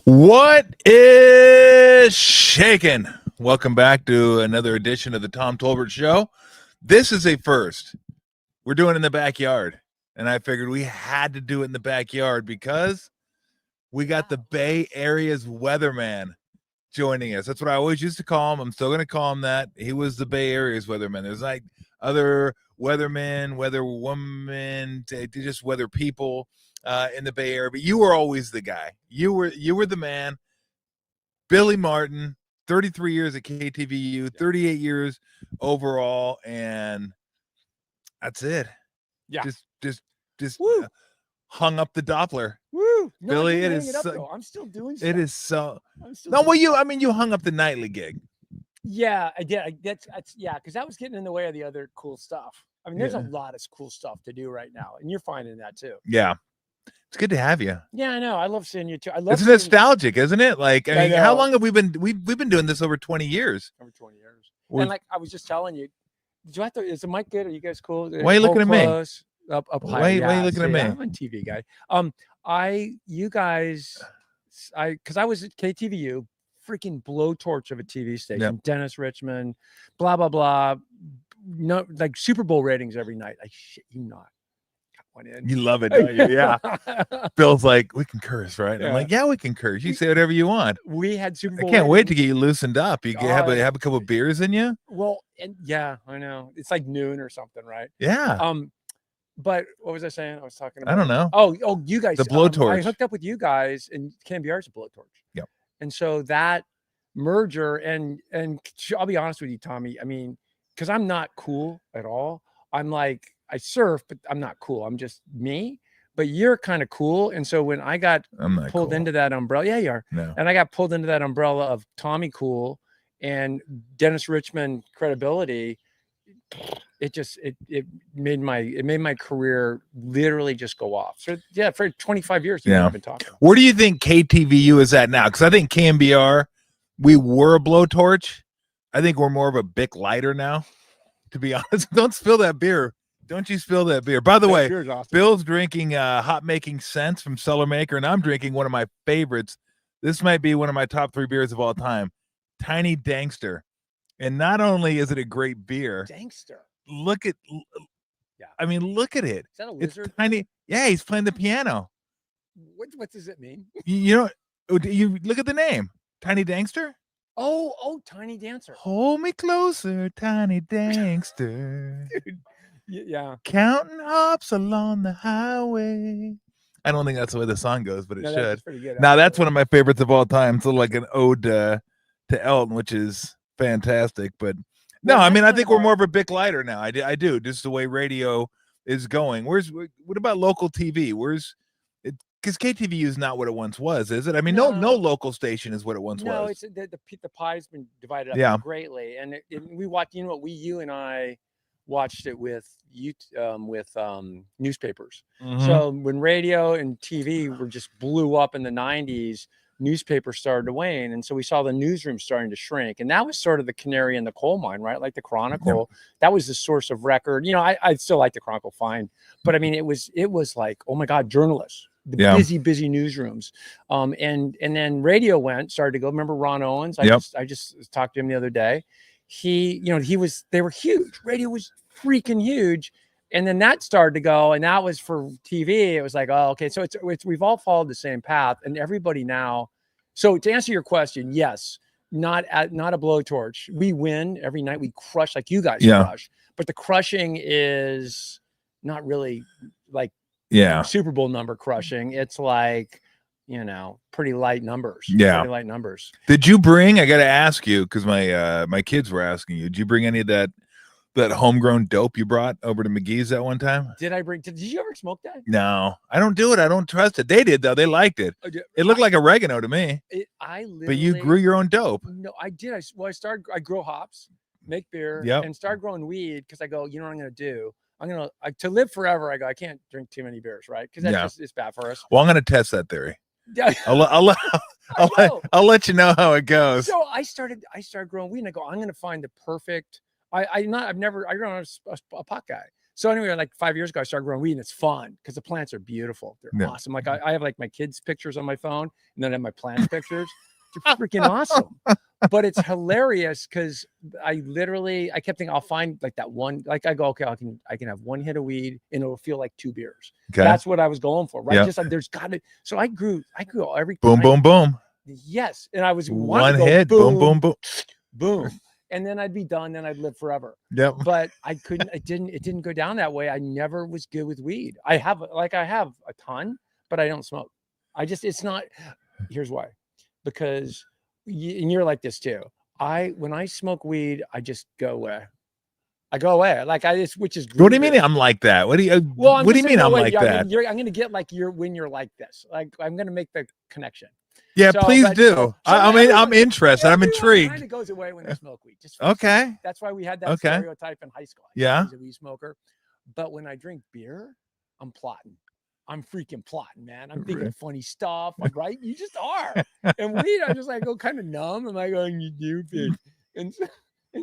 What is shaking? Welcome back to another edition of the Tom Tolbert Show. This is a first. We're doing it in the backyard, and I figured we had to do it in the backyard because we got the Bay Area's weatherman joining us. That's what I always used to call him. I'm still going to call him that. He was the Bay Area's weatherman. There's like other weathermen, weather women, just weather people in the Bay Area, but you were always the guy. You were the man. Billy Martin, 33 years at KTVU, 38 years overall, and that's it. Yeah, just hung up the Doppler. Woo, no, Billy, it is. I'm still doing stuff. It is so. No, well, you hung up the nightly gig. Yeah, I did. That's because that was getting in the way of the other cool stuff. I mean, there's a lot of cool stuff to do right now, and you're finding that too. Yeah. It's good to have you. Yeah, I know. I love seeing you too. It's nostalgic, isn't it? Like, I mean, how long have we been? We've been doing this over 20 years. Over 20 years. And like I was just telling you, did you have to? Is the mic good? Are you guys cool? Why are you looking at me? Up high. Why are you looking at me? I'm a TV guy. Because I was at KTVU, freaking blowtorch of a TV station. Yep. Dennis Richmond, blah blah blah. No, like Super Bowl ratings every night. I shit you not. You love it, don't you? Yeah. Bill's like, we can curse, right? Yeah. I'm like, yeah, we can curse. You say whatever you want. We had Super Bowl. I can't wait to get you loosened up. You have a couple of beers in you. Well, and yeah, I know. It's like noon or something, right? Yeah. But what was I saying? I was talking about. I don't know. Oh, you guys. The blowtorch. I hooked up with you guys, and KMBR's a blowtorch. Yep. And so that merger, and I'll be honest with you, Tommy. I mean, because I'm not cool at all. I'm like, I surf, but I'm not cool. I'm just me. But you're kind of cool. And so when I got pulled into that umbrella, yeah, you are. No. And I got pulled into that umbrella of Tommy Cool and Dennis Richmond credibility. It made my career literally just go off. So yeah, for 25 years, I've been talking. Where do you think KTVU is at now? Because I think KMBR, we were a blowtorch. I think we're more of a Bic lighter now. To be honest, don't spill that beer. Don't you spill that beer. By the way, awesome. Bill's drinking Hot Making Sense from Cellar Maker, and I'm drinking one of my favorites. This might be one of my top 3 beers of all time, Tiny Dankster. And not only is it a great beer, Dankster. Look at it. Is that a lizard? It's tiny. Yeah, he's playing the piano. What does it mean? You look at the name, Tiny Dankster. Oh, Tiny Dancer. Hold me closer, Tiny Dankster. Dude. Yeah. Counting hops along the highway. I don't think that's the way the song goes, but it should. That's pretty good. Now, that's one of my favorites of all time. It's like an ode to Elton, which is fantastic. But no, I mean, I think we're more of a Bic lighter now. I do. Just the way radio is going. What about local TV? Because KTVU is not what it once was, is it? I mean, no local station is what it once was. No, it's the pie's been divided up greatly. And we watched, you and I watched it with newspapers. Mm-hmm. So when radio and TV were just blew up in the 90s, newspapers started to wane, and so we saw the newsroom starting to shrink, and that was sort of the canary in the coal mine, right? Like the Chronicle, that was the source of record. I still like the Chronicle fine, but I mean, it was like, oh my God, journalists, the busy newsrooms, and then radio started to go. Remember Ron Owens? I just talked to him the other day. They were huge. Radio was freaking huge. And then that started to go, and that was for TV. It was like, oh, okay. So it's we've all followed the same path, and everybody now. So to answer your question, yes, not a blowtorch. We win every night. We crush like you guys crush, but the crushing is not really like Super Bowl number crushing. It's like, pretty light numbers. Yeah, pretty light numbers. Did you bring? I got to ask you because my kids were asking you. Did you bring any of that homegrown dope you brought over to McGee's that one time? Did you ever smoke that? No, I don't do it. I don't trust it. They did though. They liked it. It looked like oregano to me. But you grew your own dope. No, I did. I grow hops, make beer, and start growing weed because I go, you know what I'm going to do? To live forever. I go, I can't drink too many beers, right? Because that's it's bad for us. Well, I'm going to test that theory. Yeah. I'll let you know how it goes. So I started growing weed, and I go, I'm going to find the perfect I'm a pot guy. So anyway, like 5 years ago, I started growing weed, and it's fun because the plants are beautiful. They're awesome. Like I have like my kids' pictures on my phone, and then I have my plants pictures. They're freaking awesome. But it's hilarious because I kept thinking I'll find like that one. Like I go, okay, I can have one hit of weed, and it'll feel like 2 beers. Okay. That's what I was going for, right? Yep. Just like there's got to. So I grew every boom, boom, boom. Yes, and I was one hit, boom, boom, boom, boom. And then I'd be done. Then I'd live forever. Yep. But I couldn't. It didn't go down that way. I never was good with weed. I have a ton, but I don't smoke. It's not. Here's why. Because and you're like this too. When I smoke weed, I just go away. I go away. Like which is. What do you mean I'm like that? What do you? What do you mean I'm like that? I'm gonna get like when you're like this. Like I'm gonna make the connection. Yeah, please do. I'm interested. I'm intrigued. Kind of goes away when they smoke weed. Okay. That's why we had that stereotype in high school. Yeah. I was a weed smoker. But when I drink beer, I'm plotting. I'm freaking plotting, man. I'm thinking funny stuff. Right? You just are. And weed, I'm just like go kind of numb. I'm like going, you stupid. And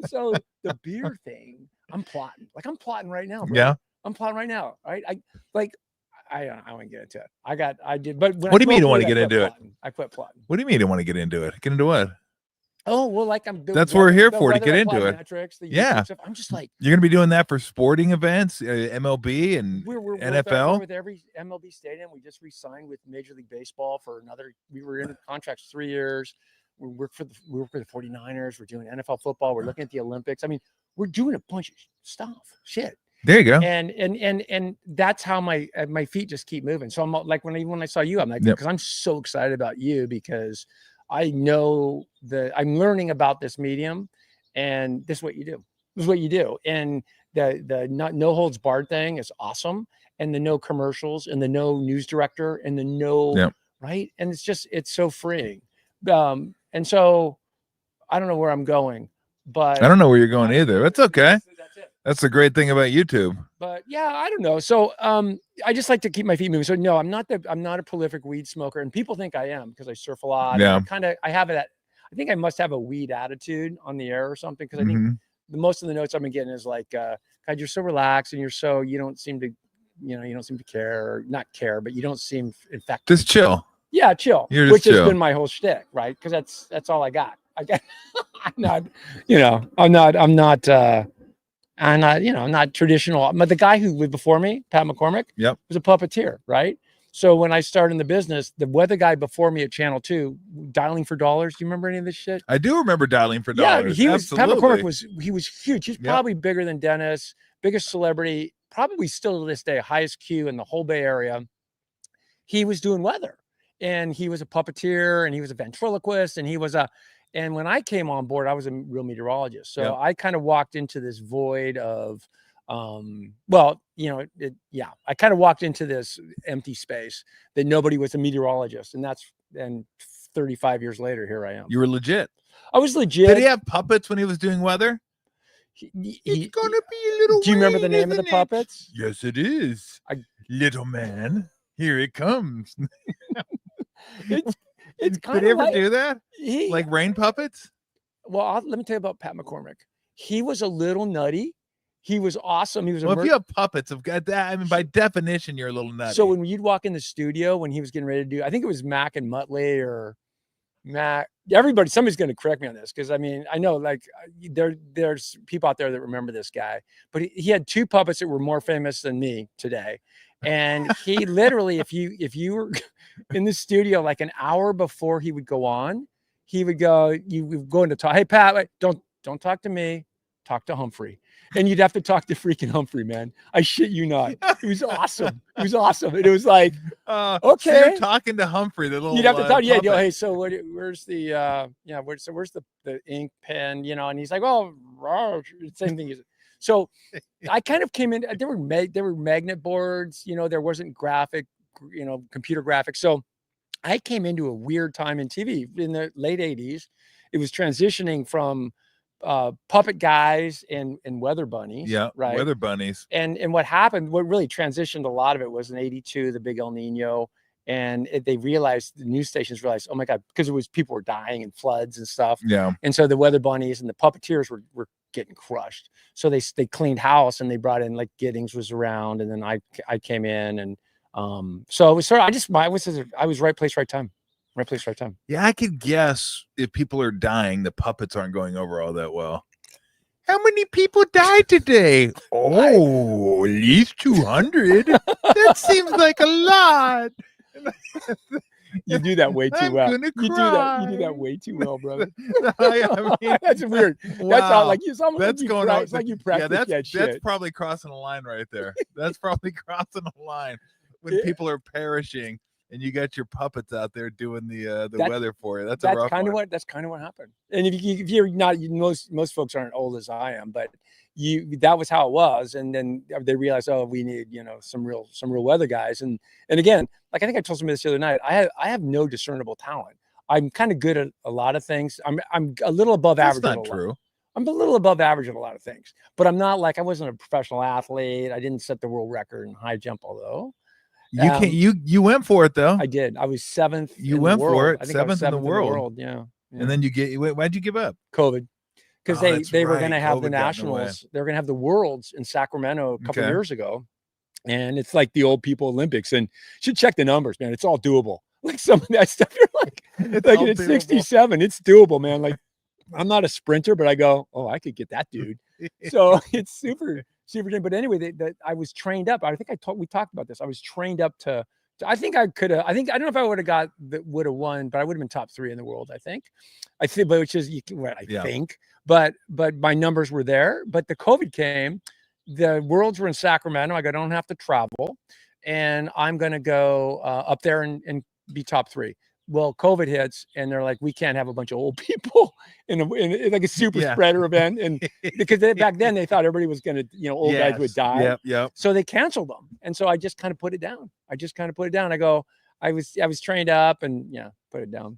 so the beer thing, I'm plotting. Like I'm plotting right now, bro. Yeah. I'm plotting right now. Right? I want to get into it. I did. But what do you mean you don't want to get into it? I quit plotting. What do you mean you don't want to get into it? Get into what? Oh, well, like that's what we're here for, to get into it. Metrics, yeah. Stuff. I'm just like, you're going to be doing that for sporting events, MLB and we're NFL. With every MLB stadium. We just re-signed with Major League Baseball for we were in contracts 3 years. We work for the 49ers. We're doing NFL football. We're looking at the Olympics. I mean, we're doing a bunch of stuff. Shit. There you go. And that's how my feet just keep moving. So I'm like, when I saw you, I'm like, because I'm so excited about you because I know I'm learning about this medium, and this is what you do. This is what you do. And the no holds barred thing is awesome, and the no commercials, and the no news director, and the no right. And it's so freeing. And so I don't know where I'm going, but I don't know where you're going either. That's okay. That's it. That's the great thing about YouTube. But yeah, I don't know. So I just like to keep my feet moving. So no, I'm not a prolific weed smoker, and people think I am because I surf a lot. Yeah. I have that. I think I must have a weed attitude on the air or something, because I think most of the notes I've been getting is like, God, you're so relaxed, and you don't seem to care, or not care, but you don't seem infected. Just chill. Yeah, chill. Which has been my whole shtick, right? Because that's all I got. I'm not traditional. But the guy who was before me, Pat McCormick, was a puppeteer, right? So when I started in the business, the weather guy before me at Channel 2, Dialing for Dollars. Do you remember any of this shit? I do remember Dialing for Dollars. Yeah, Pat McCormick was huge. He's probably bigger than Dennis, biggest celebrity, probably still to this day, highest Q in the whole Bay Area. He was doing weather, and he was a puppeteer, and he was a ventriloquist, and when I came on board, I was a real meteorologist. So I kind of walked into this void of, I kind of walked into this empty space that nobody was a meteorologist. And 35 years later, here I am. You were legit. I was legit. Did he have puppets when he was doing weather? It's going to be a little. Do you remember the name of the puppets? Yes, it is. Little man, here it comes. It's kind Did he ever do that? Like rain puppets? Well, let me tell you about Pat McCormick. He was a little nutty. He was awesome. He was. Well, if you have puppets, by definition, you're a little nutty. So when you'd walk in the studio when he was getting ready to do, I think it was Mac and Muttley or Mac. Somebody's going to correct me on this, because I know like there's people out there that remember this guy, but he had 2 puppets that were more famous than me today. And he literally, if you were in the studio like an hour before he would go on, you would go into talk. Hey, Pat, wait, don't talk to me. Talk to Humphrey. And you'd have to talk to freaking Humphrey, man. I shit you not. It was awesome. And it was like, okay. So you're talking to Humphrey, the little. You'd have to talk. Yeah. Hey, so where's the where's the ink pen? And he's like, oh, same thing. So I kind of came in. There were magnet boards. There wasn't computer graphics. So I came into a weird time in TV in the late 80s. It was transitioning from puppet guys and weather bunnies. Yeah, right. Weather bunnies. And what happened? What really transitioned a lot of it was in '82, the big El Nino. And the news stations realized, oh my God, because people were dying and floods and stuff. Yeah. And so the weather bunnies and the puppeteers were getting crushed. So they cleaned house and they brought in, like, Giddings was around, and then I came in, and so it was sort of, I was right place, right time. Right place, right time. Yeah, I could guess if people are dying, the puppets aren't going over all that well. How many people died today? Oh, at least 200. That seems like a lot. You do that way too I'm well. gonna You do that way too well, brother. I mean, That's weird. wow. That's how, like, it's almost That's like you going practice, on. it's like you practice that shit. That's probably crossing a line right there. That's probably crossing a line when Yeah. people are perishing and you got your puppets out there doing the weather for you. That's a That's rough kind of one. what happened. And if you're not, most folks aren't old as I am, but that was how it was. And then they realized, oh, we need, some real weather guys. And again, like, I think I told somebody this the other night, I have no discernible talent. I'm kind of good at a lot of things. I'm a little above average. That's not true. I'm a little above average at a lot of things, but I'm not, like, I wasn't a professional athlete. I didn't set the world record in high jump, although. You can't. You went for it though. I did. I was seventh. You went for it. I think I was seventh in the world. Yeah. And then why'd you give up? COVID, because they were going to have the COVID got in the way. nationals. They were going to have the worlds in Sacramento a couple Okay. years ago, and it's like the old people Olympics. And you should check the numbers, man. It's all doable. Like, some of that stuff, you're like it's 67. It's doable, man. Like, I'm not a sprinter, but I go, oh, I could get that dude. So it's super. But anyway, I was trained up. I think we talked about this. I was trained up to I think I could have. I don't know if I would have won, but I would have been top 3 in the world. I think, but which is what I think. But my numbers were there. But the COVID came. The worlds were in Sacramento. I don't have to travel, and I'm going to go up there and be top 3. Well, COVID hits, and they're like, we can't have a bunch of old people in like a super spreader event, and because back then they thought everybody was going to, old guys would die. Yep. So they canceled them, and so I just kind of put it down. I go, I was trained up, and put it down.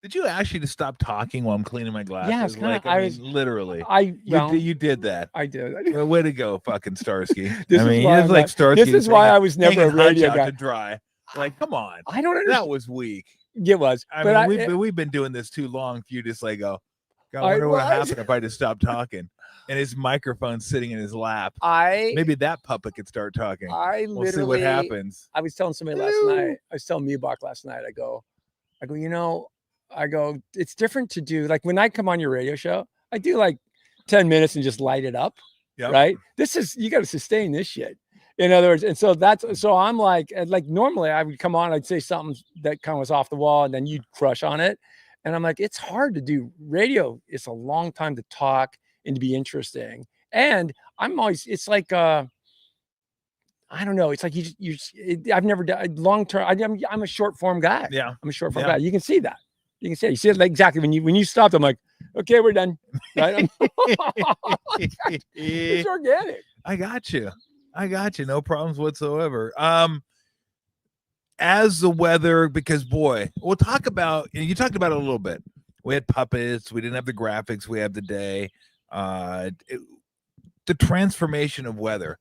Did you ask you to stop talking while I'm cleaning my glasses? Yeah, literally. You did that. I did. Well, way to go, fucking Starsky. This is why I was never a radio guy. To dry. Like, come on. I don't understand. That was weak. It was. I mean, we've been doing this too long for you to just like go, God, I wonder what happened if I just stopped talking. And his microphone's sitting in his lap. Maybe that puppet could start talking. We'll see what happens. I was telling somebody last night. I was telling Mubach last night. I go, it's different to do, like, when I come on your radio show, I do like 10 minutes and just light it up. Yep. Right. You got to sustain this shit. In other words, and so I'm like normally I would come on, I'd say something that kind of was off the wall, and then you'd crush on it. And I'm like, it's hard to do radio. It's a long time to talk and to be interesting. And it's like, I don't know. It's like I've never done long term. I'm a short form guy. Yeah. I'm a short form guy. You can see that. You see it like exactly when you stopped. I'm like, okay, we're done. Right? It's organic. I got you. No problems whatsoever. As the weather, because boy, we'll talk about, you talked about it a little bit. We had puppets. We didn't have the graphics we have today. The transformation of weather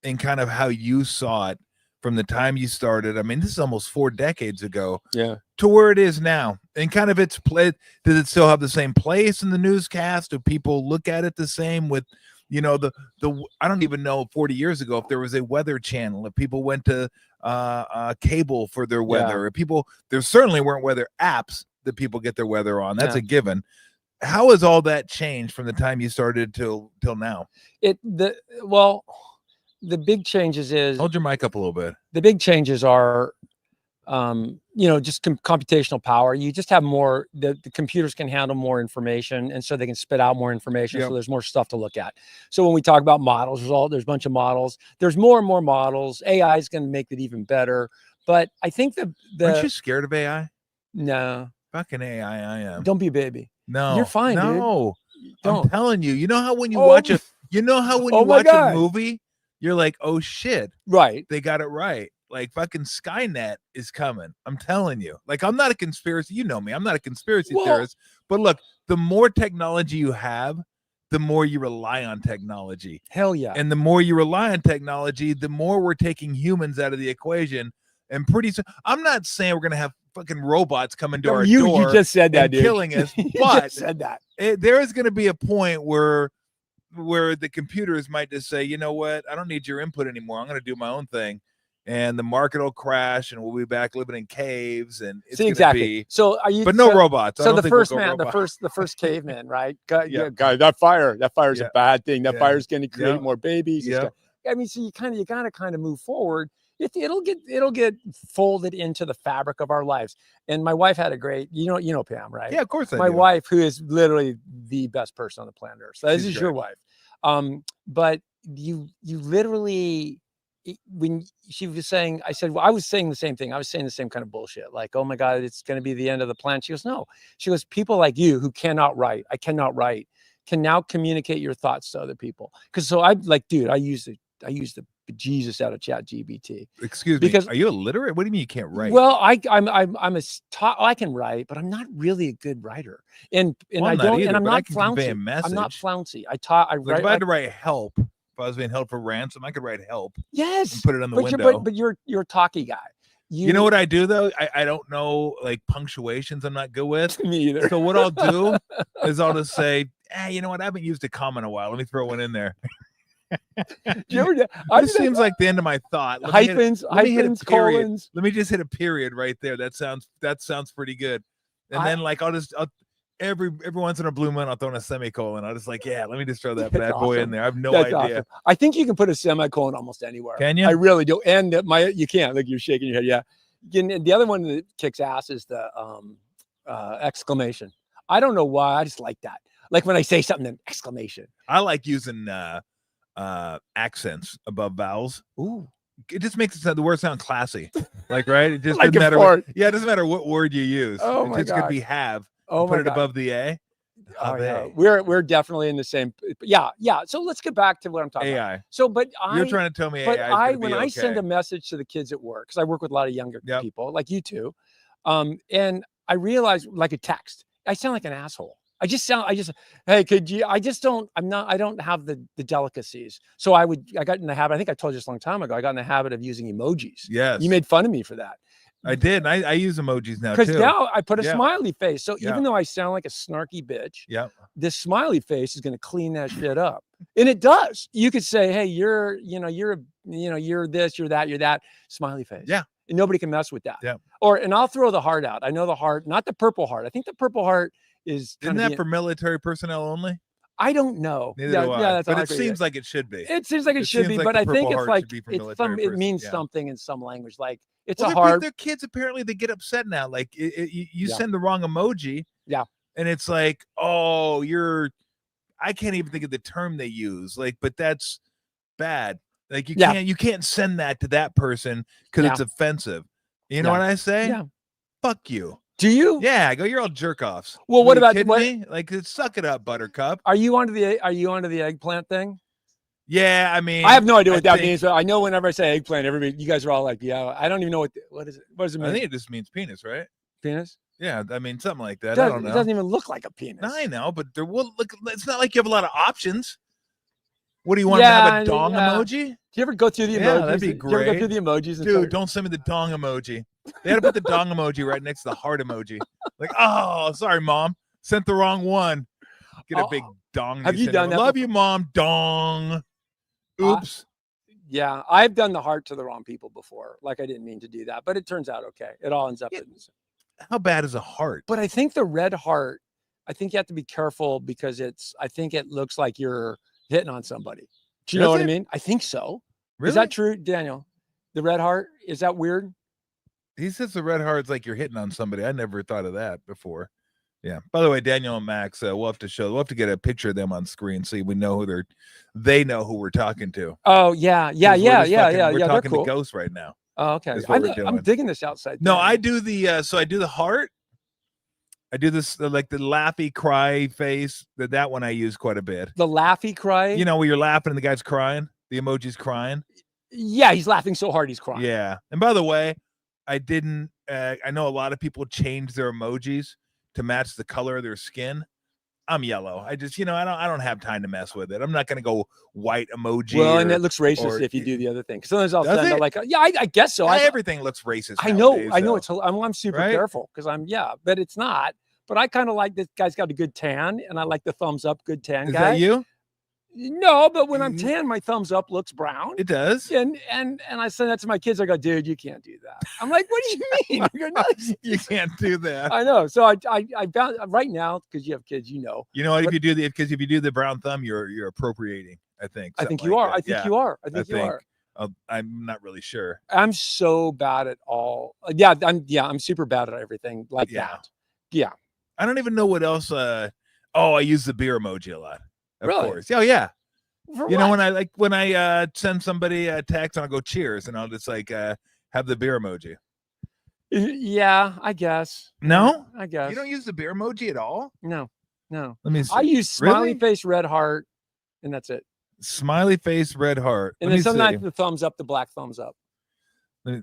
and kind of how you saw it from the time you started. I mean, this is almost 4 decades ago. Yeah. To where it is now, and kind of its play. Does it still have the same place in the newscast? Do people look at it the same with? I don't even know 40 years ago if there was a weather channel, if people went to cable for their weather, there certainly weren't weather apps that people get their weather on. That's a given. How has all that changed from the time you started till now? The big changes is, hold your mic up a little bit. The big changes are, just computational power. You just have more, the computers can handle more information, and so they can spit out more information. Yep. So there's more stuff to look at. So when we talk about models, there's a bunch of models. There's more and more models. AI is going to make it even better. But I think aren't you scared of AI? No. Fucking AI, I am. Don't be a baby. No. You're fine, dude. Don't. I'm telling you. You know how when you watch a movie, you're like, oh shit. Right. They got it right. Like fucking Skynet is coming. I'm telling you. Like, I'm not a conspiracy. You know me. I'm not a conspiracy theorist. But look, the more technology you have, the more you rely on technology. Hell yeah. And the more you rely on technology, the more we're taking humans out of the equation. And pretty soon, I'm not saying we're going to have fucking robots coming to our you door. You just said that, and dude. killing us. You But just said that. There is going to be a point where the computers might just say, you know what, I don't need your input anymore. I'm going to do my own thing. And the market will crash, and we'll be back living in caves, and it's going to be. So are you? But no robots. So the first man, the first caveman, right? Guy, that fire's a bad thing. That fire's going to create more babies. Yeah. I mean, so you got to kind of move forward. It'll get folded into the fabric of our lives. And my wife had a great, you know Pam, right? Yeah, of course I do. My wife, who is literally the best person on the planet Earth. So this is your wife. But you literally, when she was saying, I said, well, I was saying the same thing. I was saying the same kind of bullshit. Like, oh my God, it's going to be the end of the planet. She goes, no. She goes, people like you who cannot write, I cannot write, can now communicate your thoughts to other people. Because so I like, dude, I use the Jesus out of ChatGPT. Excuse me. Because are you illiterate? What do you mean you can't write? Well, I can write, but I'm not really a good writer. And I don't, and I'm not flouncy. I'm not flouncy. I write. If I had to write help, if I was being held for ransom, I could write help. Yes. And put it on the window. But you're a talky guy. You know what I do though? I don't know, like, punctuations. I'm not good with. Me either. So what I'll do is I'll just say, you know what? I haven't used a comma in a while. Let me throw one in there. This seems like the end of my thought. Hyphens, colons. Let me just hit a period right there. That sounds pretty good. And then like I'll every once in a blue moon I'll throw in a semicolon. I'll just like, let me just throw that bad boy in there. I have no idea. Awesome. I think you can put a semicolon almost anywhere. Can you? I really do. And you can't. Like, you're shaking your head. Yeah. And the other one that kicks ass is the exclamation. I don't know why. I just like that. Like when I say something, then exclamation. I like using accents above vowels. Ooh. It just makes the word sound classy. Like, right? It just like doesn't matter. It doesn't matter what word you use. Oh my God. It's could be have. Put it above the A. Oh, yeah. We're definitely in the same. Yeah. So let's get back to what I'm talking about. So, but you're trying to tell me AI. When I send a message to the kids at work, because I work with a lot of younger people like you two, and I realize, like a text, I sound like an asshole. Hey, could you? I don't have the delicacies. So I got in the habit. I think I told you this a long time ago. I got in the habit of using emojis. Yes. You made fun of me for that. I did. I use emojis now too. Because now I put a smiley face. So even though I sound like a snarky bitch, this smiley face is going to clean that shit up. And it does. You could say, hey, you're this, you're that, smiley face. Yeah. And nobody can mess with that. Yeah. And I'll throw the heart out. I know the heart, not the purple heart. I think the purple heart isn't that for military personnel only? I don't know. Neither do I. But it seems like it should be. It seems like it should be, but I think it's like it means something in some language. Like it's a heart. Their kids apparently they get upset now. Like you send the wrong emoji. Yeah. And it's like, oh, I can't even think of the term they use. Like, but that's bad. Like you can't send that to that person because it's offensive. You know what I say? Yeah. Fuck you. Do you? Yeah, I go. You're all jerk offs. Well, what about me? Like, suck it up, Buttercup. Are you onto the eggplant thing? Yeah, I mean, I have no idea what that means, but I know whenever I say eggplant, you guys are all like, yeah. I don't even know what is it. What does it mean? I think it just means penis, right? Penis. Yeah, I mean something like that. I don't know. It doesn't even look like a penis. I know, but there will look. It's not like you have a lot of options. What do you want to have a dong emoji? Do you ever go through the emojis? Yeah, that'd be great. Do you ever go through the emojis? Dude, don't send me the dong emoji. They had to put the dong emoji right next to the heart emoji. Like, oh, sorry, Mom. Sent the wrong one. Get a big dong. Have you done that? Love you, Mom. Dong. Oops. Yeah, I've done the heart to the wrong people before. Like, I didn't mean to do that, but it turns out okay. It all ends up. How bad is a heart? But I think the red heart, I think you have to be careful because I think it looks like you're hitting on somebody. Do you know what I mean? I think so. Really? Is that true, Daniel? The red heart? Is that weird? He says the red heart's like you're hitting on somebody. I never thought of that before. Yeah. By the way, Daniel and Max, we'll have to get a picture of them on screen so we know they know who we're talking to. Oh yeah. We're talking cool. to ghosts right now. Oh, okay. I'm digging this outside. No, I do I do the heart. I do this like the laughy cry face. That one I use quite a bit. The laughy cry. You know, where you're laughing and the guy's crying. The emoji's crying. Yeah, he's laughing so hard he's crying. Yeah. And by the way, I know a lot of people change their emojis to match the color of their skin. I'm yellow. I just, I don't have time to mess with it. I'm not going to go white emoji. Well, and it looks racist if you do the other thing. Sometimes I'll send it like, yeah, I guess so. Everything looks racist. I know. I'm super careful because but it's not. But I kind of like this guy's got a good tan, and I like the thumbs up, good tan guy. Is that you? No, but when I'm tan, my thumbs up looks brown. It does. And I send that to my kids. I go, dude, you can't do that. I'm like, what do you mean? I go, no, you can't do that. I know. So I found right now, because you have kids, You know what? If you do the brown thumb, you're appropriating. I think. I think you are. I think you are. I think you are. I'm not really sure. I'm so bad at all. I'm super bad at everything like that. Yeah. I don't even know what else. I use the beer emoji a lot. Of course. Oh yeah. When I send somebody a text and I'll go cheers and I'll just have the beer emoji. Yeah, I guess. No, I guess you don't use the beer emoji at all. No. Let me see. I use smiley face, red heart, and that's it. Smiley face, red heart, and then sometimes the thumbs up, the black thumbs up. I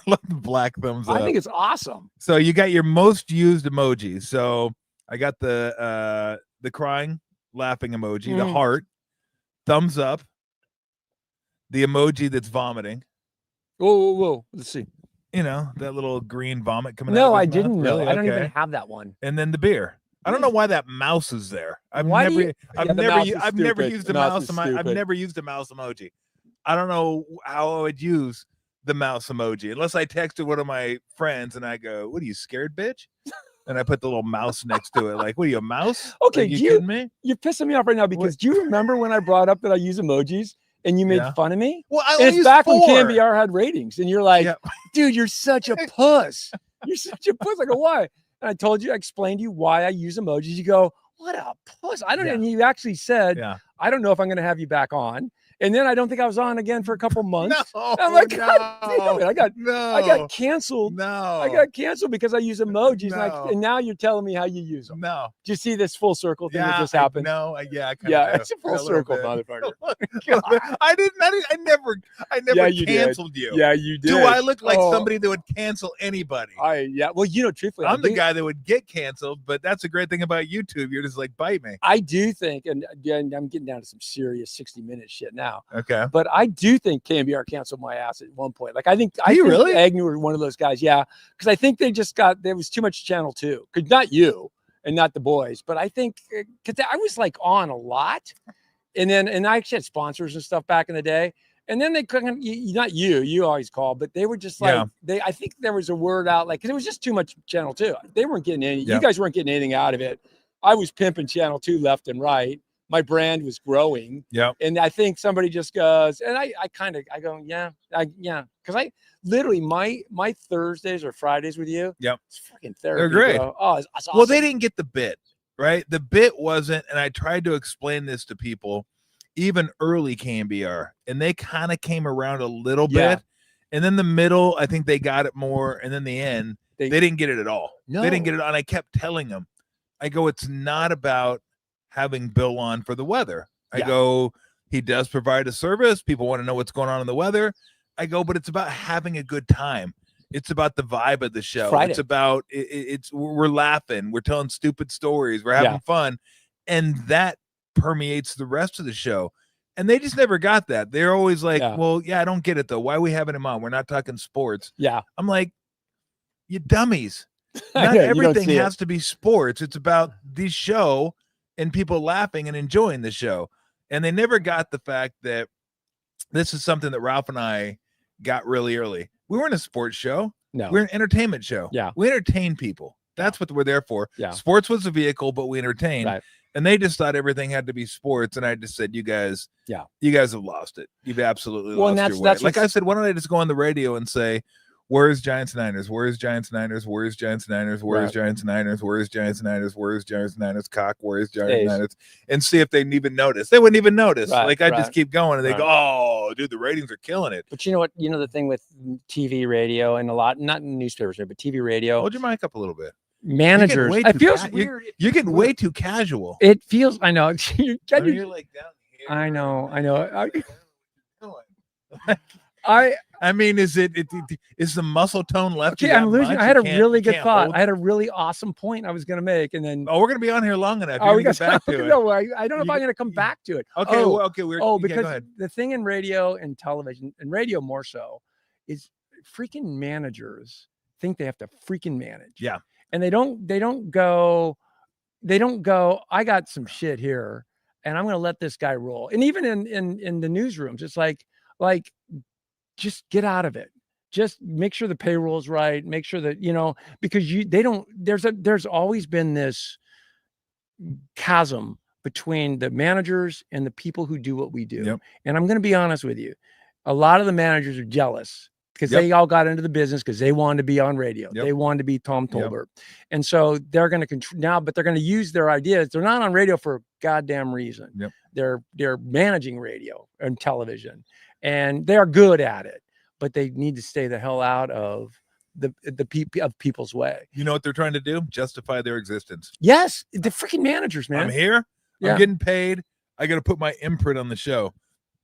love the black thumbs up. I think it's awesome. So you got your most used emojis. So I got the crying, laughing emoji, the heart, thumbs up, the emoji that's vomiting. Whoa. Let's see. That little green vomit coming out. No, I didn't know. Really? I don't even have that one. And then the beer. I don't know why that mouse is there. I've never used a mouse. I've never used a mouse emoji. I don't know how I would use the mouse emoji unless I texted one of my friends and I go, "What are you scared, bitch?" And I put the little mouse next to it. Like, what are you, a mouse? Okay, you kidding me? You're pissing me off right now because do you remember when I brought up that I use emojis and you made fun of me? Well, it's back when KMBR had ratings, and you're like, dude, you're such a puss. You're such a puss. I go, why? And I explained to you why I use emojis. You go, what a puss. I don't know. And you actually said, I don't know if I'm going to have you back on. And then I don't think I was on again for a couple months. I'm like, God damn it. I got canceled. I got canceled because I use emojis. And now you're telling me how you use them. No. Do you see this full circle thing that just happened? It's a full circle, motherfucker. I never canceled you. Yeah, you did. Do I look like somebody that would cancel anybody? Well, truthfully, I'm the guy that would get canceled, but that's a great thing about YouTube. You're just like, bite me. I do think, and again, I'm getting down to some serious 60-minute shit now. Okay. But I do think KMBR canceled my ass at one point. Like, I think really? Agnew was one of those guys. Yeah. Because I think there was too much Channel 2. Not you and not the boys, but I think because I was like on a lot. And I actually had sponsors and stuff back in the day. And then they couldn't, not you always call, but they were just like, I think there was a word out, like, because it was just too much Channel 2. They weren't getting any, you guys weren't getting anything out of it. I was pimping Channel 2 left and right. My brand was growing. Yeah. And I think somebody just goes, and I go, because I literally my Thursdays or Fridays with you. Yep. It's freaking therapy. They're great. Bro. Oh, it's awesome. Well, they didn't get the bit, right? The bit wasn't, and I tried to explain this to people, even early KMBR, and they kind of came around a little bit. And then the middle, I think they got it more. And then the end, they didn't get it at all. No. They didn't get it. And I kept telling them, I go, it's not about having Bill on for the weather. I go, he does provide a service. People want to know what's going on in the weather. I go, but it's about having a good time. It's about the vibe of the show. Friday. It's about we're laughing, we're telling stupid stories, we're having fun, and that permeates the rest of the show. And they just never got that. They're always like, well, I don't get it though. Why are we having him on? We're not talking sports. Yeah. I'm like, you dummies. Not everything has to be sports. It's about the show and people laughing and enjoying the show. And they never got the fact that this is something that Ralph and I got really early. We weren't a sports show. No. We're an entertainment show. Yeah. We entertain people. That's what we're there for. Yeah. Sports was a vehicle, but we entertain. Right. And they just thought everything had to be sports. And I just said, you guys have lost it. You've absolutely lost your way. Like I said, why don't I just go on the radio and say, where's Giants Niners? Where's Giants Niners? Where's Giants Niners? Where's Giants Niners? Where's Giants Niners? Where's Giants Niners? Cock, where's Giants Niners? And see if they'd even notice. They wouldn't even notice. I just keep going and they go, oh, dude, the ratings are killing it. But you know what? You know the thing with TV, radio, and a lot, not in newspapers, but TV, radio. Hold your mic up a little bit. Managers. It feels weird. You're getting way too casual. It feels, I know. You're like down here. I know. I mean, is the muscle tone left? Okay, I'm losing. I had a really good thought. I had a really awesome point I was going to make, and then we're going to be on here long enough. You're get back to it. No, I don't know if I'm going to come back to it. Okay, okay. Because the thing in radio and television, and radio more so, is freaking managers think they have to freaking manage. Yeah, and they don't go. I got some shit here, and I'm going to let this guy roll. And even in the newsrooms, it's like just get out of it. Just make sure the payroll is right. Make sure that, because there's always been this chasm between the managers and the people who do what we do. Yep. And I'm going to be honest with you. A lot of the managers are jealous because they all got into the business because they wanted to be on radio. They wanted to be Tom Tolbert. And so they're going to control now, but they're going to use their ideas. They're not on radio for a goddamn reason. They're managing radio and television, and they're good at it, but they need to stay the hell out of people's way. You know what they're trying to do? Justify their existence. Yes, the freaking managers, man. I'm here. I'm getting paid. I got to put my imprint on the show.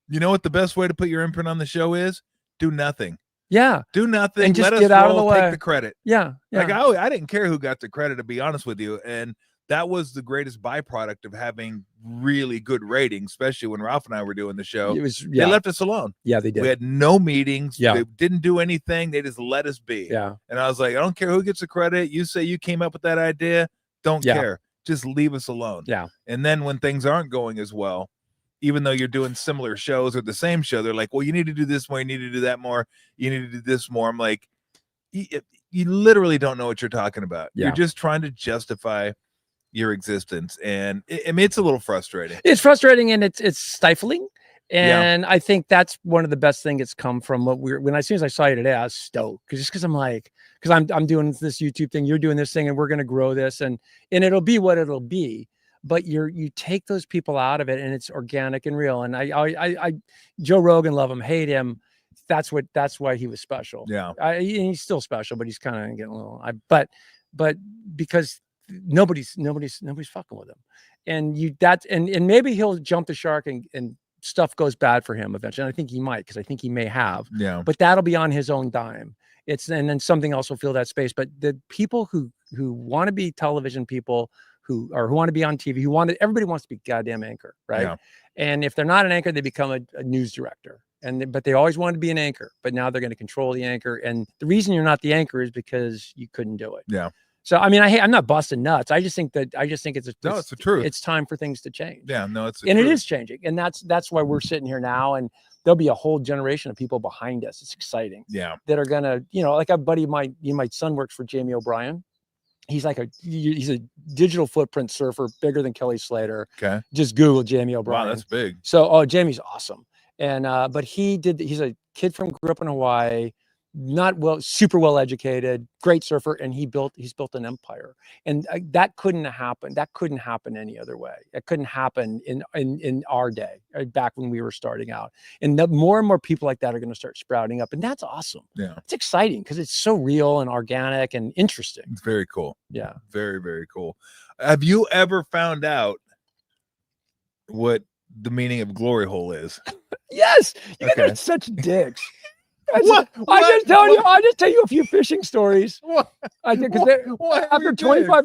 You know what the best way to put your imprint on the show is? Do nothing. Yeah. Do nothing. And just let get us out roll, of the way. take the credit. Yeah. Like I didn't care who got the credit, to be honest with you. And that was the greatest byproduct of having really good ratings, especially when Ralph and I were doing the show. They left us alone. Yeah, they did. We had no meetings. Yeah. They didn't do anything. They just let us be. Yeah. And I was like, I don't care who gets the credit. You say you came up with that idea. Don't care. Just leave us alone. Yeah. And then when things aren't going as well, even though you're doing similar shows or the same show, they're like, well, you need to do this more. You need to do that more. You need to do this more. I'm like, you literally don't know what you're talking about. Yeah. You're just trying to justify your existence. And I mean, it's a little frustrating. It's frustrating and it's stifling. And I think that's one of the best things that's come from as soon as I saw you today, I was stoked because I'm doing this YouTube thing, you're doing this thing, and we're going to grow this and it'll be what it'll be. But you take those people out of it and it's organic and real. And I Joe Rogan, love him, hate him. That's why he was special. Yeah. He's still special, but he's kind of getting a little, but because nobody's fucking with him. And maybe he'll jump the shark and stuff goes bad for him eventually. And I think he might, because I think he may have. Yeah. But that'll be on his own dime. And then something else will fill that space. But the people who want to be television people, who want to be on TV, everybody wants to be goddamn anchor, right? Yeah. And if they're not an anchor, they become a news director. But they always wanted to be an anchor, but now they're going to control the anchor. And the reason you're not the anchor is because you couldn't do it. Yeah. So I mean, I'm not busting nuts. I just think it's the truth. It's time for things to change. Yeah, no, it is changing, and that's why we're sitting here now. And there'll be a whole generation of people behind us. It's exciting. Yeah, that are gonna, like a buddy of mine. My son works for Jamie O'Brien. He's a digital footprint surfer, bigger than Kelly Slater. Okay, just Google Jamie O'Brien. Wow, that's big. So, Jamie's awesome, and but he's a kid grew up in Hawaii. Super well educated, great surfer, and he's built an empire. And that couldn't happen. That couldn't happen any other way. It couldn't happen in our day, back when we were starting out. And more and more people like that are going to start sprouting up, and that's awesome. Yeah, it's exciting because it's so real and organic and interesting. It's very cool. Yeah, very, very cool. Have you ever found out what the meaning of glory hole is? Yes, you guys are such dicks. I'll just tell you a few fishing stories. After 25,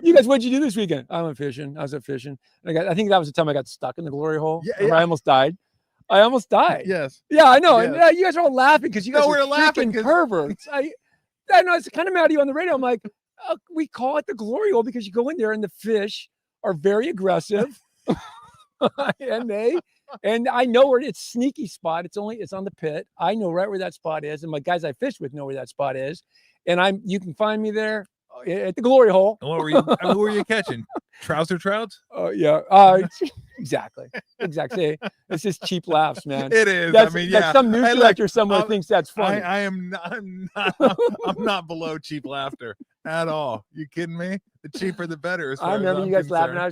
you guys, what'd you do this weekend? I went fishing. I was fishing. I think that was the time I got stuck in the glory hole. Yeah. I almost died. Yes. Yeah, I know. Yes. And you guys are all laughing because you guys are laughing perverts. I know, it's kind of mad at you on the radio. I'm like, we call it the glory hole because you go in there and the fish are very aggressive. And I know where it's sneaky spot. It's on the pit. I know right where that spot is. And my guys I fish with know where that spot is. And you can find me there at the glory hole. What were you catching? Trouser trouts? Oh, yeah. Exactly. It's just cheap laughs, man. It is. That's some news director somewhere thinks that's funny. I'm not below cheap laughter at all. You kidding me? The cheaper, the better. I remember you guys laughing. I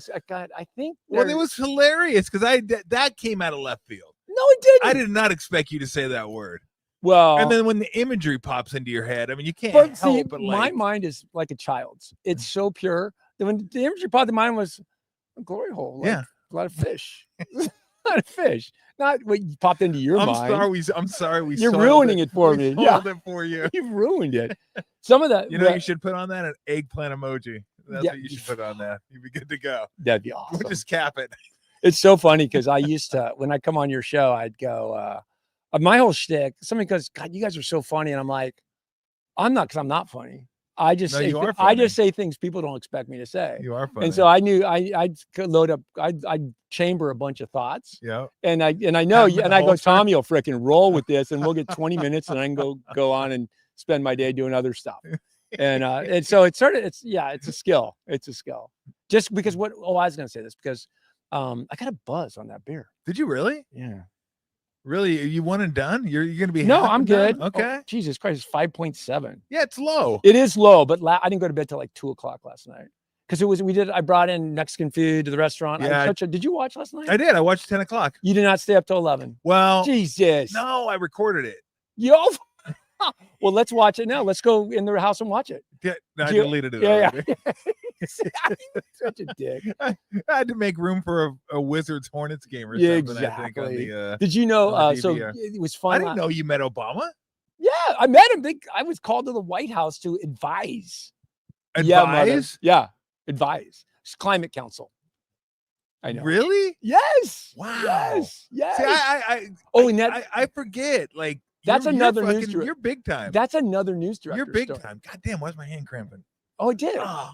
think. Well, it was hilarious because that came out of left field. No, it didn't. I did not expect you to say that word. Well, and then when the imagery pops into your head, I mean, you can't help but my mind is like a child's. It's so pure. When the imagery popped in mind was a glory hole. A lot of fish. not a fish. Not what popped into your mind. I'm sorry. You're ruining it for me. Yeah, it for you. You've ruined it. Some of that. You should put on that an eggplant emoji. That's what you should put on that. You'd be good to go. That'd be awesome. We'll just cap it. It's so funny because I used to, when I come on your show, I'd go, my whole shtick, somebody goes, God, you guys are so funny. And I'm like, I'm not, because I'm not funny. I just say things people don't expect me to say. You are funny. And so I knew I'd load up, I'd chamber a bunch of thoughts. Yeah. And I know, and I go, Tommy will freaking roll with this, and we'll get 20 minutes, and I can go on and spend my day doing other stuff. And so it's a skill. It's a skill. Just because I was going to say this because I got a buzz on that beer. Did you really? Yeah. Really? Are you one and done? You're going to be No, I'm good. Okay. Oh, Jesus Christ, it's 5.7. Yeah, it's low. It is low, but I didn't go to bed till like 2:00 last night because I brought in Mexican food to the restaurant. Yeah. Did you watch last night? I did. I watched 10 o'clock. You did not stay up till 11. Well, Jesus. No, I recorded it. Yo. Well, let's watch it now. Let's go in the house and watch it. Yeah, no, I deleted it. Yeah. Such a dick. I had to make room for a Wizards Hornets game or something. Exactly. I think on the, did you know? So DVR. it was fun. I didn't know you met Obama. Yeah, I met him. I was called to the White House to advise. Advise? Yeah, advise. It's Climate Council. I know. Really? Yes. Wow. Yes. See, I forget. Like that's another news director. You're big time. That's another news director. You're big time. God damn, why's my hand cramping? Oh, it did. Oh.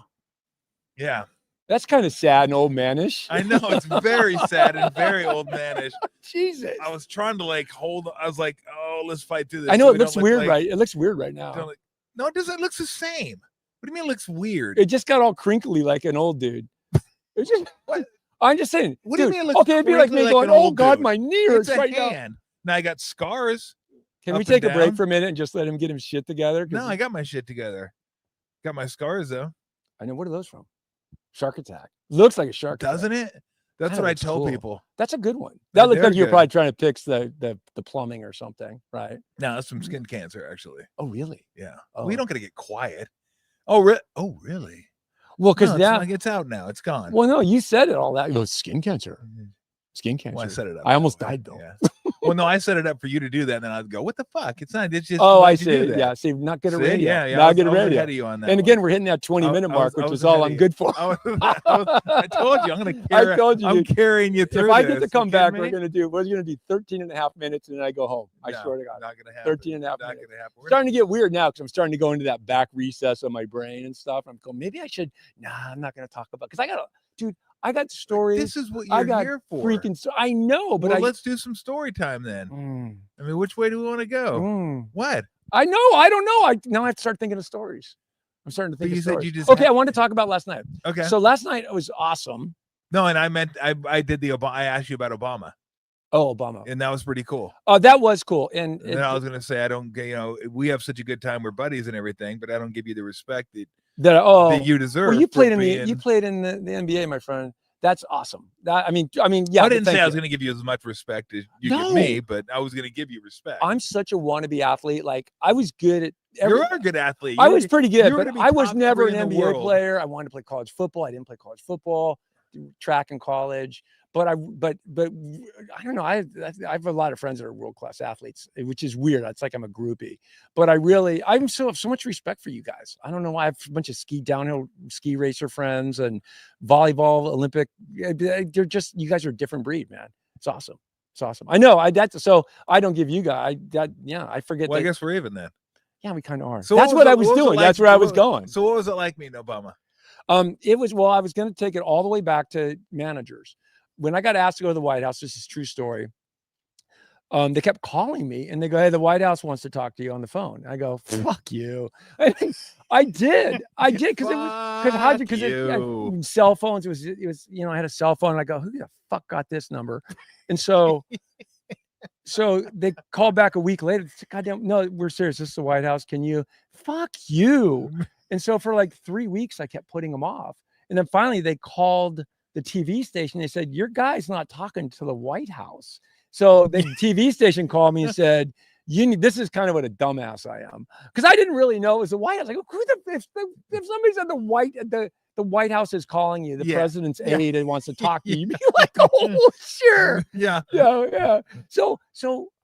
Yeah. That's kind of sad and old manish. I know, it's very sad and very old manish. Jesus. I was trying to I was like, oh, let's fight through this. I know it looks weird, right? It looks weird right now. No, it doesn't. It looks the same. What do you mean it looks weird? It just got all crinkly like an old dude. It's just what? I'm just saying. What do you mean it looks okay, it'd be like me going, oh God, my knee hurts right now. Now I got scars. Can we take a break for a minute and just let him get his shit together? No, I got my shit together. Got my scars though. I know. What are those from? Shark attack. Looks like a shark attack. Doesn't it? That's what I tell people. That's a good one. That looked like you're probably trying to fix the plumbing or something, right? No, that's from skin cancer, actually. Oh, really? Yeah. Oh. We don't got to get quiet. Oh, really? Well, because now it's out now. It's gone. Well, no, you said it all that. You go, skin cancer. Skin cancer. Well, I set it up. I almost died though. Yeah. Well, no, I set it up for you to do that. And then I'd go, what the fuck? It's not. It's just. Oh, I see. Yeah. See, not good at radio. Yeah. Not good at radio. Ahead of you on that and again, we're hitting that 20-minute mark, which is all I'm good for. I told you, I'm going to carry. I told you, I'm carrying you through. If I get to come back, we're going to do 13 and a half minutes, and then I go home. I swear to God. Not going to happen. 13 and a half minutes. Starting to get weird now because I'm starting to go into that back recess of my brain and stuff. I'm going, maybe I should. Nah, I'm not going to talk about because I got stories. This is what you're here for. Freaking I know, but let's do some story time then. I mean, which way do we want to go? What? I know. I don't know. Now I have to start thinking of stories. I'm starting to think of stories. Said you just I wanted to talk about last night. Okay. So last night it was awesome. No, and I meant I did the Obama. I asked you about Obama. Oh, Obama. And that was pretty cool. Oh, that was cool. And then I was going to say, I don't get, we have such a good time. We're buddies and everything, but I don't give you the respect that you deserve. Well, you played in the NBA, my friend. That's awesome. Yeah. I didn't say I was going to give you as much respect as you give me, but I was going to give you respect. I'm such a wannabe athlete. Like I was good at. You're a good athlete. I was pretty good, but I was never an NBA player. I wanted to play college football. I didn't play college football, track in college. But I don't know. I have a lot of friends that are world-class athletes, which is weird. It's like I'm a groupie. But I'm so much respect for you guys. I don't know why. I have a bunch of downhill ski racer friends and volleyball, Olympic. They're just, you guys are a different breed, man. It's awesome. It's awesome. I know. So I don't give you guys. I forget. Well, I guess we're even then. Yeah, we kind of are. So that's what I was doing. That's where I was going. So what was it like meeting Obama? I was going to take it all the way back to managers. When I got asked to go to the White House, this is a true story. They kept calling me and they go, hey, the White House wants to talk to you on the phone. I go, fuck you. I did because cell phones. It was, I had a cell phone. And I go, who the fuck got this number? And so they called back a week later. Goddamn, no, we're serious. This is the White House. Can you? Fuck you. And so for like 3 weeks, I kept putting them off. And then finally they called the TV station. They said, your guy's not talking to the White House. So the TV station called me and said, this is kind of what a dumbass I am. Because I didn't really know it was the White House. I go, if somebody said the White House is calling you, the president's aide and wants to talk to you. You'd be like, oh, sure. Yeah. So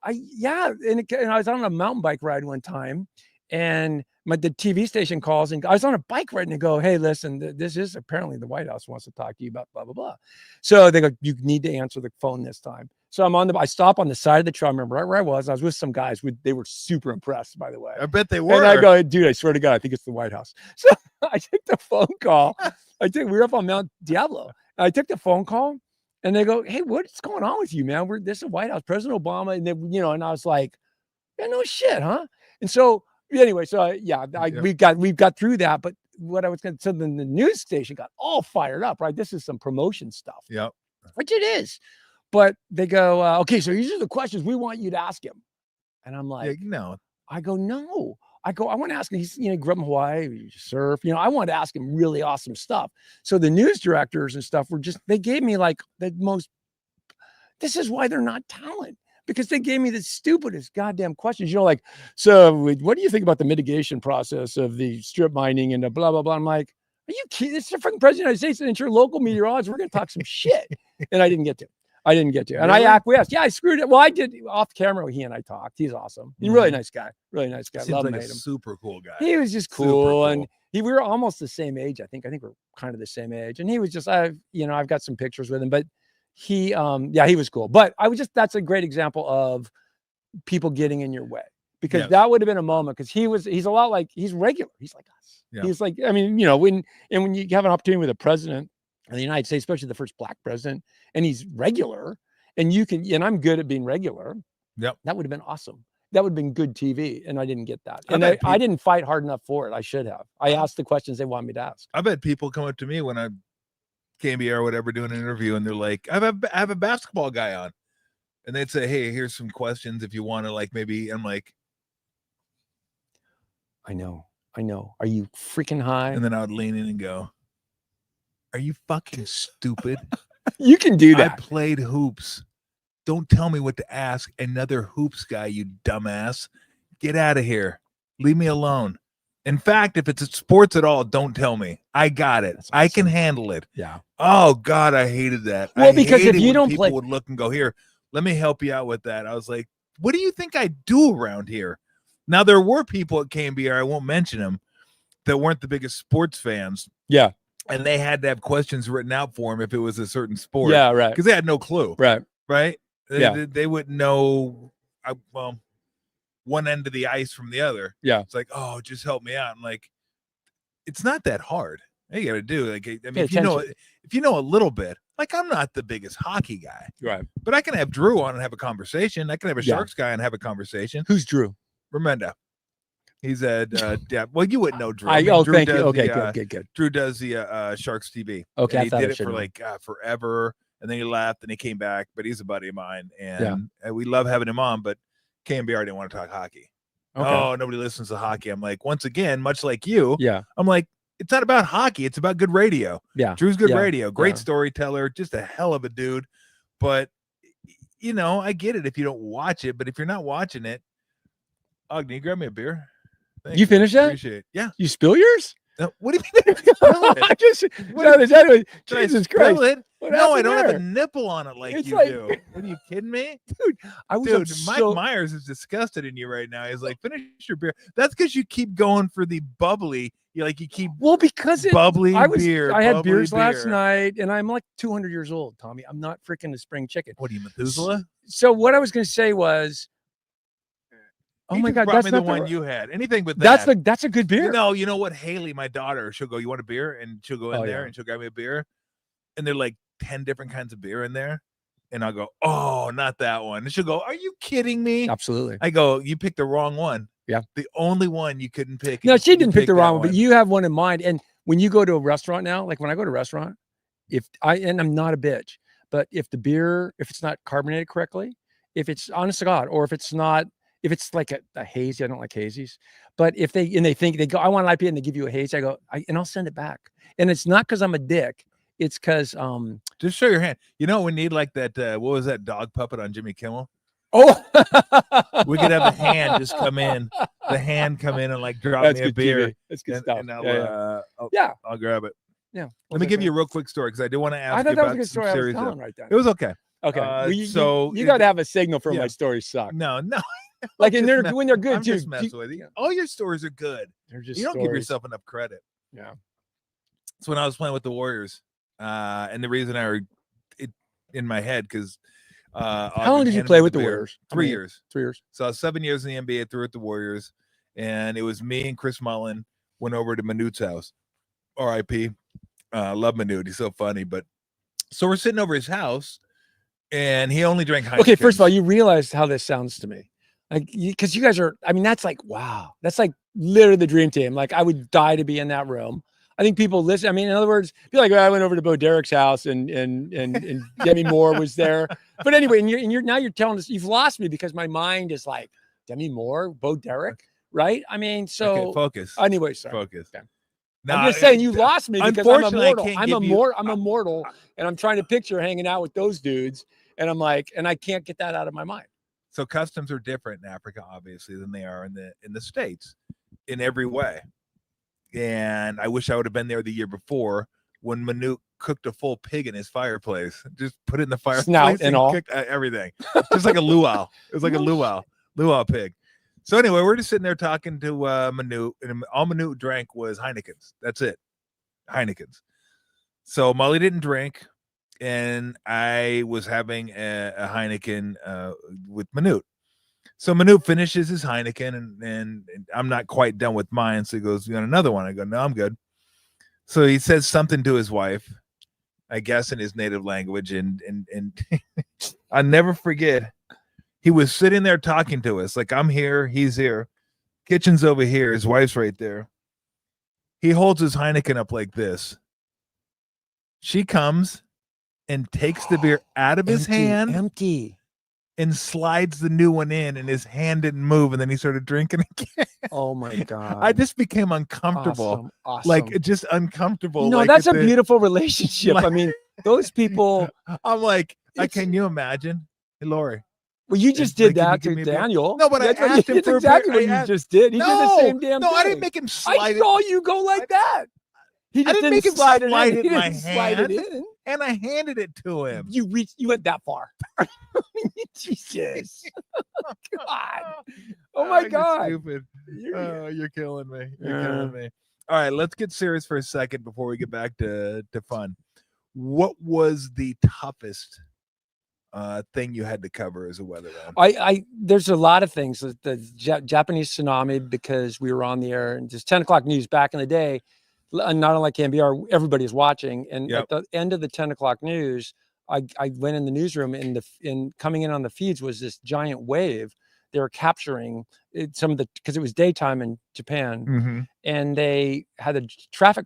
and I was on a mountain bike ride one time, and the TV station calls, and I was on a bike ride, and they go, hey, listen, this is apparently the White House wants to talk to you about blah, blah, blah. So they go, you need to answer the phone this time. So I stop on the side of the trail. I remember right where I was with some guys. They were super impressed, by the way. I bet they were. And I go, dude, I swear to God, I think it's the White House. So I take the phone call. We were up on Mount Diablo. I took the phone call, and they go, hey, what's going on with you, man? This is the White House, President Obama. And then, and I was like, yeah, no shit, huh? And so anyway, we got through that. But what I was going to, so then the news station got all fired up, right? This is some promotion stuff. Yep. Which it is. But they go, okay, so these are the questions we want you to ask him. And I'm like, no. I go, no. I want to ask him. He's, grew up in Hawaii, he surf. I want to ask him really awesome stuff. So the news directors and stuff they gave me like the most, this is why they're not talent. Because they gave me the stupidest goddamn questions, like, so what do you think about the mitigation process of the strip mining and the blah, blah, blah? I'm like, are you kidding? It's the freaking president of the United States and it's your local meteorologist. We're going to talk some shit. And I didn't get to. And really? I acquiesced. Yeah, I screwed it. Well, I did off camera. He and I talked. He's awesome. He's a really nice guy. Really nice guy. Love him. Like a super cool guy. He was just cool. And we were almost the same age. I think we're kind of the same age. And he was just, I've got some pictures with him, but he was cool. But that's a great example of people getting in your way, because that would have been a moment, because he's a lot like, he's regular. He's like us. Yeah. He's like, when you have an opportunity with a president of the United States, especially the first black president, and he's regular, and I'm good at being regular. Yep. That would have been awesome. That would have been good TV. And I didn't get that. And I didn't fight hard enough for it. I should have. I asked the questions they want me to ask. I bet people come up to me when I came here or whatever, doing an interview, and they're like, I have a basketball guy on. And they'd say, hey, here's some questions if you want to, like, maybe. I'm like, I know. Are you freaking high? And then I would lean in and go, are you fucking stupid? You can do that. I played hoops. Don't tell me what to ask another hoops guy, you dumbass. Get out of here. Leave me alone. In fact, if it's sports at all, don't tell me. I got it. Awesome. I can handle it. Yeah. Oh God, I hated that. Well, because if you don't play, people would look and go, here, let me help you out with that. I was like, what do you think I do around here? Now, there were people at KMBR, I won't mention them, that weren't the biggest sports fans. Yeah. And they had to have questions written out for them if it was a certain sport. Yeah, right. Because they had no clue. Right. They wouldn't know, one end of the ice from the other. Yeah. It's like, oh, just help me out. I'm like, it's not that hard. All you got to do, like, if you know a little bit, like, I'm not the biggest hockey guy. Right. But I can have Drew on and have a conversation. I can have a Sharks guy and have a conversation. Who's Drew? Remenda. He's a well, you wouldn't know Drew. Drew thank you. Okay, good. Drew does the Sharks TV. Okay, and he did it for like forever, and then he left, and he came back. But he's a buddy of mine, and we love having him on. But KMBR didn't want to talk hockey. Okay. Oh, nobody listens to hockey. I'm like, once again, much like you. Yeah. I'm like, it's not about hockey. It's about good radio. Yeah. Drew's good radio. Great storyteller. Just a hell of a dude. But I get it if you don't watch it. But if you're not watching it, Agni, grab me a beer. Thanks. You finished that? Appreciate it. Yeah. You spill yours? No, what do you mean? Jesus Christ. No, I don't have a nipple on it like you do. Are you kidding me? Dude, Mike Myers is disgusted in you right now. He's like, finish your beer. That's because you keep going for the bubbly. You keep because bubbly beer. I had beers last night, and I'm like 200 years old, Tommy. I'm not freaking a spring chicken. What are you, Methuselah? So what I was going to say was, oh my God, that's not the one you had. Anything but that. That's a good beer. No, you know what? Haley, my daughter, she'll go, you want a beer? And she'll go in there and she'll grab me a beer. And they're like 10 different kinds of beer in there. And I'll go, oh, not that one. And she'll go, are you kidding me? Absolutely. I go, you picked the wrong one. Yeah. The only one you couldn't pick. No, she didn't pick the wrong one, but you have one in mind. And when you go to a restaurant now, like when I go to a restaurant, and I'm not a bitch, but if the beer, if it's not carbonated correctly, if it's honest to God, or if it's like a hazy, I don't like hazies, but if they go, I want an IPA, and they give you a hazy, I go, and I'll send it back. And it's not because I'm a dick. It's because just show your hand. We need like that. What was that dog puppet on Jimmy Kimmel? Oh, we could have the hand just come in. The hand come in and like drop me a beer. That's good stuff. And I'll grab it. Yeah. Let me give you a real quick story because I do want to ask I you thought that was about a good some story I was series. telling right then. It was okay. Okay. Well, So you got to have a signal for yeah. my stories suck. No. Like when they're good I'm too. just messing with you. All your stories are good. They're just you don't stories. give yourself enough credit. Yeah. It's when I was playing with the Warriors, and the reason it in my head because how long did you play with the Warriors? 3 years. 3 years. So I was 7 years in the NBA, through with the Warriors, and it was me and Chris Mullin went over to Manute's house. R.I.P. Love Manute. He's so funny. But so we're sitting over his house, and he only drank Heineken. Okay, first of all, you realize how this sounds to me. Like, because you guys are, I mean, that's like, wow. That's like literally the dream team. Like, I would die to be in that room. I think people listen. I mean, in other words, feel like I went over to Bo Derek's house and Demi Moore was there. But anyway, and you're now you're telling us you've lost me because my mind is like Demi Moore, Bo Derek, right? I mean, so okay, focus. Anyway, sorry. Focus. Okay. No, I'm just saying you lost me because I'm immortal. I'm immortal, and I'm trying to picture hanging out with those dudes, and I'm like, and I can't get that out of my mind. So customs are different in Africa, obviously, than they are in the States in every way. And I wish I would have been there the year before when Manute cooked a full pig in his fireplace. Just put it in the fireplace Snout and all. cooked everything. Just like a luau. It was like a luau pig. So anyway, we're just sitting there talking to Manute, and all Manute drank was Heinekens. That's it, Heinekens. So Molly didn't drink, and I was having a Heineken with Manute. So Manute finishes his Heineken, and I'm not quite done with mine. So he goes, "You want another one?" I go, "No, I'm good." So he says something to his wife, I guess in his native language, and I'll never forget. He was sitting there talking to us, like I'm here, he's here, kitchen's over here, his wife's right there. He holds his Heineken up like this. She comes and takes the beer out of his hand, empty. And slides the new one in, and his hand didn't move, and then he started drinking again. Oh my God. I just became uncomfortable. Awesome. Like just uncomfortable. You know, like that's a beautiful relationship. Like, I mean, those people. I'm like, can you imagine? Hey, Lori. Well, you just did that to Daniel. No, but I asked him for exactly what you just did. He did the same damn thing. No, I didn't make him slide it. I saw you go like that. He just didn't make him slide it in my hand. In. And I handed it to him. You went that far. Jesus. God. Oh my God. You're stupid. You're killing me. You're killing me. All right, let's get serious for a second before we get back to fun. What was the toughest thing you had to cover as a weatherman? There's a lot of things. The Japanese tsunami, because we were on the air and just 10 o'clock news back in the day. Not unlike NBR, everybody's watching. And at the end of the 10 o'clock news, I went in the newsroom, and coming in on the feeds was this giant wave. They were capturing because it was daytime in Japan, and they had the traffic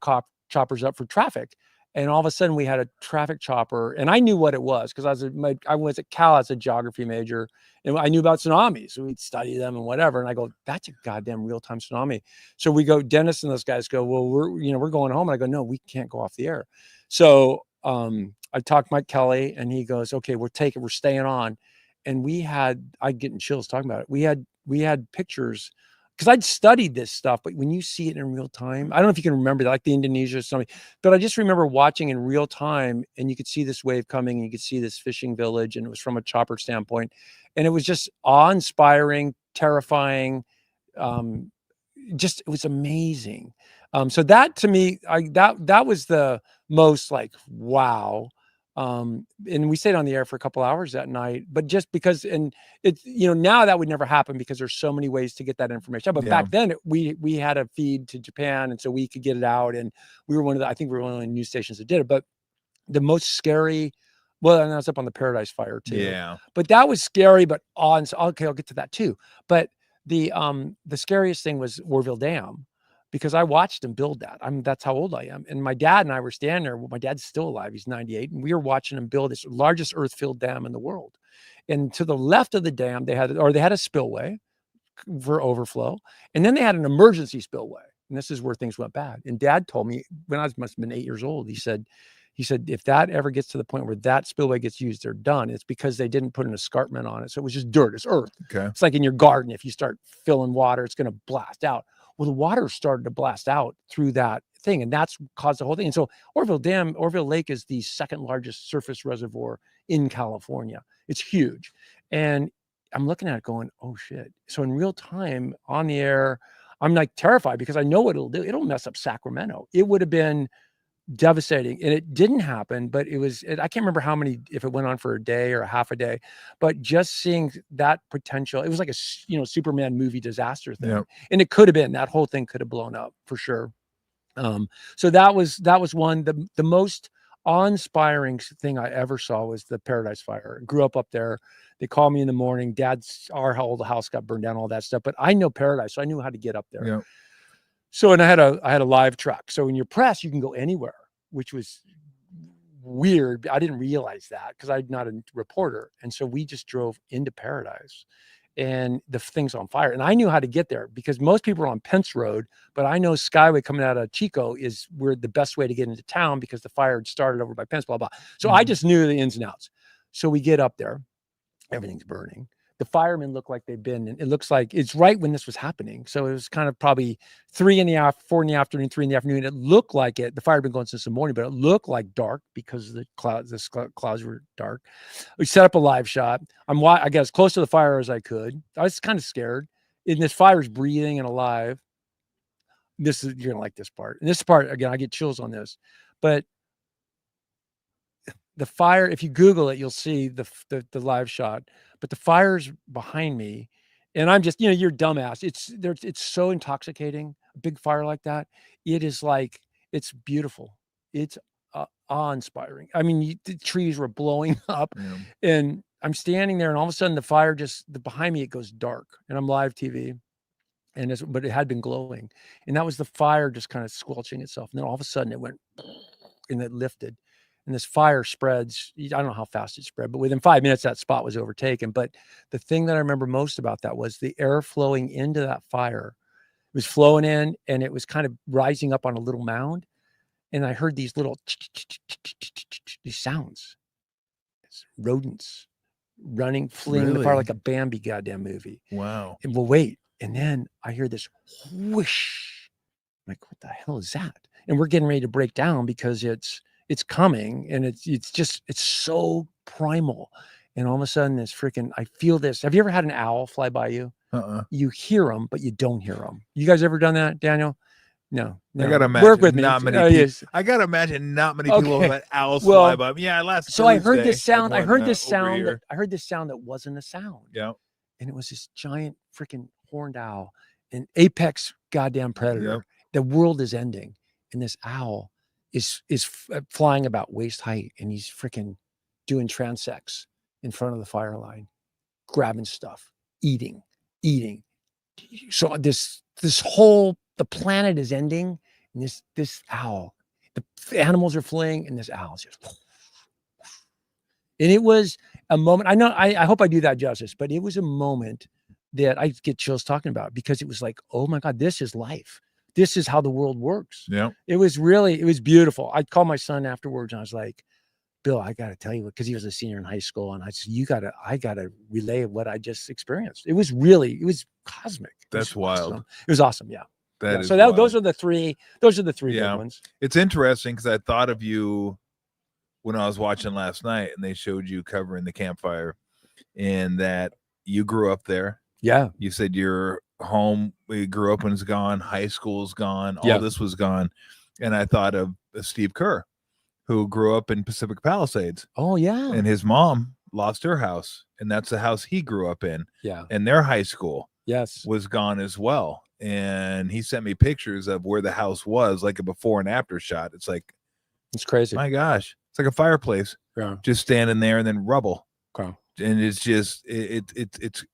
choppers up for traffic. And all of a sudden we had a traffic chopper, and I knew what it was because I was at Cal as a geography major, and I knew about tsunamis. So we'd study them and whatever. And I go, that's a goddamn real-time tsunami. So we go, Dennis and those guys go, well, we're going home. And I go, no, we can't go off the air. So I talked to Mike Kelly, and he goes, okay, we're staying on. And I get in chills talking about it. We had pictures, because I'd studied this stuff, but when you see it in real time, I don't know if you can remember that, like the Indonesia tsunami, but I just remember watching in real time, and you could see this wave coming, and you could see this fishing village, and it was from a chopper standpoint, and it was just awe-inspiring, terrifying. It was amazing. So that to me, that was the most like, wow. And we stayed on the air for a couple hours that night, but just because, and it's, now that would never happen because there's so many ways to get that information. But back then we had a feed to Japan, and so we could get it out, and we were I think we were one of the news stations that did it. But the most scary, well, and I was up on the Paradise Fire too. Yeah. But that was scary, but okay, I'll get to that too. But the scariest thing was Warville Dam, because I watched him build that. That's how old I am. And my dad and I were standing there. Well, my dad's still alive. He's 98. And we were watching him build this largest earth-filled dam in the world. And to the left of the dam, they had a spillway for overflow. And then they had an emergency spillway. And this is where things went bad. And Dad told me when I must have been 8 years old, he said, if that ever gets to the point where that spillway gets used, they're done. It's because they didn't put an escarpment on it. So it was just dirt. It's earth. Okay. It's like in your garden. If you start filling water, it's going to blast out. Well, the water started to blast out through that thing, and that's caused the whole thing. And so Orville Lake is the second largest surface reservoir in California. It's huge. And I'm looking at it going, oh shit. So in real time on the air, I'm like terrified because I know what it'll do. It'll mess up Sacramento. It would have been devastating, and it didn't happen, but I can't remember how many, if it went on for a day or a half a day, but just seeing that potential, it was like a Superman movie disaster thing. Yeah. And it could have been, that whole thing could have blown up for sure. So that was one. The most awe-inspiring thing I ever saw was the Paradise Fire. I grew up there. They called me in the morning. Our old house got burned down, all that stuff, but I know Paradise, so I knew how to get up there. Yeah. So, and I had a live truck. So in your press, you can go anywhere, which was weird. I didn't realize that because I'm not a reporter. And so we just drove into Paradise, and the thing's on fire. And I knew how to get there because most people are on Pence Road, but I know Skyway coming out of Chico is where the best way to get into town because the fire had started over by Pence, blah, blah. So I just knew the ins and outs. So we get up there, everything's burning. The firemen look like they've been, and it looks like it's right when this was happening. So it was kind of probably 4 in the afternoon, 3 in the afternoon. It looked like the fire had been going since the morning, but it looked like dark because the clouds were dark. We set up a live shot. I got as close to the fire as I could. I was kind of scared. And this fire's breathing and alive. You're going to like this part. And this part, again, I get chills on this, but the fire, if you Google it, you'll see the live shot, but the fire's behind me, and I'm just, you're dumbass. It's so intoxicating. A big fire like that. It is like, it's beautiful. It's awe-inspiring. I mean, the trees were blowing up, and I'm standing there, and all of a sudden the fire behind me, it goes dark, and I'm live TV. But it had been glowing, and that was the fire just kind of squelching itself. And then all of a sudden it went, and it lifted. And this fire spreads. I don't know how fast it spread, but within 5 minutes, that spot was overtaken. But the thing that I remember most about that was the air flowing into that fire. It was flowing in, and it was kind of rising up on a little mound. And I heard these little these sounds. It's rodents running, fleeing in the fire like a Bambi goddamn movie. Wow. And we'll wait. And then I hear this whoosh. I'm like, what the hell is that? And we're getting ready to break down because it's coming, and it's so primal. And all of a sudden I feel this. Have you ever had an owl fly by you? You hear them, but you don't hear them. You guys ever done that, Daniel? No. I gotta imagine work with not me. many people. Yes. I gotta imagine not many people have had owls Well, fly by. Yeah, last so I Thursday, heard this sound. I heard over this sound. here. I heard this sound that wasn't a sound. Yeah. And it was this giant freaking horned owl, an apex goddamn predator. Yep. The world is ending, and this owl is flying about waist height, and he's freaking doing transects in front of the fire line, grabbing stuff, eating. So the planet is ending, and this owl, the animals are fleeing, and this owl's just, and it was a moment. I know, I hope I do that justice, but it was a moment that I get chills talking about, because it was like, oh my God, this is life. This is how the world works. Yeah. It was beautiful. I called my son afterwards, and I was like, Bill, I got to tell you, because he was a senior in high school. And I said, I got to relay what I just experienced. It was cosmic. That's wild. Awesome. It was awesome. Yeah. That is so wild. those are the three big ones. It's interesting because I thought of you when I was watching last night, and they showed you covering the campfire, and that you grew up there. Yeah. You said your home, we grew up, and it's gone. High school's gone. All this was gone. And I thought of Steve Kerr, who grew up in Pacific Palisades. Oh, yeah. And his mom lost her house, and that's the house he grew up in. Yeah. And their high school was gone as well. And he sent me pictures of where the house was, like a before and after shot. It's like, it's crazy. My gosh. It's like a fireplace. Yeah. Just standing there, and then rubble. Okay. And it's just, it's,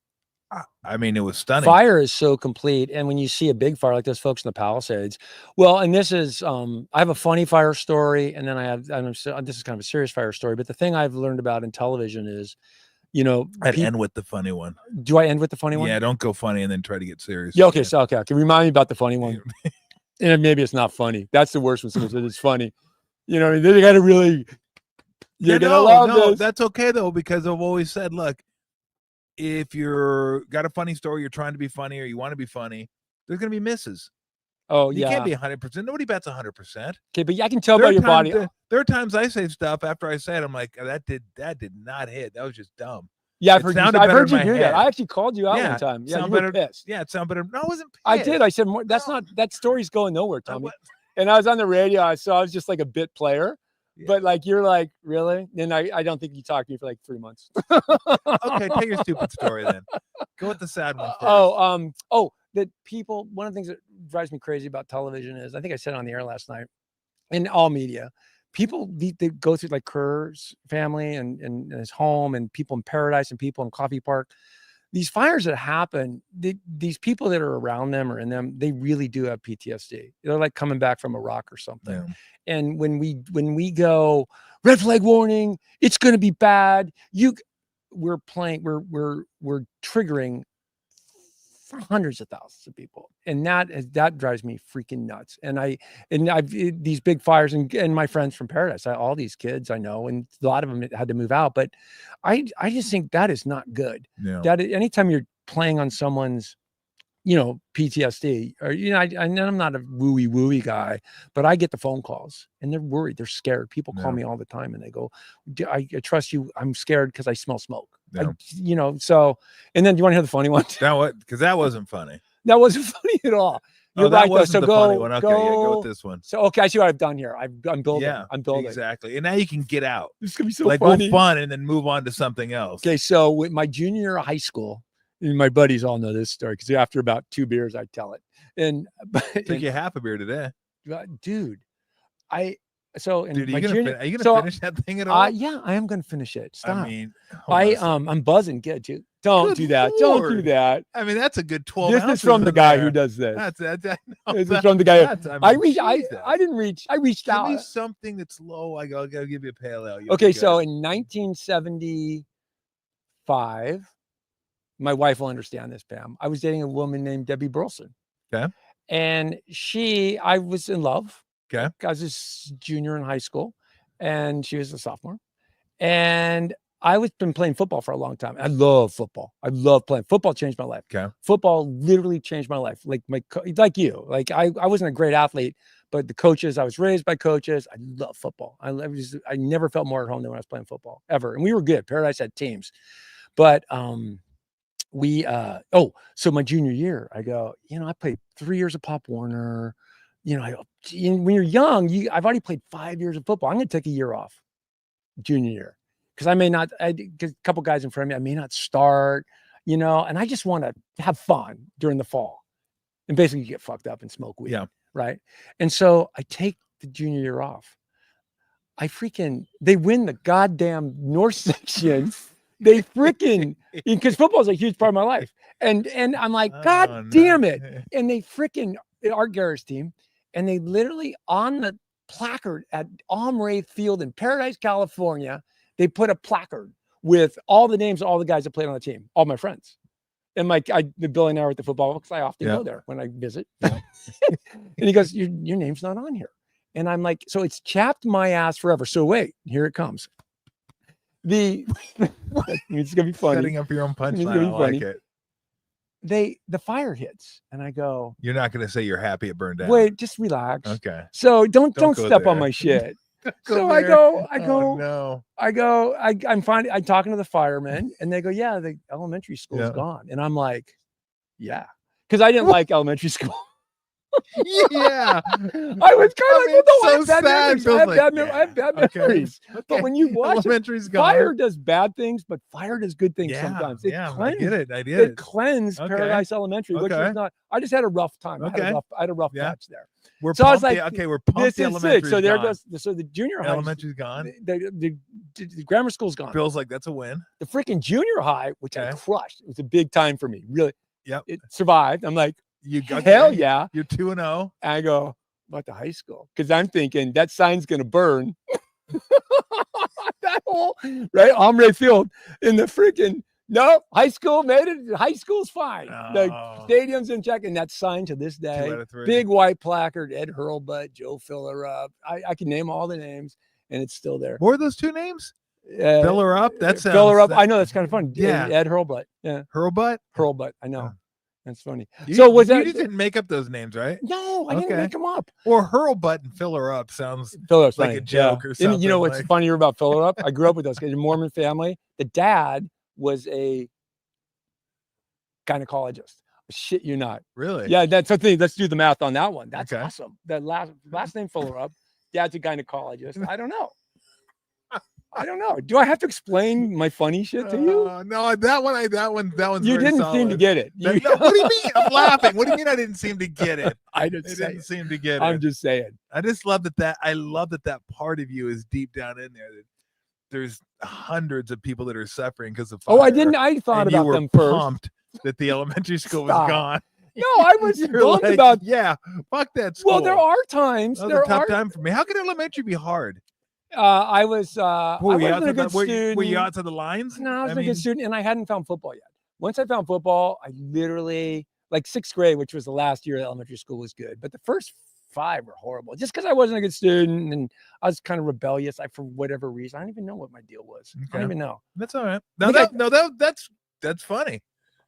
I mean, it was stunning. Fire is so complete. And when you see a big fire like those folks in the Palisades, well, and this is, I have a funny fire story, and then this is kind of a serious fire story, but the thing I've learned about in television is, I'd end with the funny one. Do I end with the funny one? Yeah, don't go funny and then try to get serious. Yeah, okay. So, okay. Remind me about the funny one. And maybe it's not funny. That's the worst when someone says it's funny. They got to really, no, that's okay though, because I've always said, look, if you're got a funny story, you're trying to be funny, or you want to be funny, there's going to be misses. Oh, You yeah. can't be 100%. Nobody bets 100%. Okay, but I can tell by your body. There are times I say stuff after I say it, I'm like, that did not hit. That was just dumb. Yeah, I've heard you do that. I actually called you out one time. Yeah, you were pissed. Yeah, it sounded better. No, I wasn't pissed. I did. I said, that story's going nowhere, Tommy. And I was on the radio, so I was just like a bit player. Yeah. But like, you're like, really? And I don't think you talked to me for like 3 months. Okay, tell your stupid story then. Go with the sad one first. That people, one of the things that drives me crazy about television is, I think I said it on the air last night, in all media, people, they go through like Kerr's family and his home, and people in Paradise and people in Coffee Park. These fires that happen, these people that are around them or in them, they really do have PTSD. They're like coming back from Iraq or something. Yeah. And when we go, red flag warning, it's going to be bad. We're triggering for hundreds of thousands of people, and that drives me freaking nuts. And I've these big fires, and my friends from Paradise, all these kids I know, and a lot of them had to move out. But I just think that is not good. Yeah. That anytime you're playing on someone's, PTSD, or I'm not a wooey guy, but I get the phone calls and they're worried, they're scared. People call me all the time and they go, I trust you. I'm scared because I smell smoke. Yeah. So, and then do you want to hear the funny one? Because that wasn't funny. That wasn't funny at all. You're that wasn't the funny one. Okay, go with this one. So, okay, I see what I've done here. I'm building. Yeah, I'm building. Exactly. And now you can get out. It's going to be so funny. Go fun and then move on to something else. Okay, so with my junior year of high school, and my buddies all know this story because after about 2 beers, I tell it. And took you half a beer today. Dude, are you gonna finish that thing at all? Yeah, I am gonna finish it. Stop. I mean, I'm buzzing good too. Don't do that. Lord. Don't do that. I mean, that's a good 12 This is from the guy who does this. This is from the guy. I didn't reach. I reached out. Give me something that's low. I gotta give you a pale ale. Okay, so in 1975, my wife will understand this, Pam. I was dating a woman named Debbie Burleson. Okay. And I was in love. Okay. I was a junior in high school and she was a sophomore. And I was been playing football for a long time. I love football. I love playing football. Changed my life. Okay. Football literally changed my life. Like you, like I wasn't a great athlete, but the coaches, I was raised by coaches. I love football. I never felt more at home than when I was playing football ever. And we were good. Paradise had teams, but, so my junior year, I go, I played 3 years of Pop Warner. When you're young, I've already played 5 years of football. I'm going to take a year off junior year because I may not, because a couple guys in front of me, I may not start, and I just want to have fun during the fall and basically get fucked up and smoke weed. Yeah. Right. And so I take the junior year off. They win the goddamn North section. They freaking, because football is a huge part of my life. And I'm like, God damn it. And they freaking, Art Garrett's team, and they literally on the placard at Omray Field in Paradise, California, they put a placard with all the names of all the guys that played on the team, all my friends. And the Billy and I were at the football because I often go there when I visit. Yeah. And he goes, your name's not on here. And I'm like, so it's chapped my ass forever. So wait, here it comes. It's gonna be funny. Setting up your own punchline. I like it. The fire hits, and I go. You're not gonna say you're happy it burned down. Wait, just relax. Okay. So don't step on my shit. So I go. Oh, no. I'm talking to the firemen, and they go, yeah, the elementary school's gone, and I'm like, yeah, because I didn't like elementary school. Yeah, I was kind of so sad. I have bad memories. Okay. But when you watch fire does bad things, but fire does good things sometimes. I get it. It cleansed Paradise Elementary, which was not. I just had a rough time. I had a rough patch there. I was like, we're pumped. This is sick. So there goes. So the junior high elementary's gone. The grammar school's gone. Feels like that's a win. The freaking junior high, which I crushed. It was a big time for me. Really. Yep. It survived. I'm like. Hell yeah. You're 2-0. I go, about the high school? Because I'm thinking that sign's going to burn. That whole, right? Omray Field in the freaking, no, high school made it. High school's fine. Oh. The stadium's in check. And that sign to this day, big white placard, Ed Hurlbut, Joe Fillerup. I can name all the names and it's still there. What are those two names? Fillerup? That's Fillerup. I know that's kind of fun. Yeah. Ed Hurlbut. Yeah. Hurlbut? Hurlbut. I know. That's funny. You, So was you that? just didn't make up those names, right? No, I didn't Okay. make them up. Or Hurlbutt and Fill Her Up sounds Philip's like funny. a joke or something. And you know what's like, funnier about Philip? I grew up with those guys, a Mormon family. The dad was a gynecologist. Shit, you not. really? Yeah, that's the thing. Let's do the math on that one. That's Okay. awesome. That last name Fuller, dad's a gynecologist. I don't know. I don't know. Do I have to explain my funny shit to you? No, that one's You very didn't solid. seem to get it. No, what do you mean? I'm laughing. What do you mean I didn't seem to get it? I didn't say didn't it. seem to get it. I'm just saying. I just love that. I love that part of you is deep down in there. That there's hundreds of people that are suffering because of fire. Oh, I didn't. I thought and you about were them first. pumped that the elementary school was Stop. gone. No, I was You're bummed like, about. yeah, fuck that school. Well, there are times. That was There a tough are. time for me. How could elementary be hard? I was. I Were you wasn't a outside good the- were you- student. Were you outside the lines? No, I was a good student, and I hadn't found football yet. Once I found football, I literally, like 6th grade, which was the last year of elementary school, was good. But the first 5 were horrible, just because I wasn't a good student and I was kind of rebellious. For whatever reason, I don't even know what my deal was. I don't even know. That's all right. I think That's funny.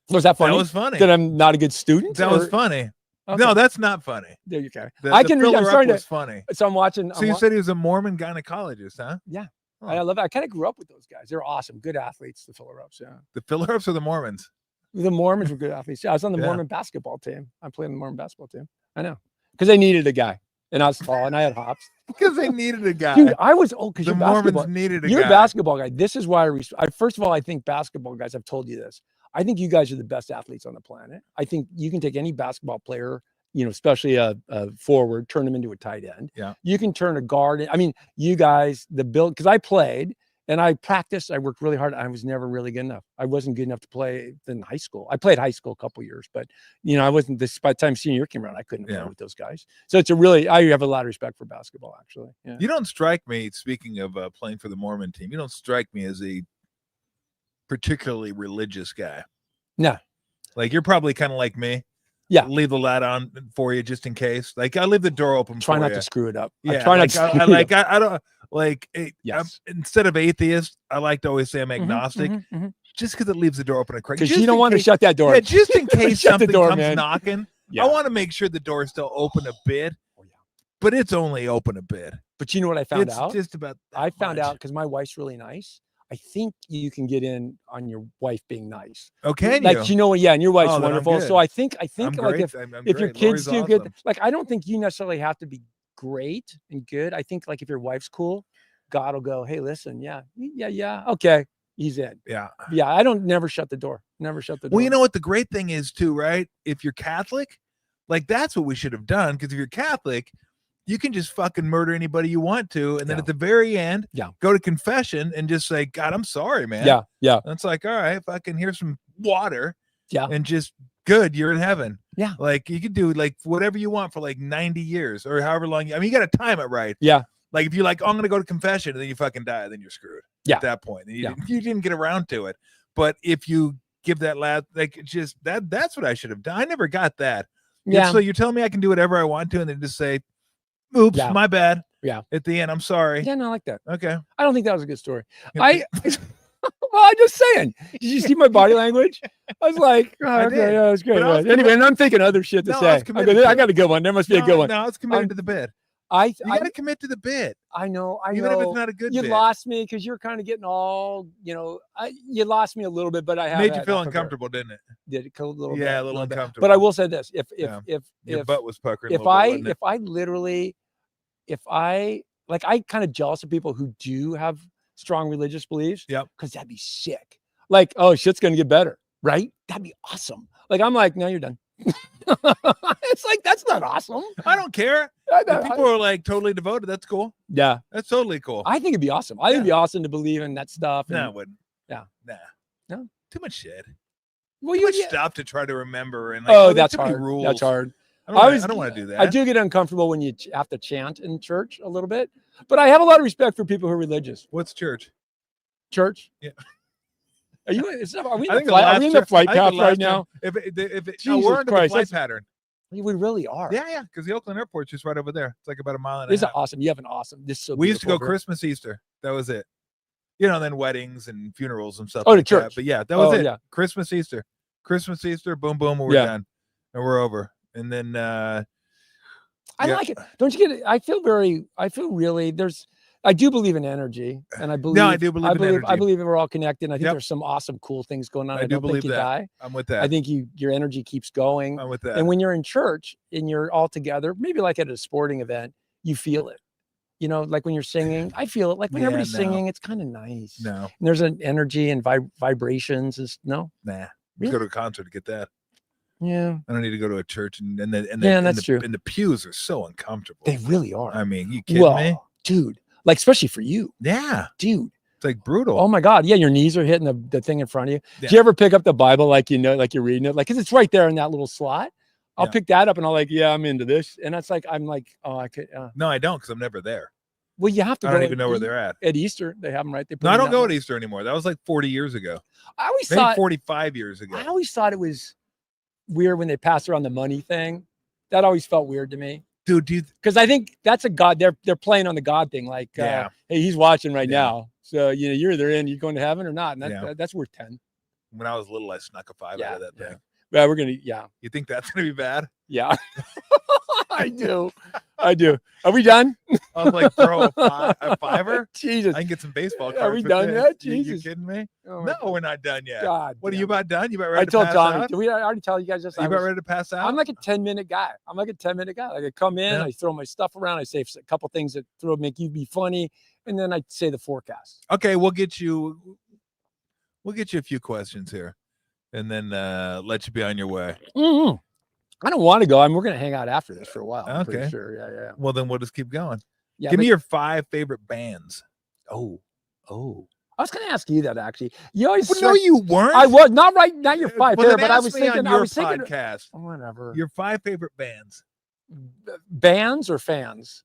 Was that funny? That was funny. That I'm not a good student? That was funny. Okay. No, that's not funny. There you go. I can read. I'm starting was funny. So I'm watching. So you said he was a Mormon gynecologist, huh? Yeah. Oh. I love it. I kind of grew up with those guys. They're awesome, good athletes. The Filler Ups, yeah. The Filler Ups or the Mormons? The Mormons were good athletes. Yeah, I was on the Yeah. Mormon basketball team. I played on the Mormon basketball team. I know, because they needed a guy, and I was tall, and I had hops. Because they needed a guy. Dude, I was old because the you're Mormons basketball. needed a You're guy. a basketball guy. This is why first of all, I think basketball guys. I've told you this. I think you guys are the best athletes on the planet. I think you can take any basketball player, especially a forward, turn them into a tight end. Yeah. You can turn a guard. I mean, you guys, the build, because I played and I practiced. I worked really hard. I was never really good enough. I wasn't good enough to play in high school. I played high school a couple years, but I wasn't this by the time senior year came around, I couldn't play with those guys. So I have a lot of respect for basketball, actually. Yeah. You don't strike me, speaking of playing for the Mormon team, you don't strike me as a particularly religious guy. No. Like you're probably kind of like me. Yeah. Leave the light on for you just in case. Like I leave the door open. Try for not you. to screw it up. Yeah. I try not to screw it up. I don't like. Yes. Instead of atheist, I like to always say I'm agnostic, just because it leaves the door open a crack. Because you don't want to shut that door. Yeah, just in case Shut the something door, comes man. knocking. Yeah. I want to make sure the door is still open a bit. Oh, yeah. But it's only open a bit. But you know what I found out? Just about. I found out because my wife's really nice. I think you can get in on your wife being nice. Okay, like yeah, and your wife's then I'm wonderful. good. So I think I'm like great. if I'm your great. kids Lori's do good, awesome. like I don't think you necessarily have to be great and good. I think like if your wife's cool, God will go, hey, listen, yeah, okay, he's in. Yeah. I don't never shut the door. Never shut the door. Well, you know what the great thing is too, right? If you're Catholic, like that's what we should have done. Because if you're Catholic, you can just fucking murder anybody you want to, and then at the very end, go to confession and just say, God, I'm sorry, man. Yeah. And it's like, all right, fucking here's some water. Yeah. And just good, you're in heaven. Yeah. Like you could do like whatever you want for like 90 years or however long. You got to time it right. Yeah. Like if you're like, oh, I'm gonna go to confession, and then you fucking die, then you're screwed. Yeah. At that point, you didn't get around to it. But if you give that last, like just that's what I should have done. I never got that. Yeah. So you're telling me I can do whatever I want to, and then just say, oops, my bad. Yeah. At the end, I'm sorry. Yeah, no, I like that. Okay. I don't think that was a good story. Well, I'm just saying. Did you see my body language? I was like, oh, okay, yeah, it was great. Anyway, and I'm thinking other shit to say. I got a good one. There must be a good one. No, it's committed to the bid. You got to commit to the bid. I know. Even if it's not a good you bid. lost me because you're kind of getting all, you lost me a little bit, but I have made you feel uncomfortable, didn't it? Did it a little bit? Yeah, a little uncomfortable. But I will say this: if your butt was puckering, if I kind of jealous of people who do have strong religious beliefs. Yep. Because that'd be sick. Like, oh, shit's gonna get better, right? That'd be awesome. Like, I'm like, no, you're done. It's like that's not awesome. I don't care. If people are like totally devoted, that's cool. Yeah, that's totally cool. I think it'd be awesome. I think it'd be awesome to believe in that stuff. No, it wouldn't. Yeah, no, too much shit. Well, too much stuff to try to remember and like, that's hard. Rules. That's hard. I don't want to do that. I do get uncomfortable when you have to chant in church a little bit, but I have a lot of respect for people who are religious. What's church? Church? Yeah. Are we in the flight path right now? If Jesus we're in the flight pattern. We really are. Yeah, because the Oakland airport's just right over there. It's like about a mile and a half. This is awesome. You have an awesome. This is so we used to go here. Christmas, Easter. That was it. Then weddings and funerals and stuff. Oh, like to church. That. But yeah, that was it. Yeah. Christmas, Easter. Christmas, Easter, boom, boom, we're done, and we're over. And then I like it. Don't you get it? I feel really. I do believe in energy, and I believe. No, I do believe in energy. I believe we're all connected. And I think there's some awesome, cool things going on. I don't think you die. I'm with that. I think your energy keeps going. I'm with that. And when you're in church and you're all together, maybe like at a sporting event, you feel it. You know, like when you're singing, I feel it. Like when everybody's singing, it's kind of nice. No, and there's an energy and vibrations. Nah, really? Go to a concert to get that. Yeah, I don't need to go to a church and that's true. And the pews are so uncomfortable. They really are. I mean, you kidding me, dude? Like especially for you. Yeah, dude. It's like brutal. Oh my God. Yeah, your knees are hitting the thing in front of you. Yeah. Do you ever pick up the Bible like like you're reading it? Like, 'cause it's right there in that little slot. I'll pick that up and I'll I'm into this. And that's like, I'm like, oh, I could. No, I don't, because I'm never there. Well, you have to. I don't even know where they're at. At Easter, they have them right. No, I don't go at Easter anymore. That was like 40 years ago. I always thought 45 years ago. I always thought it was weird when they passed around the money thing. That always felt weird to me. Dude, because I think that's a God. They're playing on the God thing. Like, hey, he's watching right now. So you're either you're going to heaven or not. And that's worth 10. When I was little, I snuck a 5 out of that thing. Yeah, we're gonna. Yeah. You think that's gonna be bad? Yeah. I do. Are we done? I was like, throw a fiver. Jesus, I can get some baseball cards. Are we done yet? Jesus, you kidding me? No, we're not done yet. God, what are you about done? You about ready to pass Tommy, out? Did we already tell you guys this? You about ready to pass out? I'm like a 10-minute guy. Like I come in, I throw my stuff around, I say a couple things that make you be funny, and then I say the forecast. Okay, we'll get you a few questions here, and then let you be on your way. Mm-hmm. I don't want to go. We're going to hang out after this for a while. I'm okay. Pretty sure. Yeah. Well, then we'll just keep going. Yeah, Give me your 5 favorite bands. Oh. I was going to ask you that actually. You always. Well, no, you weren't. I was not right. Not your 5 favorite, but I was thinking. I was thinking. Podcast. Whatever. Your 5 favorite bands. Bands or fans?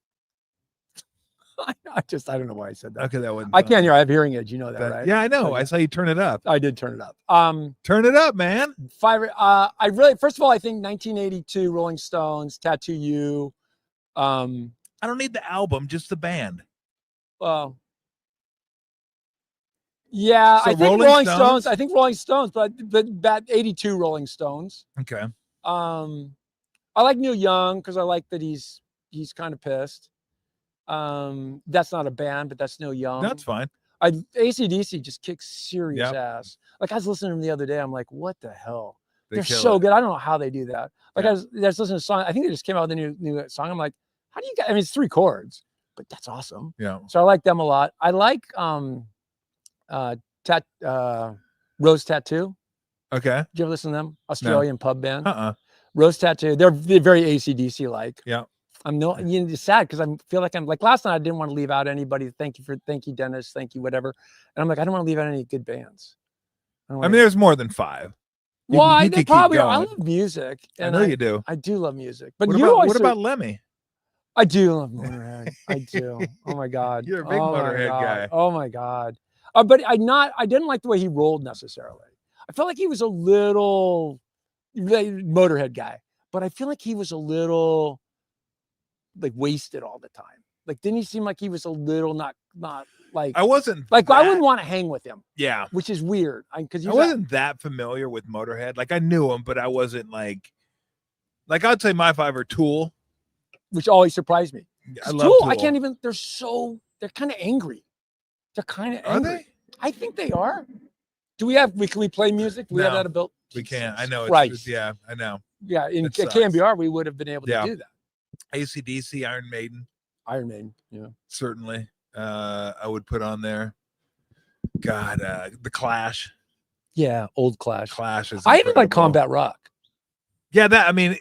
I don't know why I said that. Okay, that wasn't. I can't hear. I have hearing aids. You know that, right? Yeah, I know. I saw you turn it up. I did turn it up. Turn it up, man. 5. First of all, I think 1982 Rolling Stones, Tattoo You. I don't need the album, just the band. Yeah, so I think Rolling Stones. I think Rolling Stones, but that 82 Rolling Stones. Okay. I like Neil Young because I like that he's kind of pissed. That's not a band, but that's Neil Young. That's fine. AC/DC just kicks serious ass. Like I was listening to them the other day. I'm like, what the hell? They're so good. I don't know how they do that. Like I was listening to a song. I think they just came out with a new song. I'm like, how do you get? I mean, it's 3 chords, but that's awesome. Yeah. So I like them a lot. I like Rose Tattoo. Okay. Did you ever listen to them? Australian pub band. Rose Tattoo. They're very AC/DC like. Yeah. It's sad because I feel like I'm like last night I didn't want to leave out anybody. Thank you, Dennis. Thank you, whatever. And I'm like, I don't want to leave out any good bands. I mean, there's more than 5. Well, I probably I love music. And I know you do. I do love music. But what about Lemmy? I do love Motorhead. I do. Oh my God. You're a big Motorhead guy. Oh my God. But I didn't like the way he rolled necessarily. I felt like he was a little Motorhead guy, but I feel like he was a little like wasted all the time. Like, didn't he seem like he was a little not like I wasn't like I wouldn't want to hang with him. Yeah, which is weird because I wasn't that familiar with Motorhead. Like I knew him, but I wasn't like I'd say my 5 are Tool, which always surprised me. I love Tool. I can't even. They're kind of angry. They're kind of angry. Are they? I think they are. Do we have? Can we play music? We have that built. We can't. I know. Right. Yeah, I know. Yeah, in KMBR we would have been able to do that. AC/DC, Iron Maiden, yeah, certainly. I would put on there. God, the Clash. Yeah, old Clash. Clash is. I even like Combat Rock. Yeah, that I mean,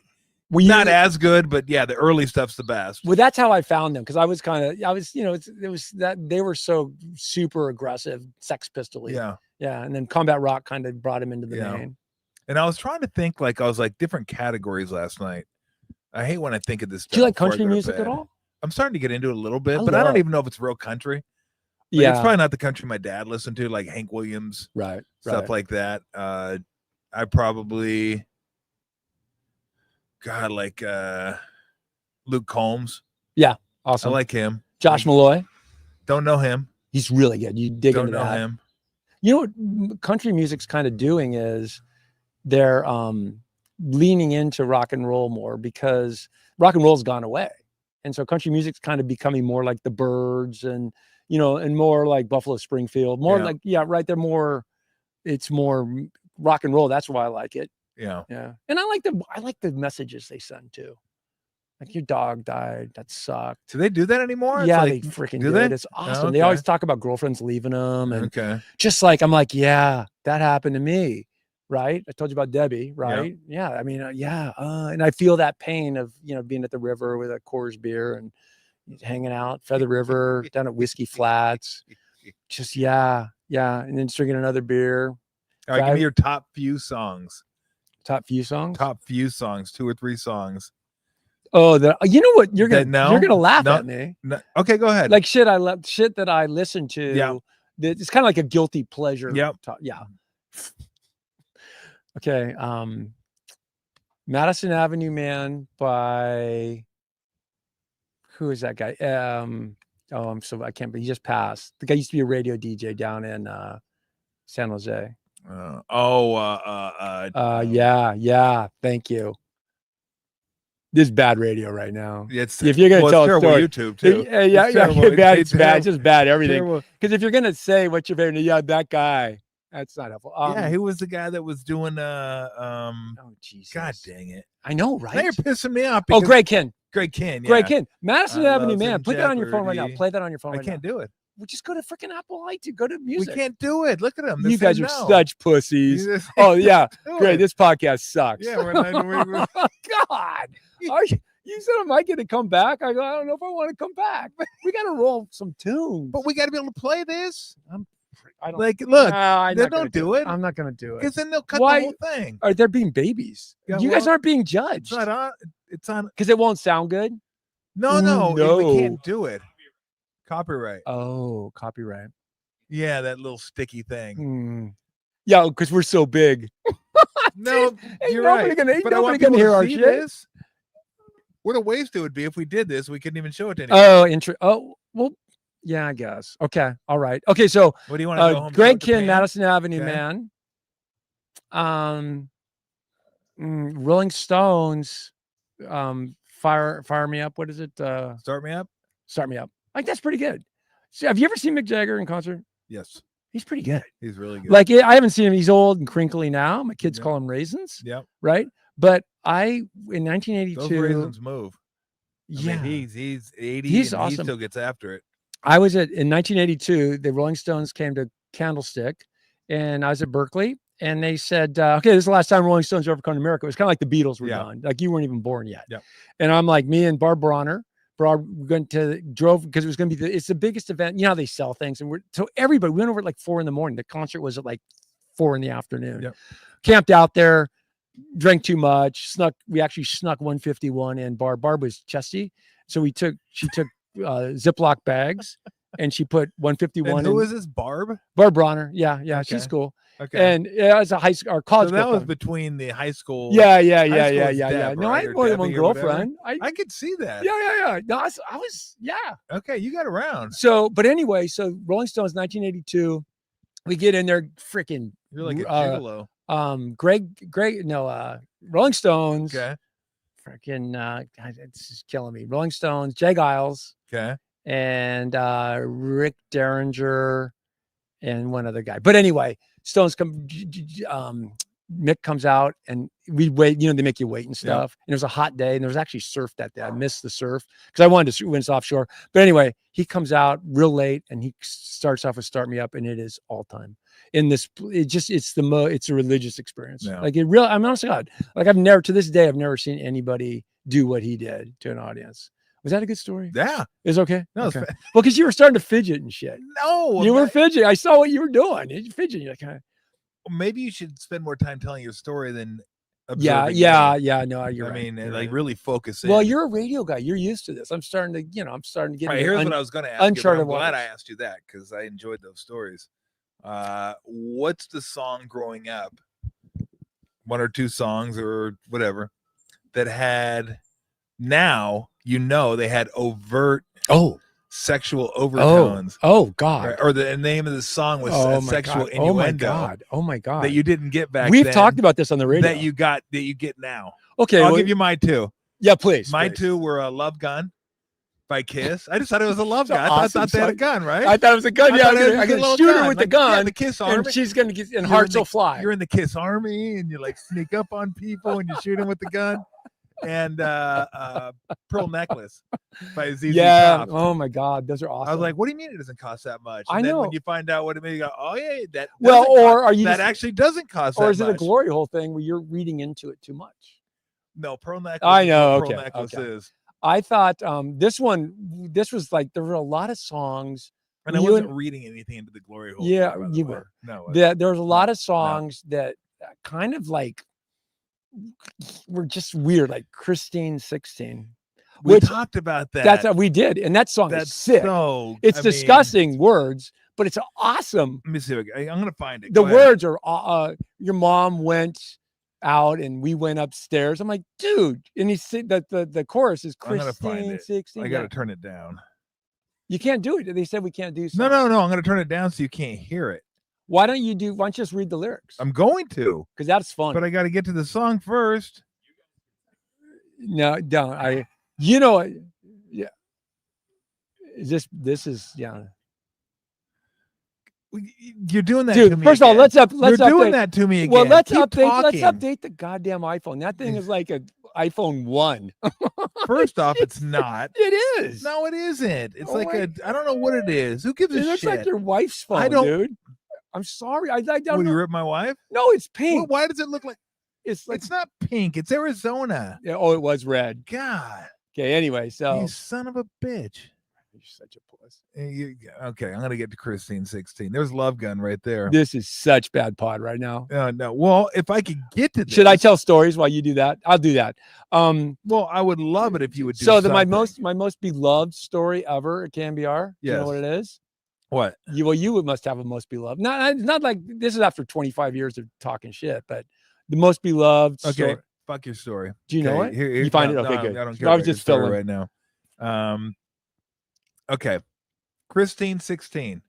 not as good, but yeah, the early stuff's the best. Well, that's how I found them because I was it was that they were so super aggressive, Sex Pistol-y. Yeah, and then Combat Rock kind of brought him into the main. And I was trying to think different categories last night. I hate when I think of this. Do you like country music at all? I'm starting to get into it a little bit, but I don't even know if it's real country. Like, it's probably not the country my dad listened to, like Hank Williams, stuff like that. I probably, like Luke Combs. Yeah, awesome. I like him. Josh Malloy. Don't know him. He's really good. You dig don't into know that. Him. You know what country music's kind of doing is they're leaning into rock and roll more because rock and roll's gone away. And so country music's kind of becoming more like the Byrds and, and more like Buffalo Springfield, more like, right. They're more, it's more rock and roll. That's why I like it. Yeah. Yeah. And I like the messages they send too. Like, your dog died. That sucked. Do they do that anymore? Yeah, they freaking do it. It's awesome. They always talk about girlfriends leaving them. And just like, I'm like, yeah, that happened to me. Right. I told you about Debbie. Right. Yeah. I mean, and I feel that pain of, being at the river with a Coors beer and hanging out, Feather River, down at Whiskey Flats. Just, yeah. And then drinking another beer. All right. Give me your top few songs. Top few songs? Top few songs, 2 or 3 songs. Oh, you know what? You're gonna laugh at me. No. Okay, go ahead. Like shit that I listen to. Yeah. It's kind of like a guilty pleasure. Yep. Yeah. Okay. Madison Avenue Man by who is that guy? I can't. But he just passed. The guy used to be a radio DJ down in San Jose. Yeah. Thank you. This is bad radio right now. If you're gonna tell a story, YouTube too. Bad. It's bad. It's just bad. Everything. Because if you're gonna say what's your favorite, that guy. That's not helpful. He was the guy that was doing oh Jesus. God dang it. I know, right? Now you're pissing me off. Oh, Greg Kinn. Greg Kinn. Madison Avenue Man. Put that on your phone right now. Play that on your phone right now. I can't do it. Well, just go to freaking Apple iTunes. Go to music. We can't do it. Look at them. You guys are such pussies. Oh yeah, great. This podcast sucks. Yeah, we're God. You said, am I going to come back? I go, I don't know if I want to come back. We got to roll some tunes. But we got to be able to play this. I don't look. They don't do it. I'm not going to do it because then they'll cut the whole thing. They're being babies. You guys aren't being judged. It's on because it won't sound good. No, we can't do it. Copyright. Oh, copyright. Yeah, that little sticky thing. Yeah, because we're so big. No, you're right. Nobody gonna hear our shit. This. What a waste it would be if we did this. We couldn't even show it to anyone. Oh, well, yeah, I guess. Okay, all right. Okay, so what do you want to go home? Greg Kinn, Madison Avenue Man. Rolling Stones. Fire Me Up. What is it? Start Me Up. Start Me Up. Like that's pretty good. So, have you ever seen Mick Jagger in concert? Yes. He's pretty good. He's really good. Like I haven't seen him. He's old and crinkly now. My kids call him raisins. Yeah. Right. But in 1982, those raisins move. Yeah. I mean, he's 80. He's and awesome. He still gets after it. I was in 1982. The Rolling Stones came to Candlestick, and I was at Berkeley, and they said, "Okay, this is the last time Rolling Stones ever come to America." It was kind of like the Beatles were done. Like you weren't even born yet. Yeah. And I'm like, me and Barb Bronner. Drove because it was going to be it's the biggest event. You know how they sell things, and so everybody we went over at like 4 a.m. The concert was at like 4 p.m. Yep. Camped out there, drank too much, we actually snuck 151 and Barb was chesty, so she took Ziploc bags and she put 151. And who is this? Barb Bronner. Yeah, okay. She's cool. Okay. And as a high school or college, so that was between the high school. Yeah. Deb, no, I had more than one girlfriend. I could see that. Yeah. No, I was. Okay, you got around. So, but anyway, Rolling Stones, 1982. We get in there, freaking. You're like a gigolo. Rolling Stones. Okay. Freaking, God, it's just killing me. Rolling Stones, Jay Giles. Okay. And Rick Derringer, and one other guy. But anyway. Stones come, Mick comes out and we wait, they make you wait and stuff. And it was a hot day and there was actually surf that day. I missed the surf because I wanted to when it's offshore. But anyway, he comes out real late and he starts off with Start Me Up, and it is all time in this. It's a religious experience. Yeah. Like I'm honest to God, like to this day, I've never seen anybody do what he did to an audience. Was that a good story? Yeah. It's okay? No, okay. Well, because you were starting to fidget and shit. No. You were fidgeting. I saw what you were doing. You're fidgeting. You're like, maybe you should spend more time telling your story than observing. Yeah. No, you're right. I mean, like really focus in. Well, you're a radio guy. You're used to this. I'm starting to get right, here's what I was going to ask uncharted you. I'm glad I asked you that because I enjoyed those stories. What's the song growing up? 1 or 2 songs or whatever that had... Now they had overt sexual overtones. Oh God. Right? Or the name of the song was sexual innuendo. Oh my God. Oh my God. That you didn't get back We've then. talked about this on the radio. That you get now. Okay. I'll give you my two. Yeah, please. My two were a Love Gun by Kiss. I just thought it was a love gun. Awesome I thought they had a gun, right? I thought it was a gun. Yeah, I'm gonna shoot her with the gun. Yeah, the Kiss Army. And she's gonna get, and hearts will fly. You're in the Kiss Army, and you like sneak up on people, and you shoot them with the gun. And Pearl Necklace by ZZ Top. Oh my God, those are awesome. I was like, what do you mean it doesn't cost that much? And I know. Then when you find out what it means, you go, oh yeah, that. Actually doesn't cost that much. Or is it a glory hole thing where you're reading into it too much? No, Pearl Necklace. I know. Pearl Necklace is. I thought this was like, there were a lot of songs. And I wasn't reading anything into the glory hole. Yeah, you were. No. There was a lot of songs that kind of like were just weird, like Christine 16. We talked about that. That's what we did. And that song is sick. It's disgusting words, but it's awesome. Let me see. I'm going to find it. The words are, your mom went out and we went upstairs. I'm like, dude. And he said that the chorus is Christine 16. I got to turn it down. You can't do it. They said we can't do songs. No. I'm going to turn it down so you can't hear it. Why don't you just read the lyrics? I'm going to. Because that's fun. But I got to get to the song first. No, don't. Yeah. This is, yeah. You're doing that to me. First of all, let's You're update. Doing that to me again. Well, let's update the goddamn iPhone. That thing is like an iPhone 1. First off, it's not. It is. No, it isn't. It's I don't know what it is. Who gives a shit? It looks like your wife's phone, dude. I'm sorry. I don't know. Would you rip my wife? No, it's pink. Well, why does it look like it's not pink? It's Arizona. Yeah, it was red. God. Okay, anyway, so you son of a bitch. You're such a puss. Okay, I'm gonna get to Christine 16. There's Love Gun right there. This is such bad pod right now. No. Well, if I could get to this. Should I tell stories while you do that? I'll do that. Well, I would love it if you would do my most beloved story ever at KMBR. Yes. You know what it is? What? You must have a most beloved. Not like this is after 25 years of talking shit, but the most beloved story. Fuck your story. Do you know it? Here, you find it? Okay, good. I don't care. I was just filling right now. Okay. Christine 16.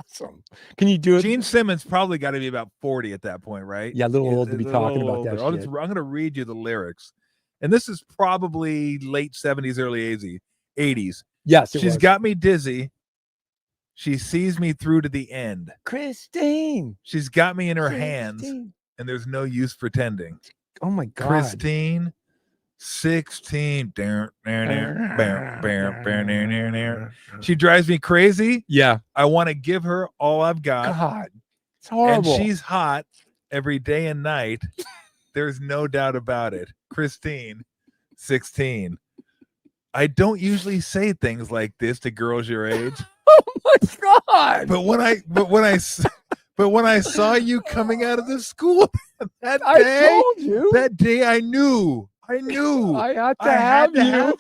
Awesome. Can you do it? Gene Simmons probably got to be about 40 at that point, right? Yeah, a little old to be talking about that. I'm going to read you the lyrics. And this is probably late 70s, early 80s. Yes, She's got me dizzy. She sees me through to the end. Christine. She's got me in her hands, and there's no use pretending. Oh, my God. Christine 16. She drives me crazy. Yeah. I want to give her all I've got. God, it's horrible. And she's hot every day and night. There's no doubt about it. Christine 16. I don't usually say things like this to girls your age. Oh my God. But when I saw you coming out of the school that day, I told you. That day I knew I had to have you.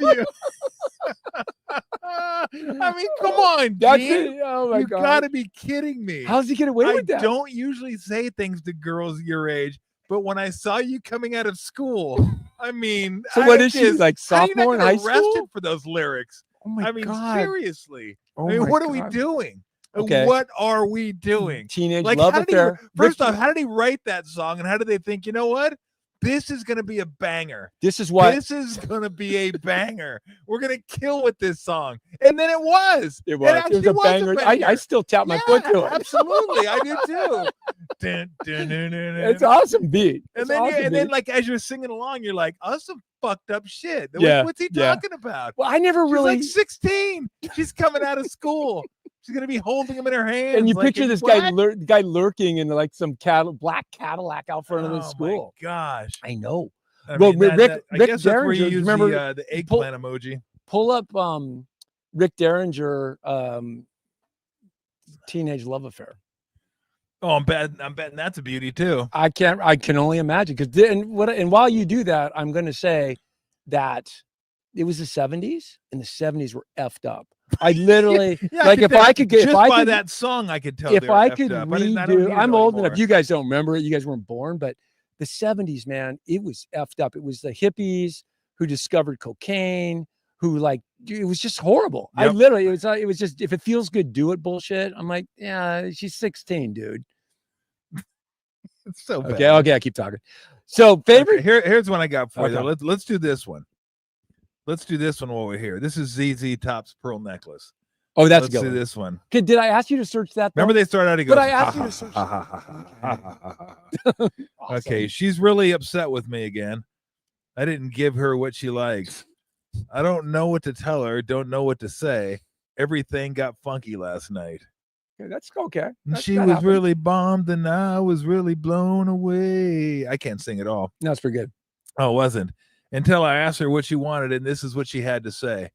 I mean, come on, Gene. Oh my you God. Gotta be kidding me. How's he get away with that? I don't usually say things to girls your age, but when I saw you coming out of school, I mean, so what is she, like sophomore in high school? Arrested for those lyrics. Oh my God. Seriously. Oh, what are we doing? Okay. What are we doing? Teenage love affair. First off, how did he write that song, and how did they think, you know what? This is going to be a banger. This is what? This is going to be a banger. We're going to kill with this song. And then it was. It was. It was a banger. I still tap my foot to it. Absolutely. I do too. It's awesome beat. And then like as you're singing along, you're like, oh, some fucked up shit. Yeah. What's he talking about? Well, I never really. She's like 16. She's coming out of school. She's gonna be holding him in her hands. And you picture this guy lurking in like some black Cadillac out front of the school. My gosh, I know. I well, mean, Rick I guess that's Derringer, where you use remember the eggplant emoji. Pull up Rick Derringer Teenage Love Affair. Oh, I'm betting that's a beauty too. I can only imagine and while you do that, I'm going to say that it was the 70s, and the 70s were effed up. I literally if I could that song, I could tell. If I could redo, I'm old enough. You guys don't remember it. You guys weren't born, but the 70s, man, it was effed up. It was the hippies who discovered cocaine, who like it was just horrible. Yep. I literally it was just if it feels good, do it bullshit. I'm like, yeah, she's 16, dude. It's so bad. Okay, I keep talking. So favorite. Okay, here's one I got for you. Okay. Though. Let's do this one. Let's do this one while we're here. This is ZZ Top's Pearl Necklace. Oh, that's Let's a good do one. this one. Okay, did I ask you to search that? Though? Remember they started out. He goes, but I asked you to search. Awesome. Okay, she's really upset with me again. I didn't give her what she likes. I don't know what to tell her. Don't know what to say. Everything got funky last night. Okay, that's okay. She was really bombed, and I was really blown away. I can't sing at all. No, it's pretty good. Oh, it wasn't. Until I asked her what she wanted, and this is what she had to say.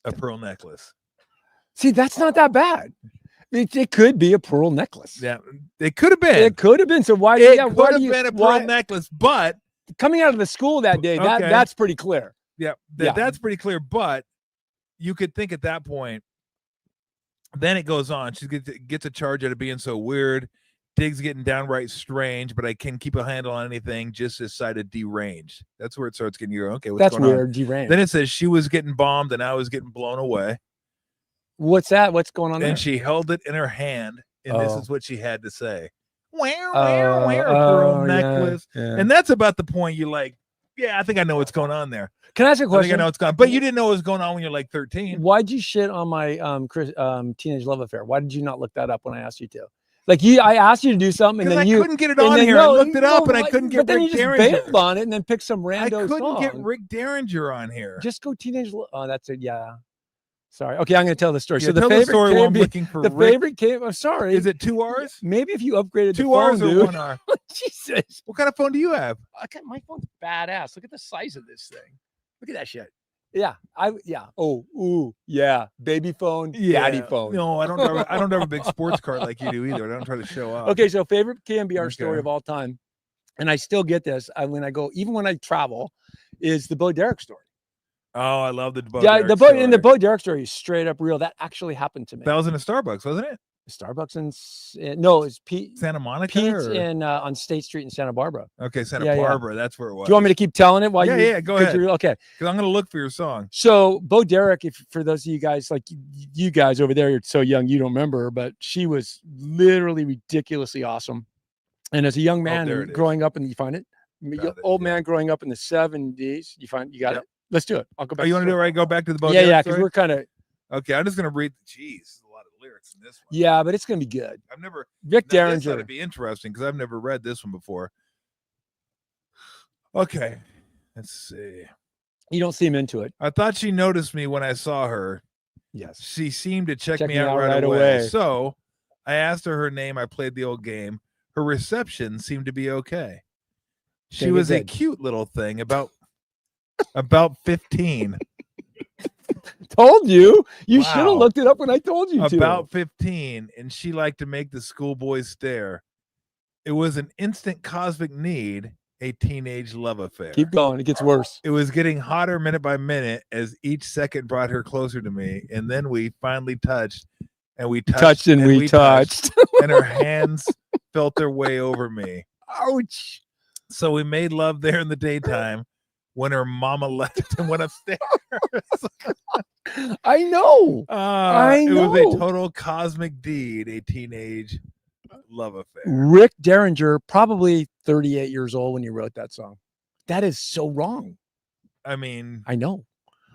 A pearl necklace. See, that's not that bad. It could be a pearl necklace. Yeah, it could have been. It could have been. So why? It Yeah, could have been a pearl necklace, but coming out of the school that day, that's pretty clear. Yeah, that's pretty clear. But you could think at that point. Then it goes on. She gets a charge out of being so weird. Dig's getting downright strange, but I can keep a handle on anything. Just decided deranged. That's where it starts getting you. Okay, what's going weird. On? Deranged. Then it says she was getting bombed and I was getting blown away. What's that? What's going on? And there? she held it in her hand, and this is what she had to say. Pearl necklace, yeah. And that's about the point. You're like, yeah, I think I know what's going on there. Can I ask a question? I think I know what's going on, but you didn't know what was going on when you're like 13. Why'd you shit on my teenage love affair? Why did you not look that up when I asked you to? Like I asked you to do something, and then I couldn't get it on here. I looked it up, and I couldn't get. But then you just bailed on it, and then pick some rando song. I couldn't song. get Rick Derringer on here. Just go teenage. Oh, that's it. Yeah. Sorry. Okay, I'm going to tell the story. Yeah, so the tell favorite the story while I'm looking for the Rick. favorite came. I'm sorry. Is it 2 R's? Maybe if you upgraded 2 the phone, R's or dude. 1 R? Jesus. What kind of phone do you have? My phone's badass. Look at the size of this thing. Look at that shit. Yeah. Oh, ooh, yeah. Baby phone, daddy phone. No, I don't have a big sports card like you do either. I don't try to show off. Okay, so favorite KMBR story of all time, and I still get this when I travel, is the Bo Derek story. Oh, I love the Bo. Yeah, the Bo Derek story is straight up real. That actually happened to me. That was in a Starbucks, wasn't it? Starbucks no, it's Santa Monica. Pete's in on State Street in Santa Barbara. Okay, Santa Barbara. That's where it was. Do you want me to keep telling it? Yeah, go ahead. Okay, because I'm going to look for your song. So Bo Derek, for those of you guys like you guys over there, you're so young you don't remember her, but she was literally ridiculously awesome. And as a young man growing up, you find it, man growing up in the 70s, you got it. Let's do it. I'll go back. You want to do it right? Go back to the Bo Derek Yeah, because we're kind of. Okay, I'm just going to read. Jeez, a lot of lyrics in this one. Yeah, but it's going to be good. I've never. Rick Derringer. That'd be interesting because I've never read this one before. Okay, let's see. You don't seem into it. I thought she noticed me when I saw her. Yes. She seemed to check me out right away. So I asked her name. I played the old game. Her reception seemed to be okay. She was a cute little thing about 15. Told you. You should have looked it up when I told you to. About 15, and she liked to make the schoolboys stare. It was an instant cosmic need, a teenage love affair. Keep going. It gets worse. It was getting hotter minute by minute as each second brought her closer to me, and then we finally touched, and we touched, and we touched. And her hands felt their way over me. Ouch. So we made love there in the daytime when her mama left and went upstairs. I know. It was a total cosmic deed, a teenage love affair. Rick Derringer, probably 38 years old when you wrote that song. That is so wrong. I mean, I know.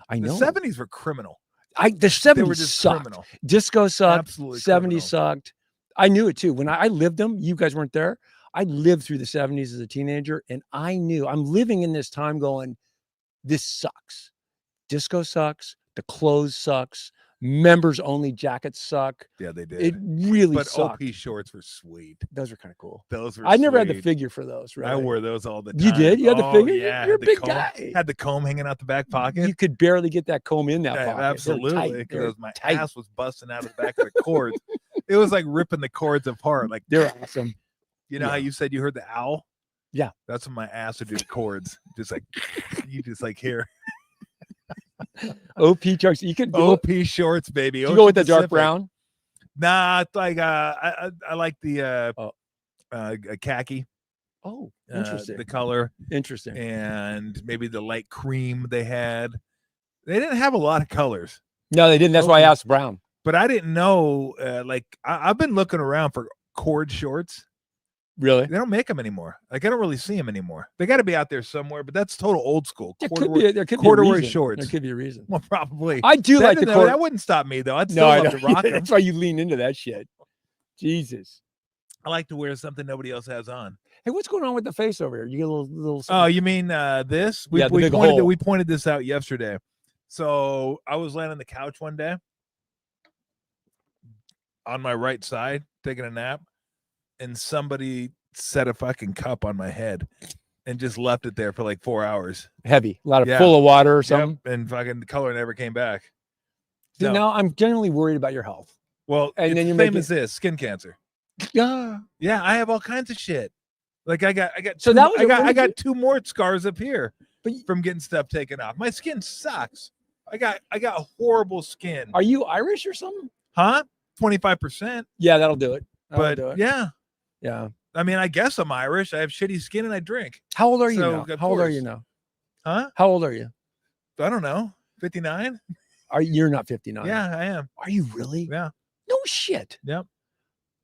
The 70s were criminal. The 70s were just sucked. Criminal. Disco sucked. Absolutely 70s criminal. sucked. I knew it too. When I lived them, you guys weren't there. I lived through the 70s as a teenager, and I knew I'm living in this time going, this sucks. Disco sucks. The clothes sucks. Members only jackets suck. Yeah, they did. It really sucked. But OP shorts were sweet. Those were kind of cool. Those were I never had sweet. the figure for those. Really. I wore those all the time. You did? You had the figure? Yeah, You're a big comb. guy. Had the comb hanging out the back pocket. You could barely get that comb in that pocket. Absolutely. Because my ass was busting out of the back of the cords. It was like ripping the cords apart. Like they're awesome. You know how you said you heard the owl? Yeah. That's when my ass would do the cords. Just like you just like here. OP trucks. You could go OP shorts, baby. You go with the dark brown? Nah, it's like I like the khaki. Oh, interesting. The color. Interesting. And maybe the light cream they had. They didn't have a lot of colors. No, they didn't. That's why I asked Brown. But I didn't know. I've been looking around for cord shorts. Really? They don't make them anymore. Like I don't really see them anymore. They got to be out there somewhere. But that's total old school. There Corduroy corduroy shorts. There could be a reason. Well, probably. I do like the that wouldn't stop me though. I'd still love to rock them. That's why you lean into that shit. Jesus. I like to wear something nobody else has on. Hey, what's going on with the face over here? You get a little. Oh, you mean this? We pointed this out yesterday. So I was laying on the couch one day on my right side, taking a nap, and somebody set a fucking cup on my head and just left it there for like 4 hours. Heavy, a lot of full of water or something. Yep, and fucking the color never came back. See, now I'm genuinely worried about your health. Well, and then you're same as this skin cancer. Yeah, I have all kinds of shit. Like I got. So I got 2 more scars up here from getting stuff taken off. My skin sucks. I got horrible skin. Are you Irish or something? Huh? 25%. Yeah, that'll do it. Do it. Yeah. I mean, I guess I'm Irish. I have shitty skin and I drink. How old are you now? How old are you now? Huh? How old are you? I don't know. 59? You're not 59? Yeah, I am. Are you really? Yeah. No shit. Yep.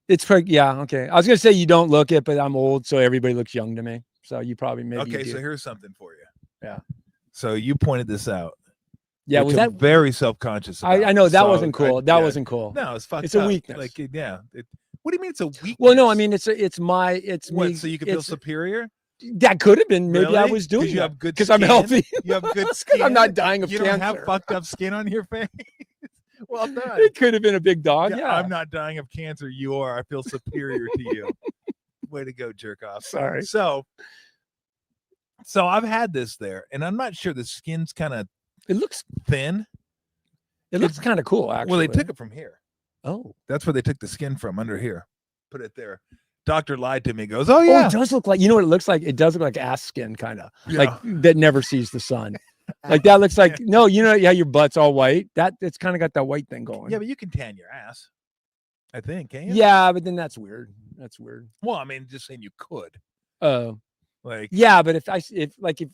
It's okay. I was gonna say you don't look it, but I'm old, so everybody looks young to me. So you probably Okay, so here's something for you. Yeah. So you pointed this out. Yeah, was that very self-conscious? I know that wasn't cool. That wasn't cool. No, it's fucked. It's a weakness. Like, yeah. What do you mean it's a weakness? Well, no, I mean it's what, me. So you can feel superior? That could have been. Maybe really? I was doing. You have good because I'm healthy. You have good skin. I'm not dying of cancer. You don't have fucked up skin on your face. Well done. It could have been a big dog. Yeah, I'm not dying of cancer. You are. I feel superior to you. Way to go, jerk off. Sorry. So I've had this there, and I'm not sure the skin's kind of. It looks thin. It looks kind of cool, actually. Well, they took it from here. Oh, that's where they took the skin from, under here. Put it there. Doctor lied to me. Goes, oh yeah. It does look like. You know what it looks like? It does look like ass skin, kind of like that never sees the sun. Like that looks like no. You know, yeah, your butt's all white. It's kind of got that white thing going. Yeah, but you can tan your ass. I think, can you? Yeah, but then that's weird. That's weird. Well, I mean, just saying you could. Oh. Like yeah, but if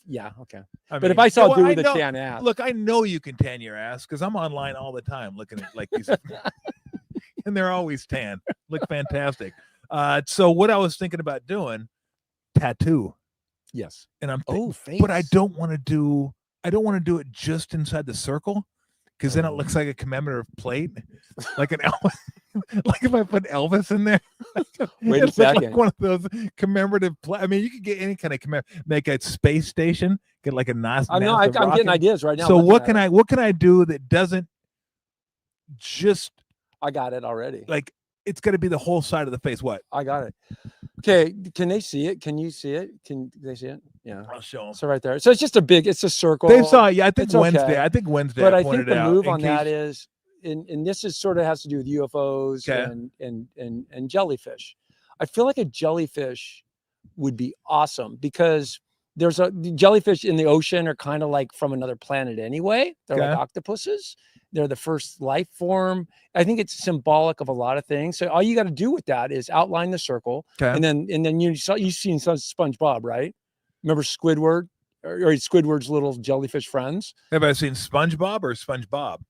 yeah, okay. But if I saw a dude with a tan ass, look, I know you can tan your ass because I'm online all the time looking at like these, and they're always tan, look fantastic. So what I was thinking about doing, tattoo. Yes, and I'm face. But I don't want to do it just inside the circle because then it looks like a commemorative plate, like an Elvis. Like if I put Elvis in there. Wait a second. Like one of those commemorative. I mean, you could get any kind of make a space station. Get like a nice. I know. I'm getting ideas right now. So what can I do that doesn't just? I got it already. Like it's got to be the whole side of the face. What? I got it. Okay. Can they see it? Can you see it? Can they see it? Yeah. I'll show them. So right there. So it's just it's a circle. They saw it. Yeah, I think Wednesday. Okay. I think Wednesday. But I think the move on that is. And this is sort of has to do with UFOs and jellyfish. I feel like a jellyfish would be awesome because the jellyfish in the ocean are kind of like from another planet anyway. They're like octopuses. They're the first life form. I think it's symbolic of a lot of things. So all you got to do with that is outline the circle, and then you've seen some SpongeBob, right? Remember Squidward or Squidward's little jellyfish friends? Have I seen SpongeBob or SpongeBob?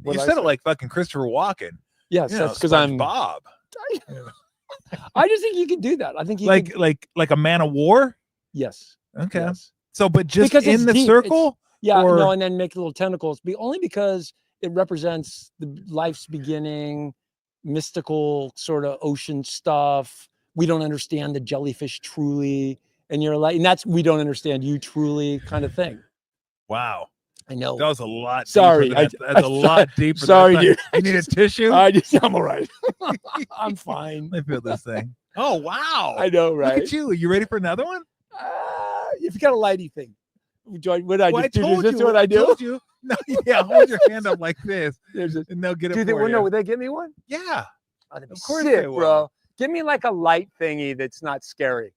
You said it like fucking Christopher Walken. Yes, that's because I'm Bob. I just think you can do that. I think you like a man of war. Yes. Okay. Yes. So, but just because in the circle. And then make little tentacles. Only because it represents the life's beginning, mystical sort of ocean stuff. We don't understand the jellyfish truly, and we don't understand you truly, kind of thing. Wow. I know. That was a lot. Sorry. That's a lot deeper. Sorry, dude. You need a tissue? I'm all right. I'm fine. Let me feel this thing. Oh, wow. I know, right? Look at you. Are you ready for another one? If you got a lighty thing. What I I told you. What I do? Told you. No, yeah, hold your hand up like this. And they'll get it for you. Would they give me one? Yeah. Of course they will. Bro. Give me like a light thingy that's not scary.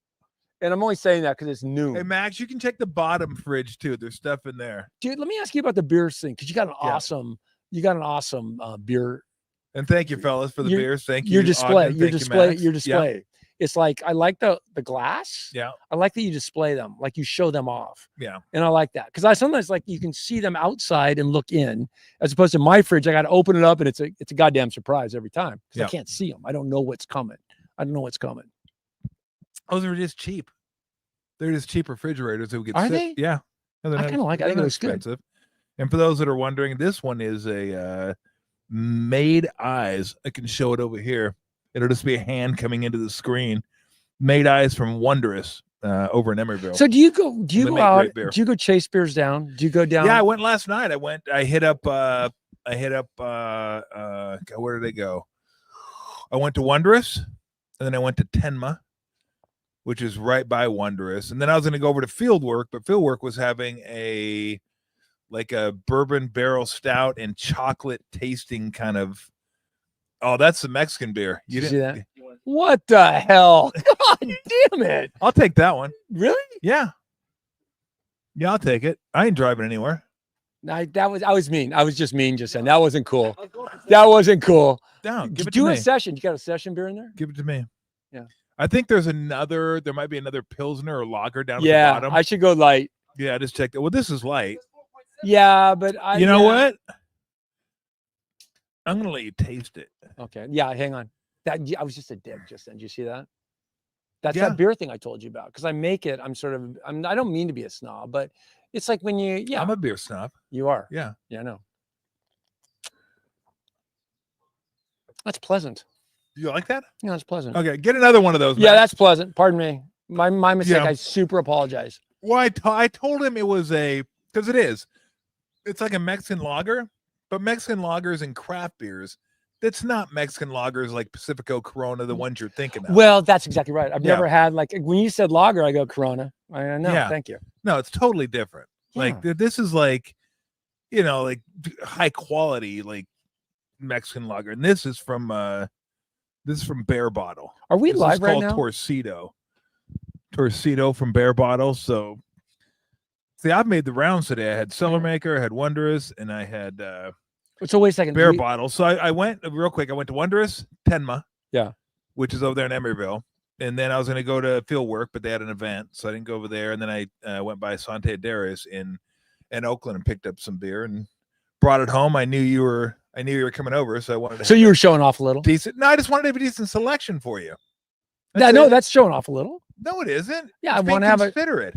And I'm only saying that because it's new. Hey, Max, you can check the bottom fridge too. There's stuff in there. Dude, let me ask you about the beer thing because you got an awesome beer. And thank you, fellas, for the beers. Thank you. Your display. Ogden. Your display. You, your display. Yep. It's like I like the glass. Yeah. I like that you display them, like you show them off. Yeah. And I like that because I sometimes like you can see them outside and look in, as opposed to my fridge. I got to open it up and it's a goddamn surprise every time because I can't see them. I don't know what's coming. I don't know what's coming. Those are just cheap. They're just cheap refrigerators that we get. Are they? Yeah. No, I kind of like it. I think it looks expensive. Good. And for those that are wondering, this one is a Made Eyes. I can show it over here. It'll just be a hand coming into the screen. Made Eyes from Wondrous over in Emeryville. So do you go out? Do you go chase beers down? Do you go down? Yeah, I went last night. I hit up where did I go? I went to Wondrous, and then I went to Tenma, which is right by Wondrous. And then I was going to go over to Fieldwork, but Fieldwork was having a bourbon barrel stout and chocolate tasting kind of. Oh, that's the Mexican beer. You didn't see that? What the hell? God damn it. I'll take that one. Really? Yeah. Yeah, I'll take it. I ain't driving anywhere. No, I was mean. I was just mean just then. That wasn't cool. That wasn't cool. Down. Give it Do to a me. session. You got a session beer in there? Give it to me. Yeah. I think there might be another Pilsner or lager down at the bottom. I should go light. Yeah, I just checked it. Well, this is light. Yeah, but you know what? I'm gonna let you taste it. Okay. Yeah, hang on. I was just a dick just then. Did you see that? That's that beer thing I told you about. Because I make it. I don't mean to be a snob, but it's like when you. Yeah. I'm a beer snob. You are. Yeah. Yeah, I know. That's pleasant. You like that? Yeah, that's pleasant. Okay, get another one of those. Yeah, that's pleasant. Pardon me. My mistake. Yeah. I super apologize. Well, I told him it was because it is. It's like a Mexican lager, but Mexican lagers and craft beers, that's not Mexican lagers like Pacifico, Corona, the ones you're thinking of. Well, that's exactly right. I've never had, like, when you said lager, I go Corona. I know. Yeah. Thank you. No, it's totally different. Yeah. Like, this is like, like high quality, like Mexican lager. And this is from Bear Bottle. Are we live right now? Torcito from Bear Bottle. So, see, I've made the rounds today. I had Cellar Maker, I had Wondrous, and I had so wait a second. Bear Bottle. So I went real quick. I went to Wondrous, Tenma, which is over there in Emeryville, and then I was going to go to Fieldwork, but they had an event, so I didn't go over there. And then I went by Santa Darius in Oakland and picked up some beer and brought it home. I knew you were coming over, so I wanted to. So you were showing off a little. Decent. No, I just wanted to have a decent selection for you. That's showing off a little. No, it isn't. Yeah, I want to have considerate.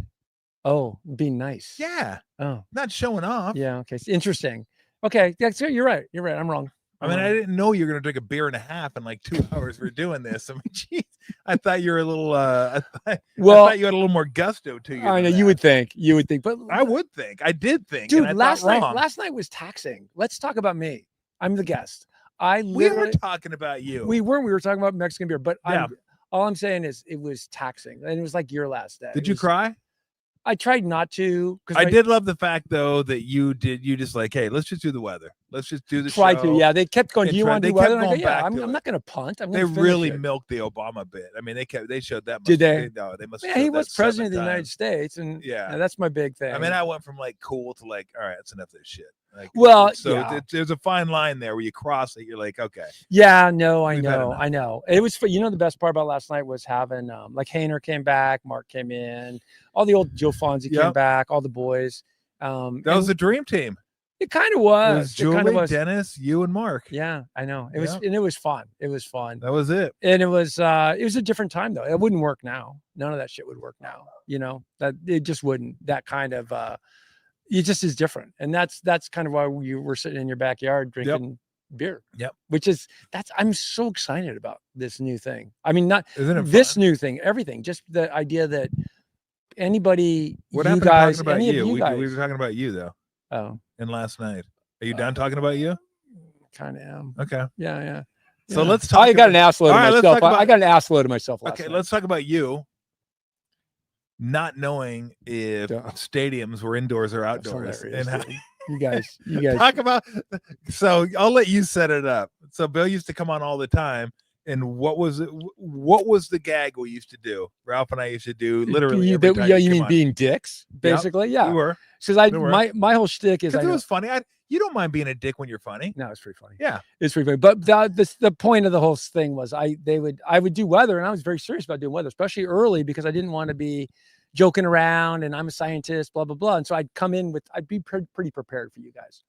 Oh, be nice. Yeah. Oh, not showing off. Yeah. Okay. Interesting. Okay. Yeah. So you're right. You're right. I'm wrong. I didn't know you were going to drink a beer and a half in like 2 hours. We're doing this. I mean, geez, I thought you were a little. I thought you had a little more gusto to you. I know you would think. But I would think. I did think. Dude, last night was taxing. Let's talk about me. I'm the guest. We were talking about you. We were talking about Mexican beer, but all I'm saying is it was taxing, and it was like your last day. Did you cry? I tried not to. I did love the fact though that you just like, hey, let's just do the weather. Let's just do the show. To. Yeah, they kept going. Do you want to do weather? I'm not going to punt. They really milked the Obama bit. I mean, they showed that. Did they? No, they must. Yeah, he was president of the United States, and that's my big thing. I mean, I went from like cool to like, all right, it's enough of this shit. Like, there's a fine line there where you cross it. You're like, okay. Yeah, no, I know. It was, the best part about last night was having like Hainer came back, Mark came in, all the old Joe Fonzie came back, all the boys. That was the dream team. It kind of was. It was Julie, Dennis, you, and Mark. Yeah, I know. It was, and it was fun. It was fun. That was it. And it was a different time though. It wouldn't work now. None of that shit would work now. That it just wouldn't. That kind of. It just is different, and that's kind of why you were sitting in your backyard drinking beer. Yep. I'm so excited about this new thing. I mean, not this new thing, everything. Just the idea that anybody, what you guys, about you, we were talking about you though. Oh, and last night, are you done talking about you? Kind of am. Okay. Yeah. So let's talk. I got an ass load of myself. I got an ass load of myself. Okay, let's talk about you. Not knowing if stadiums were indoors or outdoors, and how, you guys talk about. So I'll let you set it up. So Bill used to come on all the time And what was it? What was the gag we used to do? Ralph and I used to do literally You, every time. you mean being dicks, basically? Yep, yeah, we were. Because my whole shtick is it was funny. You don't mind being a dick when you're funny. No, it's pretty funny. Yeah, it's pretty funny. But the point of the whole thing was I would do weather, and I was very serious about doing weather, especially early, because I didn't want to be joking around and I'm a scientist, blah blah blah. And so I'd be pretty prepared for you guys,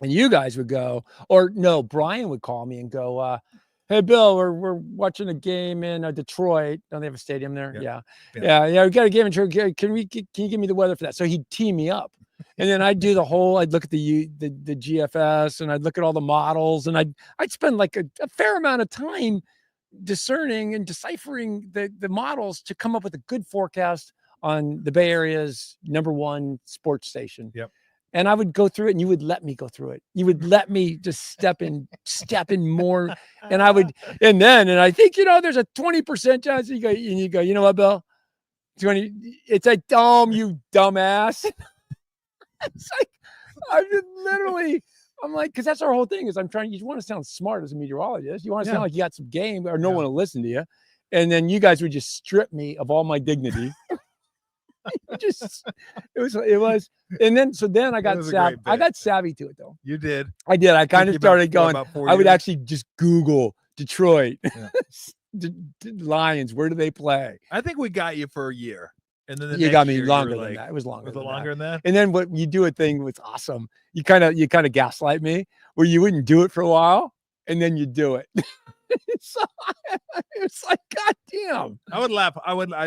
and you guys would go, or no, Brian would call me and go, "Hey Bill, we're watching a game in Detroit. Don't they have a stadium there? Yeah. We got a game in Detroit. Can you give me the weather for that?" So he'd tee me up. And then I'd do I'd look at the GFS, and I'd look at all the models, and I'd spend like a fair amount of time discerning and deciphering the models to come up with a good forecast on the Bay Area's '1 sports station. Yep. And I would go through it, and you would let me go through it. You would let me just step in more. And I think, there's a 20% chance. You go, you know what, Bill? 20, it's a dome, you dumbass. It's like, I'm like, because that's our whole thing is you want to sound smart as a meteorologist. You want to sound like you got some game, or no one will listen to you. And then you guys would just strip me of all my dignity. It was. And then I got savvy. I got savvy to it though. You did. I did. I kind of started going, I would actually just Google Detroit Lions. Where do they play? I think we got you for a year. And then you got me longer than that. It was longer. Was it longer than that? And then what you do a thing was awesome. You kind of gaslight me where you wouldn't do it for a while, and then you do it. It's like, God damn. I would laugh.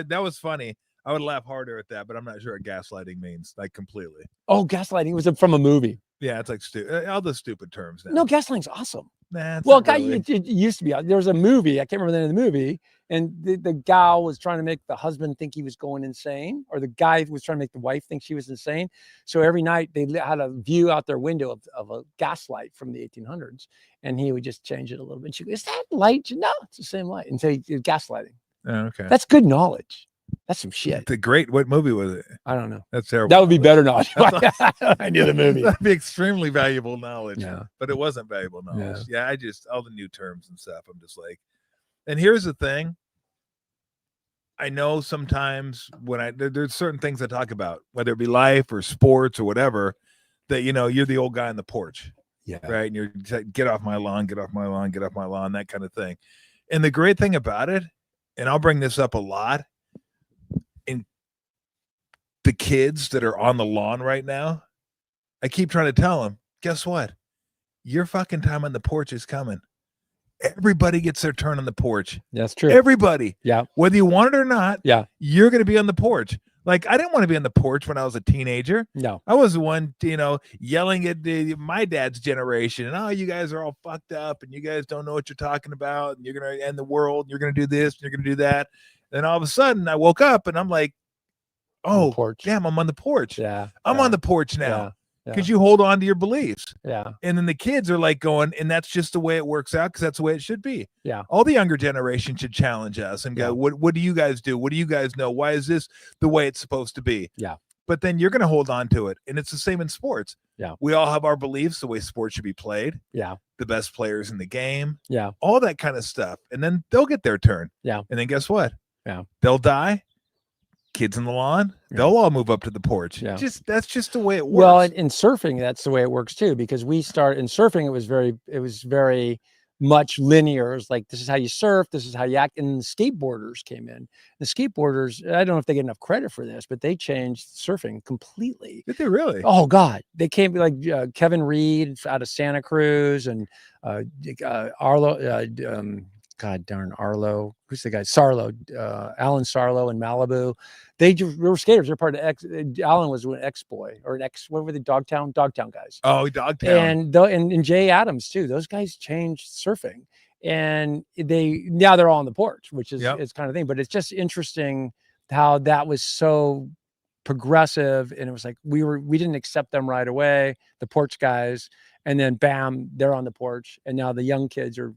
That was funny. I would laugh harder at that, but I'm not sure what gaslighting means, like completely. Oh, gaslighting was from a movie. Yeah, it's like all the stupid terms now. No, gaslighting's awesome. Nah, it used to be. There was a movie. I can't remember the name of the movie. And the gal was trying to make the husband think he was going insane, or the guy was trying to make the wife think she was insane. So every night they had a view out their window of a gaslight from the 1800s, and he would just change it a little bit. And she goes, "Is that light?" No, it's the same light. And so gaslighting. Oh, okay. That's good knowledge. That's some shit. What movie was it? I don't know. That's terrible. That would be better knowledge. I knew the movie. That'd be extremely valuable knowledge. Yeah. But it wasn't valuable knowledge. Yeah, all the new terms and stuff. I'm just like, and here's the thing. I know sometimes when there's certain things I talk about, whether it be life or sports or whatever, that, you're the old guy on the porch. Yeah. Right. And you're like, get off my lawn, get off my lawn, get off my lawn, that kind of thing. And the great thing about it, and I'll bring this up a lot, in the kids that are on the lawn right now, I keep trying to tell them, guess what? Your fucking time on the porch is coming. Everybody gets their turn on the porch. That's true. Everybody. Yeah. Whether you want it or not, you're going to be on the porch. Like, I didn't want to be on the porch when I was a teenager. No. I was the one, yelling at my dad's generation. And, oh, you guys are all fucked up and you guys don't know what you're talking about. And you're going to end the world. And you're going to do this. And you're going to do that. Then all of a sudden I woke up and I'm like, oh, damn, I'm on the porch. Yeah. I'm on the porch now. Yeah. Because you hold on to your beliefs. Yeah. And then the kids are like going, and that's just the way it works out, because that's the way it should be. Yeah. All the younger generation should challenge us and go, what do you guys do? What do you guys know? Why is this the way it's supposed to be? Yeah. But then you're going to hold on to it. And it's the same in sports. Yeah. We all have our beliefs, the way sports should be played. Yeah. The best players in the game. Yeah. All that kind of stuff. And then they'll get their turn. Yeah. And then guess what? Yeah. They'll die. Kids in the lawn, they'll all move up to the porch. Yeah. That's just the way it works. Well, in surfing, that's the way it works too, because we start in surfing. It was very much linear. It's like, this is how you surf. This is how you act. And the skateboarders came in. The skateboarders, I don't know if they get enough credit for this, but they changed surfing completely. Did they really? Oh God. They came like Kevin Reed out of Santa Cruz, and Arlo, God darn Arlo. Who's the guy? Sarlo, Alan Sarlo in Malibu. They were skaters. They're part of Alan was an ex-boy or an ex. What were the Dogtown guys? Oh, Dogtown. And Jay Adams too. Those guys changed surfing, and now they're all on the porch, which is it's kind of thing. But it's just interesting how that was so progressive, and it was like we didn't accept them right away, the porch guys. And then bam, they're on the porch, and now the young kids are,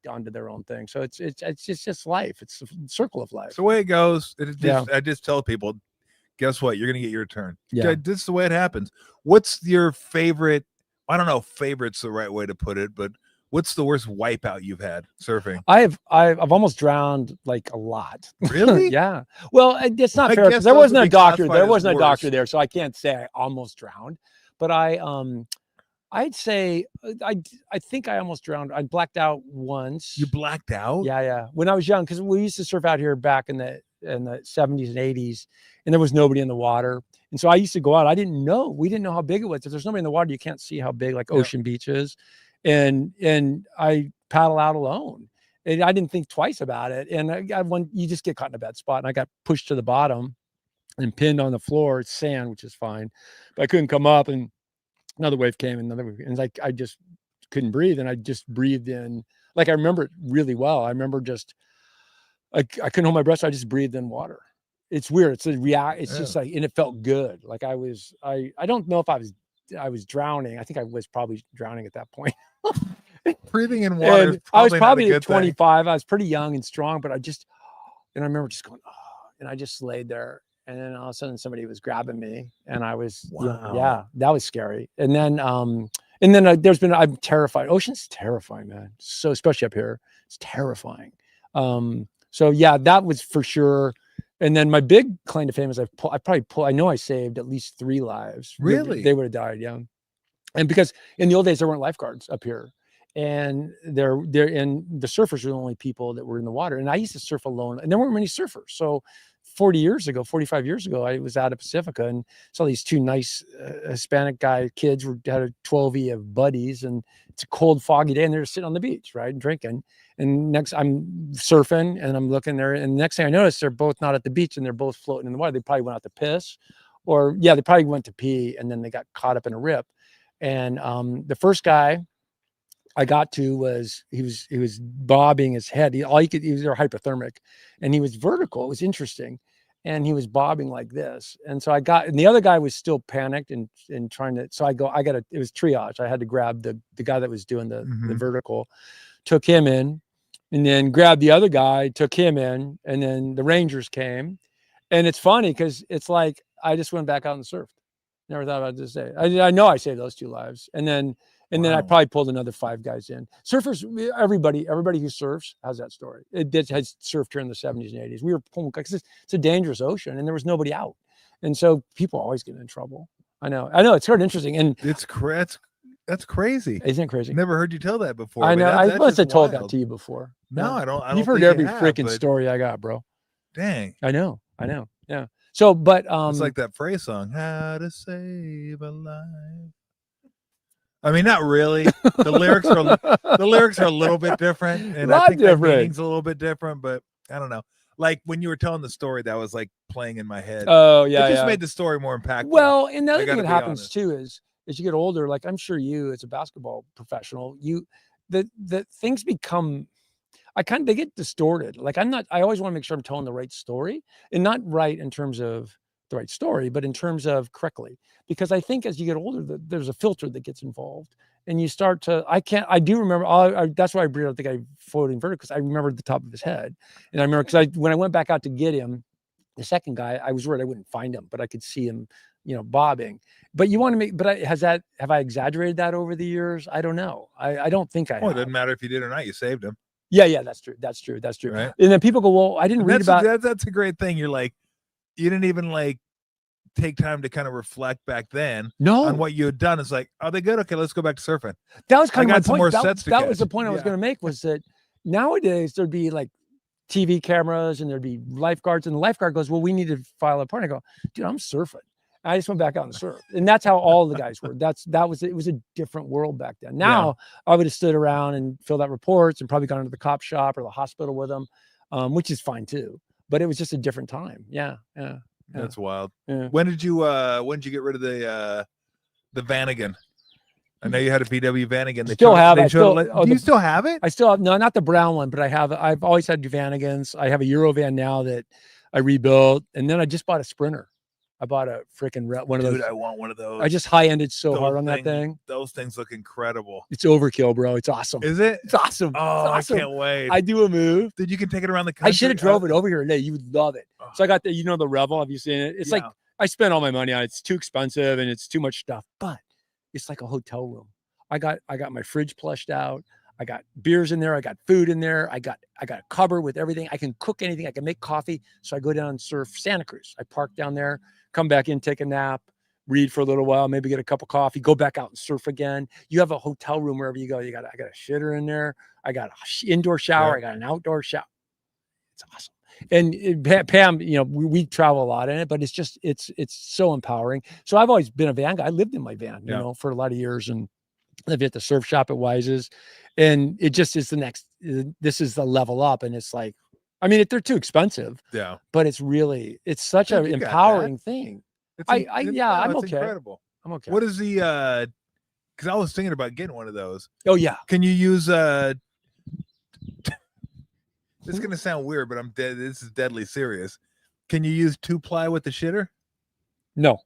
onto their own thing. So it's just life. It's the circle of life. It's the way it goes. I just tell people, guess what? You're gonna get your turn. Yeah, this is the way it happens. What's your favorite? I don't know if favorite's the right way to put it, but What's the worst wipeout you've had surfing? I've almost drowned like a lot. Really? Yeah. Well, it's not I fair guess because there those wasn't would a be doctor. classified There as wasn't a doctor worst. there, so I can't say I almost drowned. But I'd say I think I almost drowned. I blacked out once. You blacked out? Yeah. When I was young, because we used to surf out here back in the 70s and 80s, and there was nobody in the water. And so I used to go out. We didn't know how big it was. If there's nobody in the water, you can't see how big like Ocean Beach is. And I paddle out alone. And I didn't think twice about it. And you just get caught in a bad spot. And I got pushed to the bottom and pinned on the floor. It's sand, which is fine. But I couldn't come up, and another wave came, and another wave. And like I just couldn't breathe. And I just breathed in. Like I remember it really well. I remember just I couldn't hold my breath, so I just breathed in water. It's weird. It's just like, and it felt good. Like I don't know if I was drowning. I think I was probably drowning at that point. Breathing in water is I was probably probably not a good at 25. thing. I was pretty young and strong, but and I remember just going, oh, and I just laid there. And then all of a sudden somebody was grabbing me, and I was, yeah, that was scary. And then I'm terrified. Ocean's terrifying, man. So especially up here, it's terrifying. So yeah, that was for sure. And then my big claim to fame is I know I saved at least 3 lives. Really? They would have died. Yeah. And because in the old days, there weren't lifeguards up here, and and the surfers were the only people that were in the water. And I used to surf alone, and there weren't many surfers. So 45 years ago, I was out of Pacifica and saw these 2 nice Hispanic kids had a 12E of buddies, and it's a cold, foggy day, and they're sitting on the beach, right, and drinking. And next, I'm surfing, and I'm looking there, and the next thing I notice, they're both not at the beach, and they're both floating in the water. They probably went out to piss, or they probably went to pee, and then they got caught up in a rip. And the first guy I got to was he was bobbing his head. He was hypothermic, and he was vertical. It was interesting, and he was bobbing like this. And so and the other guy was still panicked and trying to. So it was triage. I had to grab the guy that was doing the vertical, took him in, and then grabbed the other guy, took him in, and then the Rangers came. And it's funny because it's like I just went back out and surfed. Never thought about this day. I know I saved those 2 lives, and then I probably pulled another 5 guys in. Surfers, everybody who surfs has that story. Has surfed here in the 70s and 80s. We were pulling because it's a dangerous ocean, and there was nobody out, and so people always get in trouble. I know. It's sort of interesting, and that's crazy. Isn't it crazy? Never heard you tell that before. I know. I must have told that to you before. No, I don't. You've heard every freaking story I got, bro. Dang. I know. Yeah. So, but it's like that phrase song, "How to Save a Life." I mean, not really. The lyrics are a little bit different, and I think the meaning's a little bit different. But I don't know. Like when you were telling the story, that was like playing in my head. Oh yeah, it just made the story more impactful. Well, and the other thing that happens too is as you get older, like I'm sure you, as a basketball professional, the things become. They get distorted. Like I always want to make sure I'm telling the right story, and not right in terms of the right story, but in terms of correctly. Because I think as you get older, there's a filter that gets involved, and you start to. I do remember. That's why I think I floating vertical, because I remembered the top of his head, and I remember because when I went back out to get him, the second guy, I was worried I wouldn't find him, but I could see him, bobbing. But you want to make. But have I exaggerated that over the years? I don't know. I don't think I. Well, it doesn't matter if you did or not. You saved him. Yeah, that's true. Right? And then people go, well, I didn't read about that's a great thing. You're like, you didn't even like take time to kind of reflect back then on what you had done. It's like, are they good? Okay, let's go back to surfing. That was kind of my point. More sets that was the point I was going to make, was that nowadays there'd be like TV cameras and there'd be lifeguards, and the lifeguard goes, well, we need to file a report. I go, dude, I'm surfing. I just went back out and surfed. And that's how all the guys were. It was a different world back then. Now I would have stood around and filled out reports and probably gone into the cop shop or the hospital with them, which is fine too. But it was just a different time. Yeah. That's wild. Yeah. When did you get rid of the Vanagon? I know you had a VW Vanagon. Do you still have it? I still have, no, not the brown one, but I've always had Vanagons. I have a Eurovan now that I rebuilt. And then I just bought a Sprinter. I bought a freaking one of those. Dude, I want one of those. I just high-ended so hard on that thing. Those things look incredible. It's overkill, bro. It's awesome. Is it? It's awesome. Oh, it's awesome. I can't wait. I do a move. Dude, you can take it around the country. I should have drove it over here today. You would love it. So I got the Revel. Have you seen it? It's like I spent all my money on it. It's too expensive and it's too much stuff, but it's like a hotel room. I got my fridge plushed out. I got beers in there. I got food in there. I got a cupboard with everything. I can cook anything. I can make coffee. So I go down and surf Santa Cruz. I park down there, come back in, take a nap, read for a little while, maybe get a cup of coffee, go back out and surf again. You have a hotel room wherever you go. I got a shitter in there. I got an indoor shower. I got an outdoor shower. It's awesome. And Pam, we travel a lot in it, but it's so empowering. So I've always been a van guy. I lived in my van, you know, for a lot of years, and lived at the surf shop at Wise's, and it just is this is the level up. And it's like, I mean, they're too expensive, but it's such an empowering thing. I'm okay. Incredible. I'm okay. What is the, cause I was thinking about getting one of those. Oh yeah. Can you use, this is going to sound weird, but this is deadly serious. Can you use 2-ply with the shitter? No,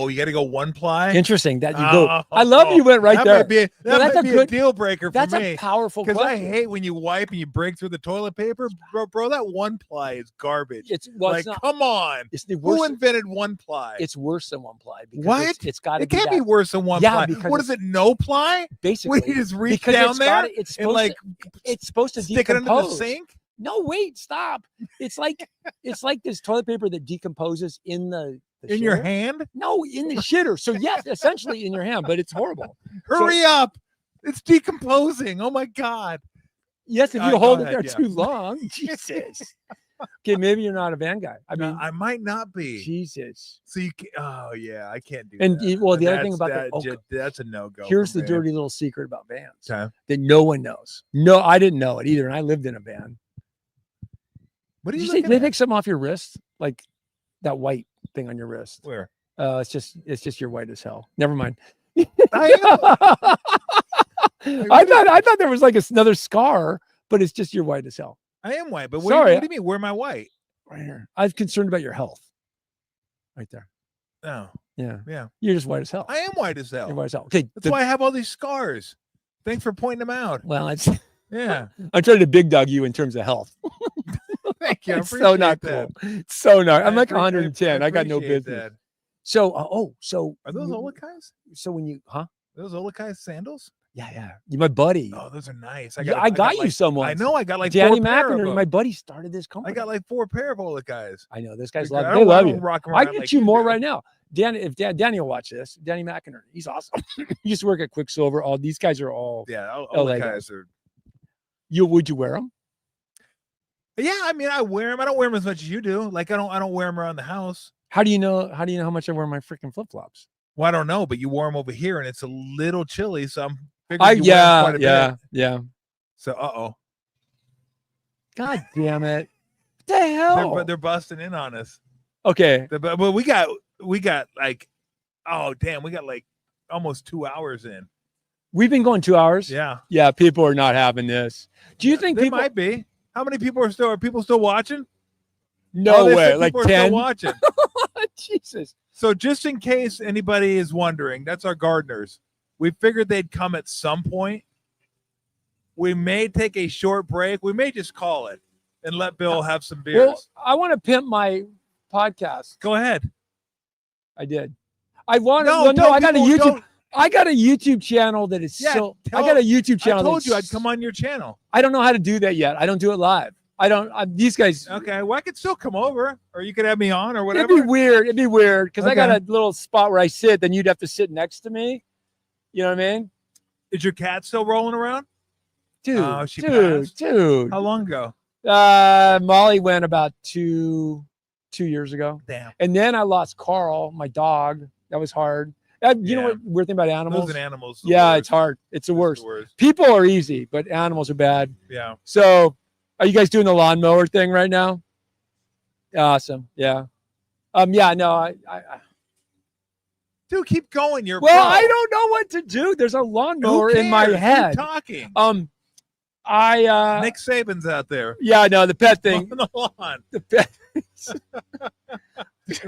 you got to go 1-ply. Interesting that you go. I love you went right there. That might be a deal breaker for that's me. That's a powerful because I hate when you wipe and you break through the toilet paper, bro. That 1-ply is garbage. It's not, come on. Who invented 1-ply? It's worse than 1-ply. What? It's got to. It can't be worse than 1-ply. Yeah, because what is it? No ply? Basically, we just reach down there. It's supposed to stick it under the sink. No, wait, stop. It's like this toilet paper that decomposes in the in your hand? No, in the shitter. So yes, essentially in your hand, but it's horrible. Hurry up. It's decomposing. Oh my God. Yes, if you hold it there too long. Jesus. Okay, maybe you're not a van guy. I mean, I might not be. Jesus. So you can, I can't do and that. Well, the other thing about that's a no-go. Here's the dirty little secret about vans that no one knows. No, I didn't know it either, and I lived in a van. What do you say? They take something off your wrist, like that white thing on your wrist. Where? It's just you're white as hell. Never mind. I thought there was like another scar, but it's just you're white as hell. I am white, but what do you mean? Where am I white? Right here. I'm concerned about your health. Right there. Oh. Yeah. Yeah. You're just white as hell. I am white as hell. You're white as hell. Okay. That's why I have all these scars. Thanks for pointing them out. Well, yeah. I'm trying to big dog you in terms of health. Thank you. It's so not cool. It's so not. I'm like 110. I got no business. That. So, so are those Olakais? So when you, Are those Olakais sandals? Yeah. You're my buddy. Oh, those are nice. I got you someone. I know. I got like Danny 4 pair of them. My buddy started this company. I got like 4 pair of Olakais. I know. This guy's love. They love you. I get you more right now. If Danny will watch this, Danny McInerney, he's awesome. He used to work at Quicksilver. All these guys are all Olakais are. Would you wear them? Yeah, I mean, I wear them. I don't wear them as much as you do. Like I don't wear them around the house. How do you know how much I wear my freaking flip flops? Well, I don't know, but you wore them over here, and it's a little chilly, so I'm figuring you wear them quite a bit. Yeah. So, God damn it! What the hell? They're busting in on us. Okay, but we got like, oh damn, we got like almost 2 hours in. We've been going 2 hours. Yeah. People are not having this. Do you think people might be? How many people are people still watching? No way, like 10 watching. Jesus. So just in case anybody is wondering, that's our gardeners. We figured they'd come at some point. We may take a short break. We may just call it and let Bill have some beers. Well, I want to pimp my podcast. Go ahead. I did. I want to. No, I got a YouTube. I got a YouTube channel that is I got a YouTube channel. I told you I'd come on your channel. I don't know how to do that yet. I don't do it live. These guys. Okay, well, I could still come over, or you could have me on, or whatever. It'd be weird because I got a little spot where I sit. Then you'd have to sit next to me. You know what I mean? Is your cat still rolling around? Dude, passed? Dude. How long ago? Molly went about two years ago. Damn. And then I lost Carl, my dog. That was hard. You know what weird thing about animals? Those animals. Yeah, it's hard. It's the worst. People are easy, but animals are bad. Yeah. So, are you guys doing the lawnmower thing right now? Awesome. Yeah. No, I Dude, keep going. I don't know what to do. There's a lawnmower in my head. Keep talking. Nick Saban's out there. Yeah, no, the pet thing. On the lawn. The pet. Let's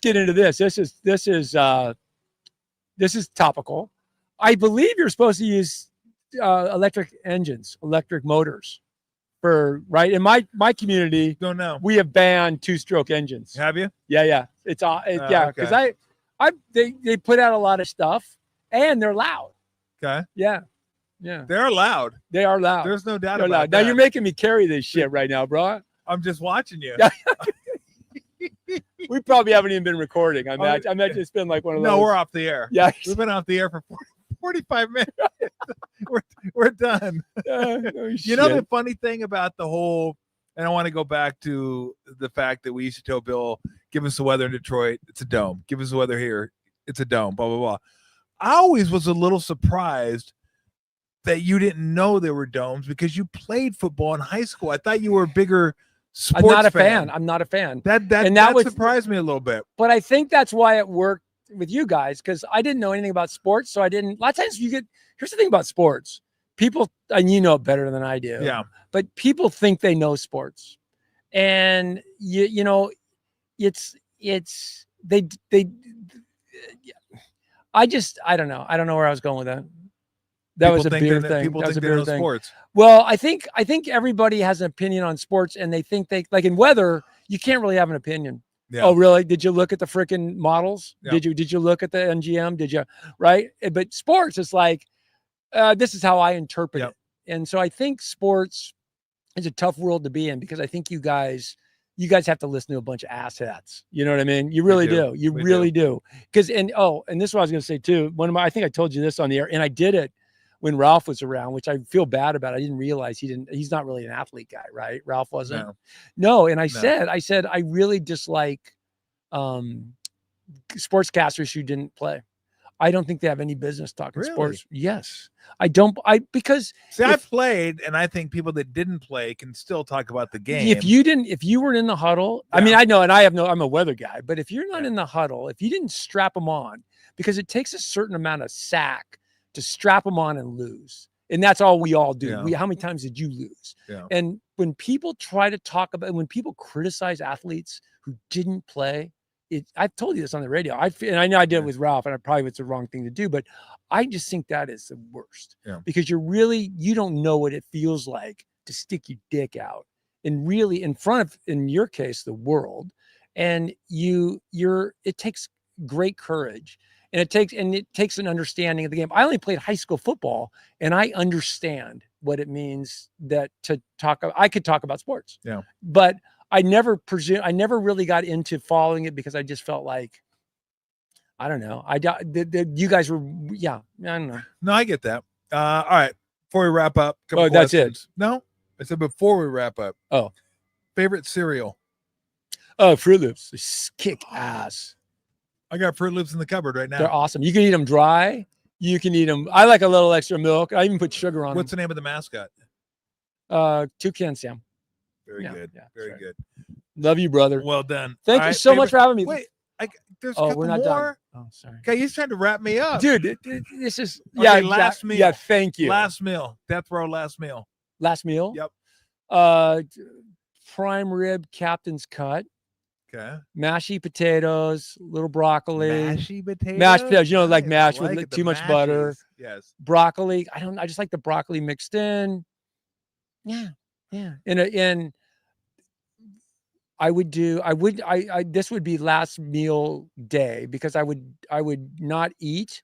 get into this. This is topical. I believe you're supposed to use electric engines, electric motors right in my community. Don't know. We have banned 2-stroke engines. Have you? Yeah. Because they put out a lot of stuff and they're loud. Okay. Yeah. Yeah. They're loud. They are loud. There's no doubt They're about loud. that. Now you're making me carry this shit right now, bro. I'm just watching you. We probably haven't even been recording. I imagine it's been like one of those. No, we're off the air. Yeah. We've been off the air for 45 minutes. we're done. You know the funny thing about the whole, and I want to go back to the fact that we used to tell Bill, give us the weather in Detroit, it's a dome. Give us the weather here, it's a dome, blah, blah, blah. I always was a little surprised that you didn't know there were domes because you played football in high school. I thought you were a bigger sports I'm not a fan. fan. I'm not a fan. That surprised me a little bit. But I think that's why it worked with you guys, because I didn't know anything about sports. So I didn't. A lot of times here's the thing about sports. People, and you know it better than I do. Yeah. But people think they know sports. And you know, I don't know. I don't know where I was going with that. That was a beer thing. People that was think a they beer know thing. sports. Well, I think everybody has an opinion on sports, and they think like in weather, you can't really have an opinion. Yeah. Oh, really? Did you look at the freaking models? Yeah. Did you look at the NGM? Did you? Right? But sports is like, this is how I interpret it. And so I think sports is a tough world to be in, because I think you guys have to listen to a bunch of asshats. You know what I mean? You really do. You really do. Because and this is what I was going to say too. I think I told you this on the air, and I did it when Ralph was around, which I feel bad about. I didn't realize he's not really an athlete guy, right? Ralph wasn't. No. And I said, I really dislike sportscasters who didn't play. I don't think they have any business talking sports. Yes. I don't. Because I played, and I think people that didn't play can still talk about the game. If you weren't in the huddle, I mean, I know, and I'm a weather guy, but if you're not in the huddle, if you didn't strap them on, because it takes a certain amount of sack to strap them on and lose. And that's all we all do. Yeah. How many times did you lose? Yeah. And when people when people criticize athletes who didn't play, I've told you this on the radio. And I know I did it with Ralph, and it's the wrong thing to do, but I just think that is the worst. Yeah. Because you don't know what it feels like to stick your dick out and really in front of, in your case, the world. And it takes great courage. And it takes an understanding of the game. I only played high school football, and I understand what it means I could talk about sports. Yeah. But I never really got into following it, because I just felt like, I don't know. You guys were, I don't know. No, I get that. All right. Before we wrap up. That's it. No, I said before we wrap up. Oh, favorite cereal. Oh, Fruit Loops. Kick ass. I got Fruit Loops in the cupboard right now. They're awesome. You can eat them dry. You can eat them. I like a little extra milk. I even put sugar on them. What's the name of the mascot? Toucan Sam. Very good. Yeah, very good. Love you, brother. Well done. Thank you so much for having me. Wait, there's a couple we're not more. Done. Oh, sorry. Okay, he's trying to wrap me up. Dude, this is last meal. Yeah, thank you. Last meal. Death row last meal. Last meal? Yep. Prime rib captain's cut. Okay. Mashy potatoes, little broccoli. Mashy potatoes? Mashed potatoes, like mashed like with too much butter. Yes. Broccoli. I just like the broccoli mixed in. Yeah. Yeah. And this would be last meal day, because I would not eat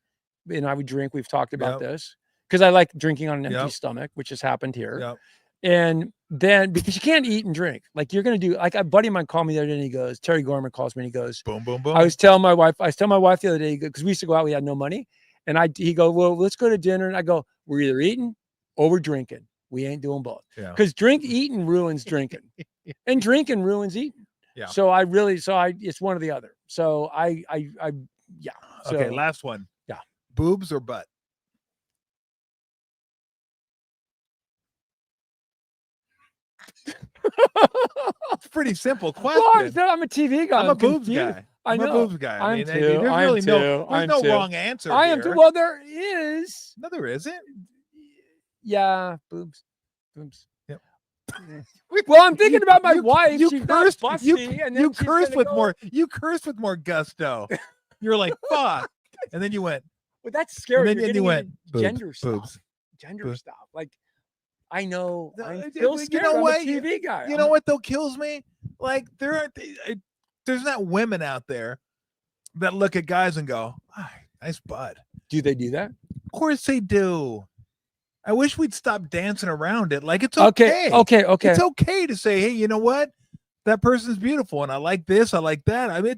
and I would drink. We've talked about this, because I like drinking on an empty stomach, which has happened here. Yep. And then, because you can't eat and drink, like you're going to do, like a buddy of mine called me the other day, and he goes, Terry Gorman calls me and he goes, boom, boom, boom. I was telling my wife the other day, because we used to go out, we had no money. And he go, well, let's go to dinner. And I go, we're either eating or we're drinking. We ain't doing both. Because eating ruins drinking and drinking ruins eating. Yeah. So it's one or the other. So yeah. Okay. Last one. Yeah. Boobs or butt? It's a pretty simple question. Well, I'm a TV guy. I'm a boobs guy. I'm a boobs guy. I mean, there's no wrong answer. I am too. Well, there is. No, there isn't. Yeah, boobs. Yep. Well, I'm thinking about my wife. You cursed with more gusto. You're like, fuck. And then you went. Well, that's scary. And then you went gender stuff. Gender stuff. Like, I know. I'm still scared. I'm a TV guy. You know what though kills me? Like there's not women out there that look at guys and go, "Nice butt." Do they do that? course they do. I wish we'd stop dancing around it. Like, it's Okay. It's okay to say, hey, you know what? That person's beautiful, and I like this, I like that. I mean,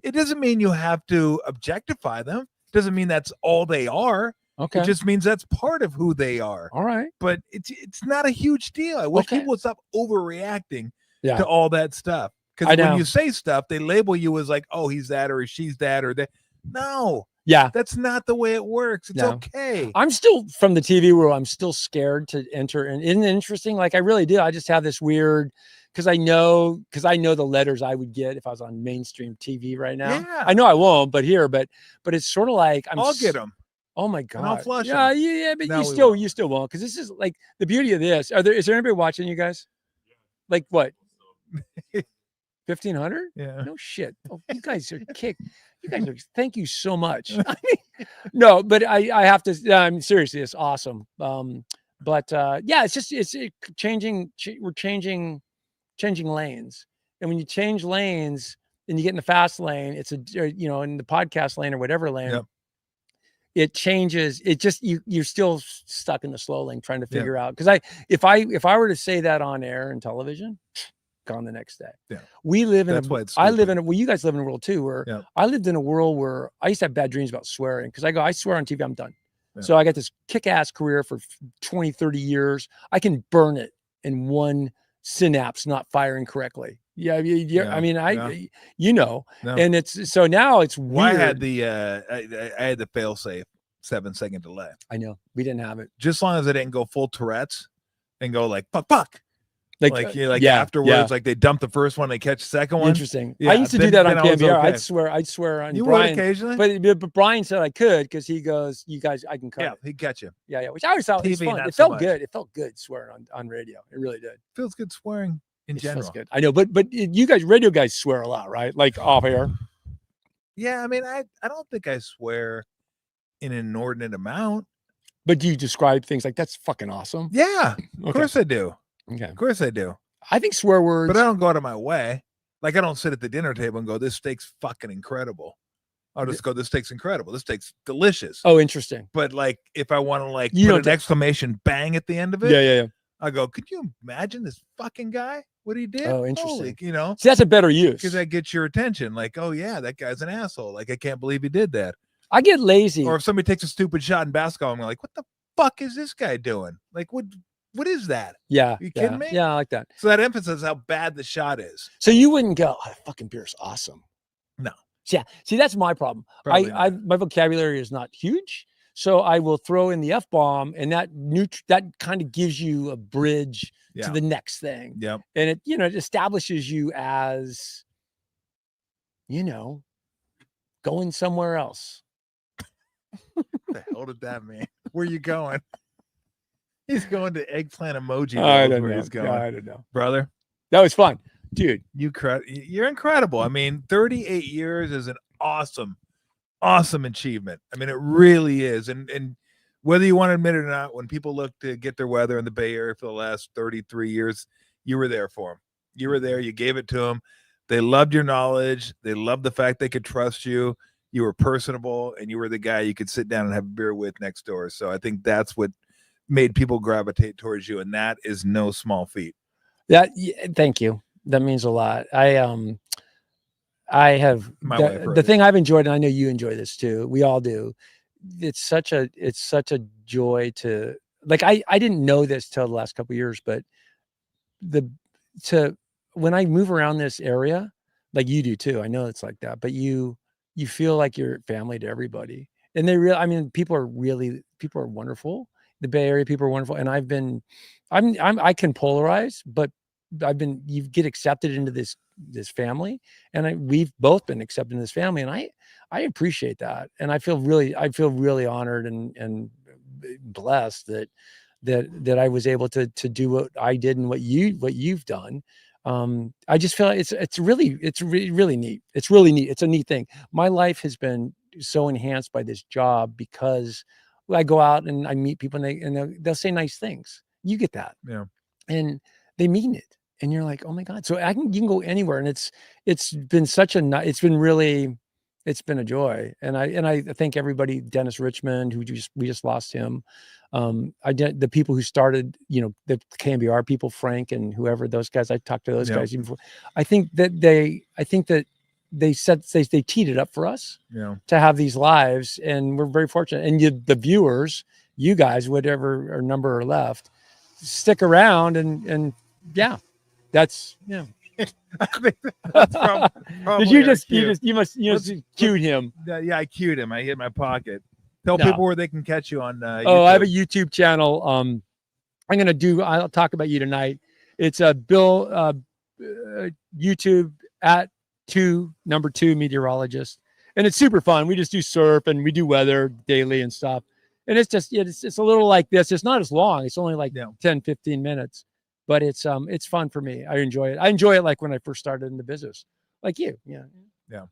it doesn't mean you have to objectify them. It doesn't mean that's all they are. Okay. It just means that's part of who they are. All right. But it's not a huge deal. I wish people would stop overreacting to all that stuff. Because when you say stuff, they label you as like, oh, he's that or she's that or that. No. Yeah. That's not the way it works. It's okay. I'm still, from the TV world, I'm still scared to enter. And isn't it interesting? Like, I really do. I just have this weird, because I know the letters I would get if I was on mainstream TV right now. Yeah. I know I won't, but it's sort of like I'll get them. Oh my God. And I'll flush them. Yeah, but you still won't. Because this is like the beauty of this. Is there anybody watching you guys? Like what? 1,500? Yeah. No shit. Oh, you guys are kicked. You guys are, thank you so much. I mean, no, but I have to, I'm seriously, it's awesome. It's changing. We're changing lanes. And when you change lanes and you get in the fast lane, it's in the podcast lane or whatever lane, it changes. It just, you're still stuck in the slow lane trying to figure out. Cause if I were to say that on air and television, gone the next day. Yeah. We live in you guys live in a world too, where I lived in a world where I used to have bad dreams about swearing. Cause I swear on TV, I'm done. Yeah. So I got this kick-ass career for 20, 30 years. I can burn it in one synapse, not firing correctly. Yeah. I mean, and it's, so now it's weird. Well, I had the fail safe 7-second delay. I know we didn't have it. Just as long as I didn't go full Tourette's and go like, fuck. Afterwards, like they dump the first one, they catch the second one. Interesting. Yeah, I used to do that on KMBR. Okay. I'd swear on you Brian. Would occasionally, but Brian said I could because he goes, "You guys, I can cut." Yeah, he'd catch you. Yeah. Which I always thought was fun. It felt good. It felt good swearing on radio. It really did. Feels good swearing in general. Feels good. I know, but you guys, radio guys, swear a lot, right? Like off air. Yeah, I mean, I don't think I swear in an inordinate amount. But do you describe things like that's fucking awesome? Yeah, of course I do. Okay, of course I do. I think swear words, but I don't go out of my way. Like I don't sit at the dinner table and go, "This steak's fucking incredible." I'll just go, "This steak's incredible. This steak's delicious." Oh, interesting. But like, if I want to put an exclamation bang at the end of it, yeah. I go, "Could you imagine this fucking guy? What he did?" Oh, interesting. Holy, See, that's a better use because that gets your attention. Like, oh yeah, that guy's an asshole. Like, I can't believe he did that. I get lazy. Or if somebody takes a stupid shot in basketball, I'm like, "What the fuck is this guy doing? Like, what is that?" Yeah. Are you kidding me? Yeah, I like that. So that emphasizes how bad the shot is. So you wouldn't go, "Oh, fucking beer's awesome." No. Yeah. See, that's my problem. My vocabulary is not huge. So I will throw in the F-bomb and that kind of gives you a bridge to the next thing. Yep. And it, it establishes you as, going somewhere else. What the hell did that mean? Where are you going? He's going to eggplant emoji. I don't know. He's going. I don't know, brother. That was fun, dude. You're incredible. I mean, 38 years is an awesome achievement. I mean, it really is. And whether you want to admit it or not, when people look to get their weather in the Bay Area for the last 33 years, you were there for them. You were there. You gave it to them. They loved your knowledge. They loved the fact they could trust you. You were personable, and you were the guy you could sit down and have a beer with next door. So I think that's what made people gravitate towards you, and that is no small feat. Thank you. That means a lot. I have the thing I've enjoyed, and I know you enjoy this too. We all do. It's such a joy to I didn't know this till the last couple of years, but when I move around this area, like you do too, I know it's like that, but you feel like you're family to everybody. And people are wonderful. The Bay Area people are wonderful. And I can polarize, but you get accepted into this family, and we've both been accepted in this family. And I appreciate that. And I feel really honored and blessed that I was able to do what I did and what you've done. I just feel like it's really neat. It's really neat. It's a neat thing. My life has been so enhanced by this job because I go out and I meet people and they'll say nice things. You get that. Yeah. And they mean it. And you're like, oh my God. So you can go anywhere. And it's been It's been a joy. And I thank everybody, Dennis Richmond, we just lost him. The people who started, the KMBR people, Frank and whoever, those guys, I talked to those guys even before. I think that they teed it up for us to have these lives, and we're very fortunate. And the viewers, you guys, whatever number are left, stick around and that's I think that's probably Did you must cued him. Yeah, I cued him. I hit my pocket. Tell people where they can catch you on YouTube. I have a YouTube channel. I'll talk about you tonight. It's a Bill YouTube at number 2 meteorologist, and it's super fun. We just do surf and we do weather daily and stuff, and it's just it's a little like this. It's not as long. It's only like 10-15 minutes, but it's fun for me. I enjoy it. I enjoy it like when I first started in the business, like you. Thanks,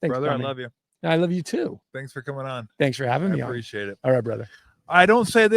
brother. I love you. I love you too. Thanks for coming on. Thanks for having me on. Appreciate it. All right, brother. I don't say this